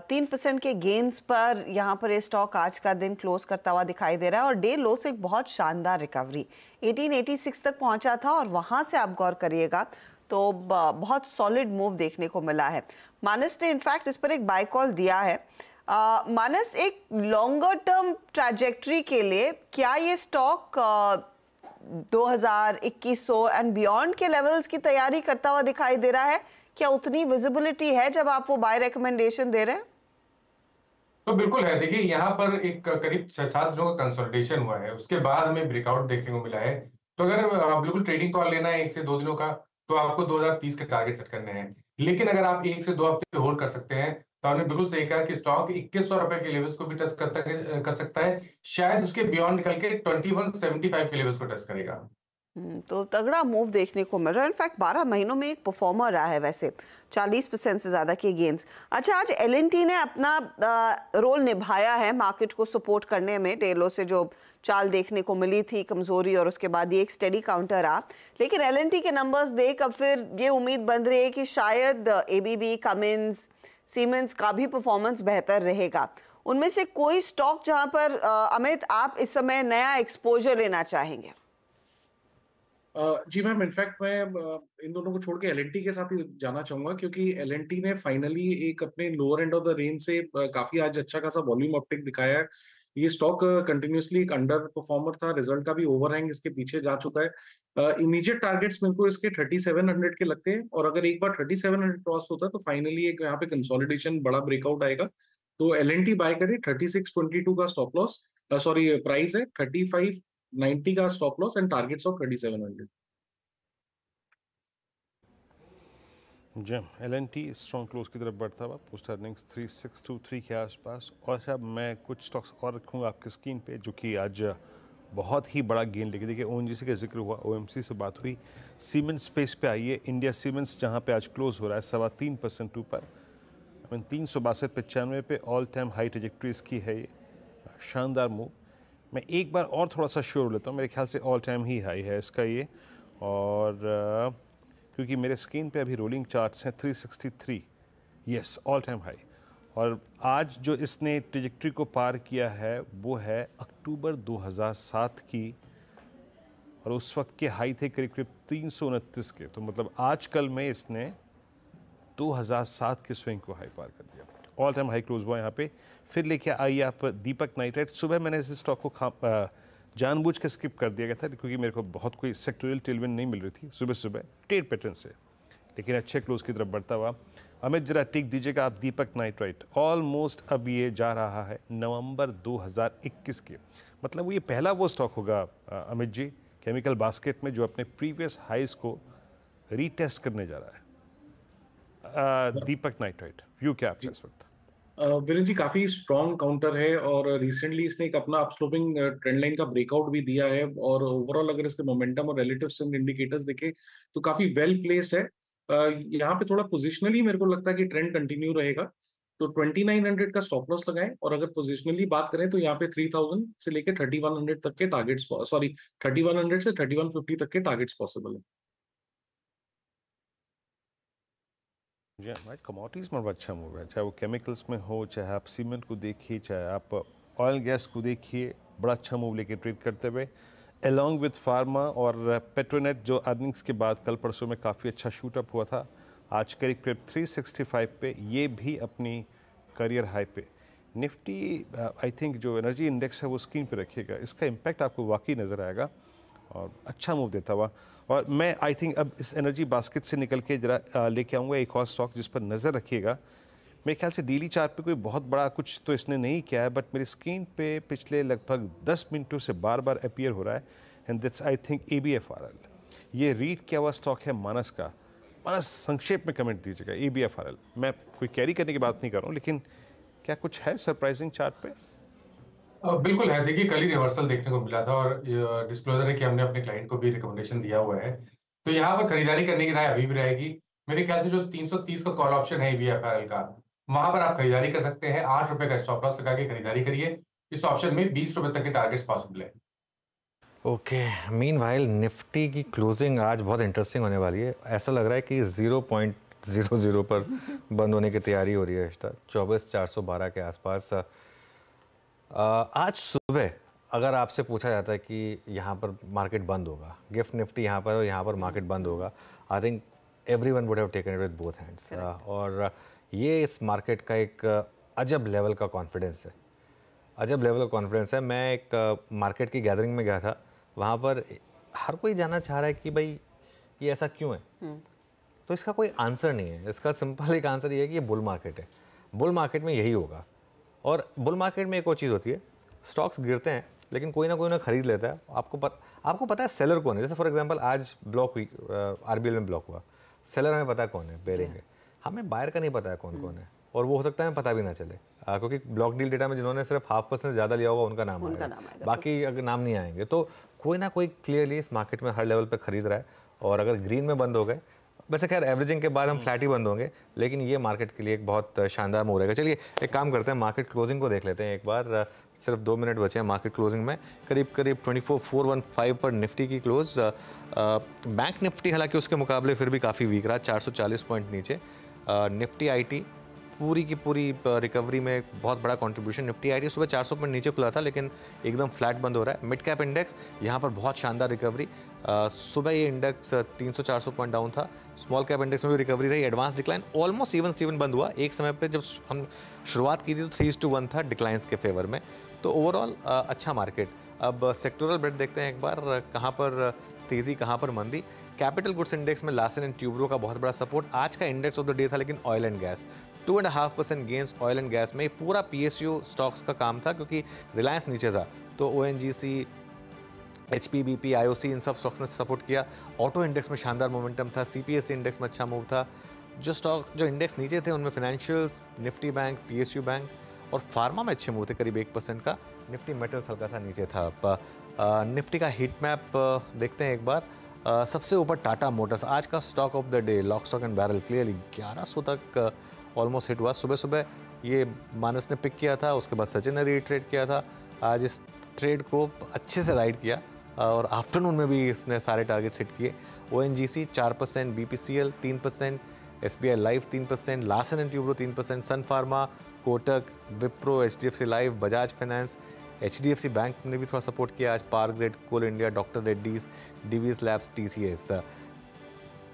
[SPEAKER 2] 3% के गेन्स पर यहाँ पर ये स्टॉक आज का दिन क्लोज करता हुआ दिखाई दे रहा है, और डे लो से एक बहुत शानदार रिकवरी 1886 तक पहुंचा था, और वहां से आप गौर करिएगा तो बहुत सॉलिड मूव देखने को मिला है। मानस ने इनफैक्ट इस पर एक बाय कॉल दिया है। मानस, एक लॉन्गर टर्म ट्रैजेक्टरी के लिए क्या ये स्टॉक 2000-2100 एंड बियॉन्ड के लेवल्स की तैयारी करता हुआ दिखाई दे रहा है? क्या उतनी विजिबिलिटी है जब आप वो बाय रिकमेंडेशन दे रहे हैं?
[SPEAKER 6] तो बिल्कुल है। देखिए यहाँ पर एक करीब 6-7 दिनों का कंसोलिडेशन हुआ है, उसके बाद हमें ब्रेकआउट देखने को मिला है। तो अगर बिल्कुल ट्रेडिंग कॉल लेना है 1 से 2 दिनों का, तो आपको 2030 के टारगेट सेट करने हैं। लेकिन अगर आप 1 से 2 हफ्ते होल्ड कर सकते हैं, तो आपने बिल्कुल सही कहा कि स्टॉक 2100 रुपए के लेवल्स को भी टच कर सकता है। शायद उसके बियॉन्ड निकल के 2175 के लेवल्स को टच करेगा।
[SPEAKER 2] तो तगड़ा मूव देखने को मिल रहा है। इनफैक्ट 12 महीनों में एक परफॉर्मर रहा है वैसे, 40% से ज़्यादा के गेंस। अच्छा, आज L&T ने अपना रोल निभाया है मार्केट को सपोर्ट करने में। डेलो से जो चाल देखने को मिली थी कमज़ोरी, और उसके बाद ये एक स्टेडी काउंटर आ, लेकिन L&T के नंबर्स देख अब फिर ये उम्मीद बन रही है कि शायद ABB, कमिंस, सीमेंस का भी परफॉर्मेंस बेहतर रहेगा। उनमें से कोई स्टॉक जहाँ पर अमित आप इस समय नया एक्सपोजर लेना चाहेंगे?
[SPEAKER 11] जी मैम, इनफैक्ट मैं इन दोनों को छोड़ के L&T के साथ ही जाना चाहूंगा, क्योंकि L&T ने फाइनली एक अपने lower end of the range से काफी आज अच्छा खासा वॉल्यूम अपटिक दिखाया है। ये स्टॉक कंटिन्यूअसली एक अंडर परफॉर्मर था, रिजल्ट का भी ओवरहैंग इसके पीछे जा चुका है। इमीडिएट टारगेट्स मेरे को इसके 3700 के लगते हैं, और अगर एक बार 3700 क्रॉस होता है तो फाइनली एक यहाँ पे कंसोलिडेशन बड़ा ब्रेकआउट आएगा। तो L&T बाय करें। 3622 का स्टॉप लॉस, सॉरी प्राइस है, 3590 का stop loss and targets of 3700।
[SPEAKER 3] जी L&T स्ट्रॉन्ग क्लोज की तरफ बढ़ता हुआ, पोस्ट अर्निंग्स 3623 के आसपास। और साहब मैं कुछ स्टॉक्स और रखूँगा आपकी स्क्रीन पे, जो कि आज बहुत ही बड़ा गेन लेके। देखिए ओएनजीसी का जिक्र हुआ, ओएमसी से बात हुई, सीमेंट स्पेस पे आइए, इंडिया सीमेंट्स जहाँ पे आज क्लोज हो रहा है 3.25% ऊपर, 362.95 पे ऑल टाइम हाई ट्रेजेक्ट्री इसकी है। ये शानदार मूव। मैं एक बार और थोड़ा सा श्योर लेता हूँ, मेरे ख्याल से ऑल टाइम ही हाई है इसका ये, और क्योंकि मेरे स्क्रीन पे अभी रोलिंग चार्ट्स हैं 363, यस ऑल टाइम हाई। और आज जो इसने ट्रेजेक्ट्री को पार किया है वो है अक्टूबर 2007 की, और उस वक्त के हाई थे करीब करीब 329 के। तो मतलब आज कल में इसने 2007 के स्विंग को हाई पार कर दिया, ऑल टाइम हाई क्लोज हुआ यहाँ पे। फिर लेके आइए आप दीपक नाइट्राइट। सुबह मैंने इस स्टॉक को जानबूझ के स्किप कर दिया गया था क्योंकि मेरे को बहुत कोई सेक्टोरियल टेलविंड नहीं मिल रही थी सुबह सुबह ट्रेड पैटर्न से, लेकिन अच्छे क्लोज की तरफ बढ़ता हुआ। अमित जरा टिक दीजिएगा आप दीपक नाइट्राइट। ऑलमोस्ट अब ये जा रहा है नवंबर 2021 के, मतलब वो ये पहला वो स्टॉक होगा अमित जी केमिकल बास्केट में जो अपने प्रीवियस हाइज को रीटेस्ट करने जा रहा है। दीपक नाइट्राइट व्यू क्या आपका इस वक्त?
[SPEAKER 11] वीरेंद्र जी काफी स्ट्रॉन्ग काउंटर है और रिसेंटली इसने एक अपना अपस्लोपिंग ट्रेंड लाइन का ब्रेकआउट भी दिया है, और ओवरऑल अगर इसके मोमेंटम और रिलेटिव स्ट्रेंथ इंडिकेटर्स देखें तो काफी वेल प्लेस्ड है। यहाँ पे थोड़ा पोजिशनली मेरे को लगता है कि ट्रेंड कंटिन्यू रहेगा, तो 2900 का स्टॉप लॉस लगाएं, और अगर पोजिशनली बात करें तो यहाँ पे 3000 से लेकर 3100 तक के टारगेट्स, सॉरी 3100 से 3150 तक के टारगेट्स पॉसिबल है।
[SPEAKER 3] जी भाई कमोडिटीज़ में अच्छा मूव है, चाहे वो केमिकल्स में हो, चाहे आप सीमेंट को देखिए, चाहे आप ऑयल गैस को देखिए, बड़ा अच्छा मूव लेके ट्रेड करते हुए। अलॉन्ग विद फार्मा और पेट्रोनेट जो अर्निंग्स के बाद कल परसों में काफ़ी अच्छा शूटअप हुआ था, आज करीब करीब 365 पे, ये भी अपनी करियर हाई पे। निफ्टी आई थिंक जो एनर्जी इंडेक्स है वो स्क्रीन पे रखिएगा, इसका इम्पैक्ट आपको वाकई नज़र आएगा और अच्छा मूव देता हुआ। और मैं आई थिंक अब इस एनर्जी बास्केट से निकल के जरा लेके आऊँगा एक और स्टॉक जिस पर नज़र रखिएगा। मेरे ख्याल से डेली चार्ट पे कोई बहुत बड़ा कुछ तो इसने नहीं किया है, बट मेरी स्क्रीन पे पिछले लगभग 10 मिनटों से बार बार अपीयर हो रहा है, and that's I think ABFRL। ये रीड किया हुआ स्टॉक है मानस का। मानस संक्षेप में कमेंट दीजिएगा ABFRL। मैं कोई कैरी करने की बात नहीं कर रहा हूँ, लेकिन क्या कुछ है सरप्राइजिंग चार्ट पे?
[SPEAKER 6] बिल्कुल है। देखिए कल ही रिवर्सल देखने को मिला था, और डिस्क्लोजर है कि हमने अपने क्लाइंट को भी रिकमेंडेशन दिया हुआ है, तो यहाँ पर खरीदारी करने की राय अभी भी रहेगी। मेरे ख्याल से जो 330 का कॉल ऑप्शन है ABFRL का, वहां पर आप खरीदारी कर सकते हैं। 8 रुपए का स्टॉप लॉस लगा के खरीदारी करिए। इस ऑप्शन में 20 रुपए तक के टारगेट्स पॉसिबल है।
[SPEAKER 1] ओके, मीनवाइल निफ्टी की क्लोजिंग आज बहुत इंटरेस्टिंग होने वाली है। ऐसा लग रहा है कि 0.00 पर बंद होने की तैयारी हो रही है। 24,412 के आसपास। आज सुबह अगर आपसे पूछा जाता है कि यहाँ पर मार्केट बंद होगा, गिफ्ट निफ्टी यहाँ पर और यहाँ पर मार्केट बंद होगा, I think everyone would have taken it with both hands. और ये इस मार्केट का एक अजब लेवल का कॉन्फिडेंस है, अजब लेवल का कॉन्फिडेंस है। मैं एक मार्केट की गैदरिंग में गया था, वहाँ पर हर कोई जानना चाह रहा है कि भाई ये ऐसा क्यों है। तो इसका कोई आंसर नहीं है, इसका सिंपल एक आंसर ये है कि ये बुल मार्केट है। बुल मार्केट में यही होगा। और बुल मार्केट में एक और चीज़ होती है, स्टॉक्स गिरते हैं लेकिन कोई ना कोई ना खरीद लेता है। आपको पता है सेलर कौन है। जैसे फॉर एग्जांपल आज ब्लॉक हुई, RBL में ब्लॉक हुआ, सेलर हमें पता है कौन है, बेरिंग है। हमें बायर का नहीं पता है कौन कौन है, और वो हो सकता है हमें पता भी ना चले, क्योंकि ब्लॉक डील डेटा में जिन्होंने सिर्फ 0.5% ज़्यादा लिया होगा उनका नाम आएगा, बाकी अगर नाम नहीं आएंगे। तो कोई ना कोई क्लियरली इस मार्केट में हर लेवल पर खरीद रहा है। और अगर ग्रीन में बंद हो गए, वैसे खैर एवरेजिंग के बाद हम फ्लैट ही बंद होंगे, लेकिन ये मार्केट के लिए एक बहुत शानदार मूव रहेगा। चलिए एक काम करते हैं, मार्केट क्लोजिंग को देख लेते हैं एक बार। सिर्फ 2 मिनट बचे हैं मार्केट क्लोजिंग में। करीब 24,415 पर निफ्टी की क्लोज। बैंक निफ्टी हालांकि उसके मुकाबले फिर भी काफ़ी वीक रहा, 440 पॉइंट नीचे। निफ्टी IT पूरी की पूरी रिकवरी में बहुत बड़ा कंट्रीब्यूशन। निफ्टी IT सुबह 400 पॉइंट नीचे खुला था, लेकिन एकदम फ्लैट बंद हो रहा है। मिड कैप इंडेक्स यहाँ पर बहुत शानदार रिकवरी। सुबह ये इंडेक्स 300-400 पॉइंट डाउन था। स्मॉल कैप इंडेक्स में भी रिकवरी रही। Advance decline almost even Steven बंद हुआ। एक समय पे जब हम शुरुआत की थी तो 3:1 था डिक्लाइंस के फेवर में। तो ओवरऑल अच्छा मार्केट। अब सेक्टोरल ब्रेड देखते हैं एक बार, कहाँ पर तेज़ी कहाँ पर मंदी। कैपिटल गुड्स इंडेक्स में लार्सन एंड ट्यूब्रो का बहुत बड़ा सपोर्ट। आज का इंडेक्स ऑफ द डे था लेकिन oil and gas 2.5% gains oil and gas में। पूरा PSU स्टॉक्स का काम था क्योंकि रिलायंस नीचे था, तो ONGC, HP, BP, IOC इन सब स्टॉक्स ने सपोर्ट किया। ऑटो इंडेक्स में शानदार मोमेंटम था। CPSE इंडेक्स में अच्छा मूव था। जो इंडेक्स नीचे थे उनमें financials, Nifty bank, PSU bank और फार्मा में अच्छे मूव थे, करीब 1% का। निफ्टी मेटल्स हल्का सा नीचे था। निफ्टी का हीट मैप देखते हैं एक बार। सबसे ऊपर टाटा मोटर्स, आज का stock of the day, lock stock and barrel, clearly 1100 तक ऑलमोस्ट हिट हुआ। सुबह सुबह ये मानस ने पिक किया था, उसके बाद सचिन ने रीट्रेड किया था। आज इस ट्रेड को अच्छे से राइड किया और आफ्टरनून में भी इसने सारे टारगेट्स हिट किए। ONGC 4%, BPCL 3%, SBI life 3%, Larsen and Toubro 3%, Sun Pharma, Kotak, Wipro, HDFC life, Bajaj finance, HDFC bank ने भी थोड़ा सपोर्ट किया आज, power grid, coal India, doctor Reddy's, DVS labs, TCS।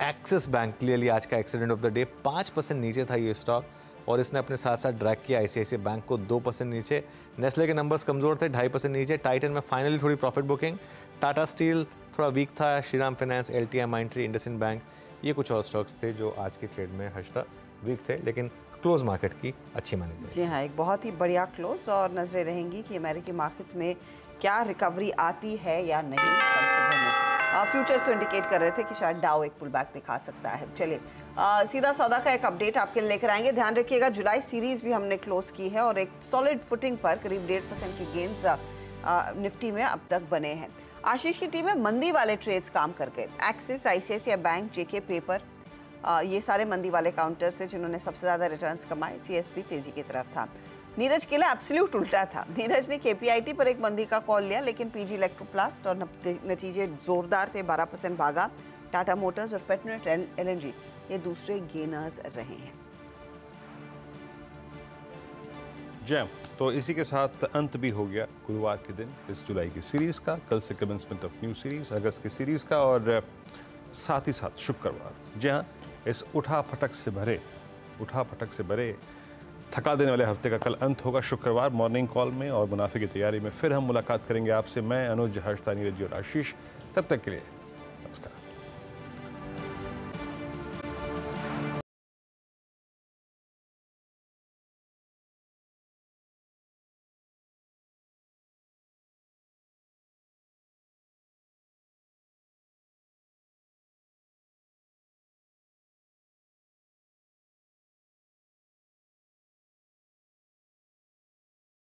[SPEAKER 1] Axis bank clearly आज का एक्सीडेंट ऑफ द डे, 5% नीचे था ये स्टॉक और इसने अपने साथ साथ ड्रैग किया ICICI बैंक को 2% नीचे। नेस्ले के नंबर्स कमज़ोर थे, 2.5% नीचे। टाइटन में फाइनली थोड़ी प्रॉफिट बुकिंग। टाटा स्टील थोड़ा वीक था। Shriram finance, LTI, Mindtree, IndusInd bank, ये कुछ और स्टॉक्स थे जो आज के ट्रेड में हर्षदा वीक थे, लेकिन क्लोज मार्केट की अच्छी मानी जाएगी।
[SPEAKER 2] जी हाँ, एक बहुत ही बढ़िया क्लोज और नजरें रहेंगी कि अमेरिकी मार्केट्स में क्या रिकवरी आती है या नहीं। कल सुबह में फ्यूचर्स तो इंडिकेट कर रहे थे कि शायद डाउ एक पुल बैक दिखा सकता है। चलिए सीधा सौदा का एक अपडेट आपके लिए लेकर आएंगे। ध्यान रखिएगा, जुलाई सीरीज भी हमने क्लोज की है और एक सॉलिड फुटिंग पर करीब 1.5% के गेन्स निफ्टी में अब तक बने हैं। आशीष की टीम में मंदी वाले ट्रेड्स काम कर गए। Axis, ICICI bank, JK paper, ये सारे मंदी वाले काउंटर्स थे जिन्होंने सबसे ज़्यादा रिटर्न्स कमाए। CSP तेजी की तरफ था। नीरज के लिए एब्सोल्यूट उल्टा था। नीरज ने KPIT पर एक मंदी का कॉल लिया, लेकिन PG इलेक्ट्रोप्लास्ट और नतीजे जोरदार थे, 12% भागा। टाटा मोटर्स और पेट्रोनेट LNG ये दूसरे गेनर्स रहे हैं।
[SPEAKER 3] जय, तो इसी के साथ अंत भी हो गया गुरुवार के दिन इस जुलाई की सीरीज का। कल से कमेंसमेंट ऑफ न्यू सीरीज, अगस्त की सीरीज का, और साथ ही साथ शुक्रवार, जी हाँ, इस उठा फटक से भरे थका देने वाले हफ्ते का कल अंत होगा शुक्रवार मॉर्निंग कॉल में, और मुनाफे की तैयारी में फिर हम मुलाकात करेंगे आपसे। मैं अनुज, हर्षदा, नीरज और आशीष। तब तक के लिए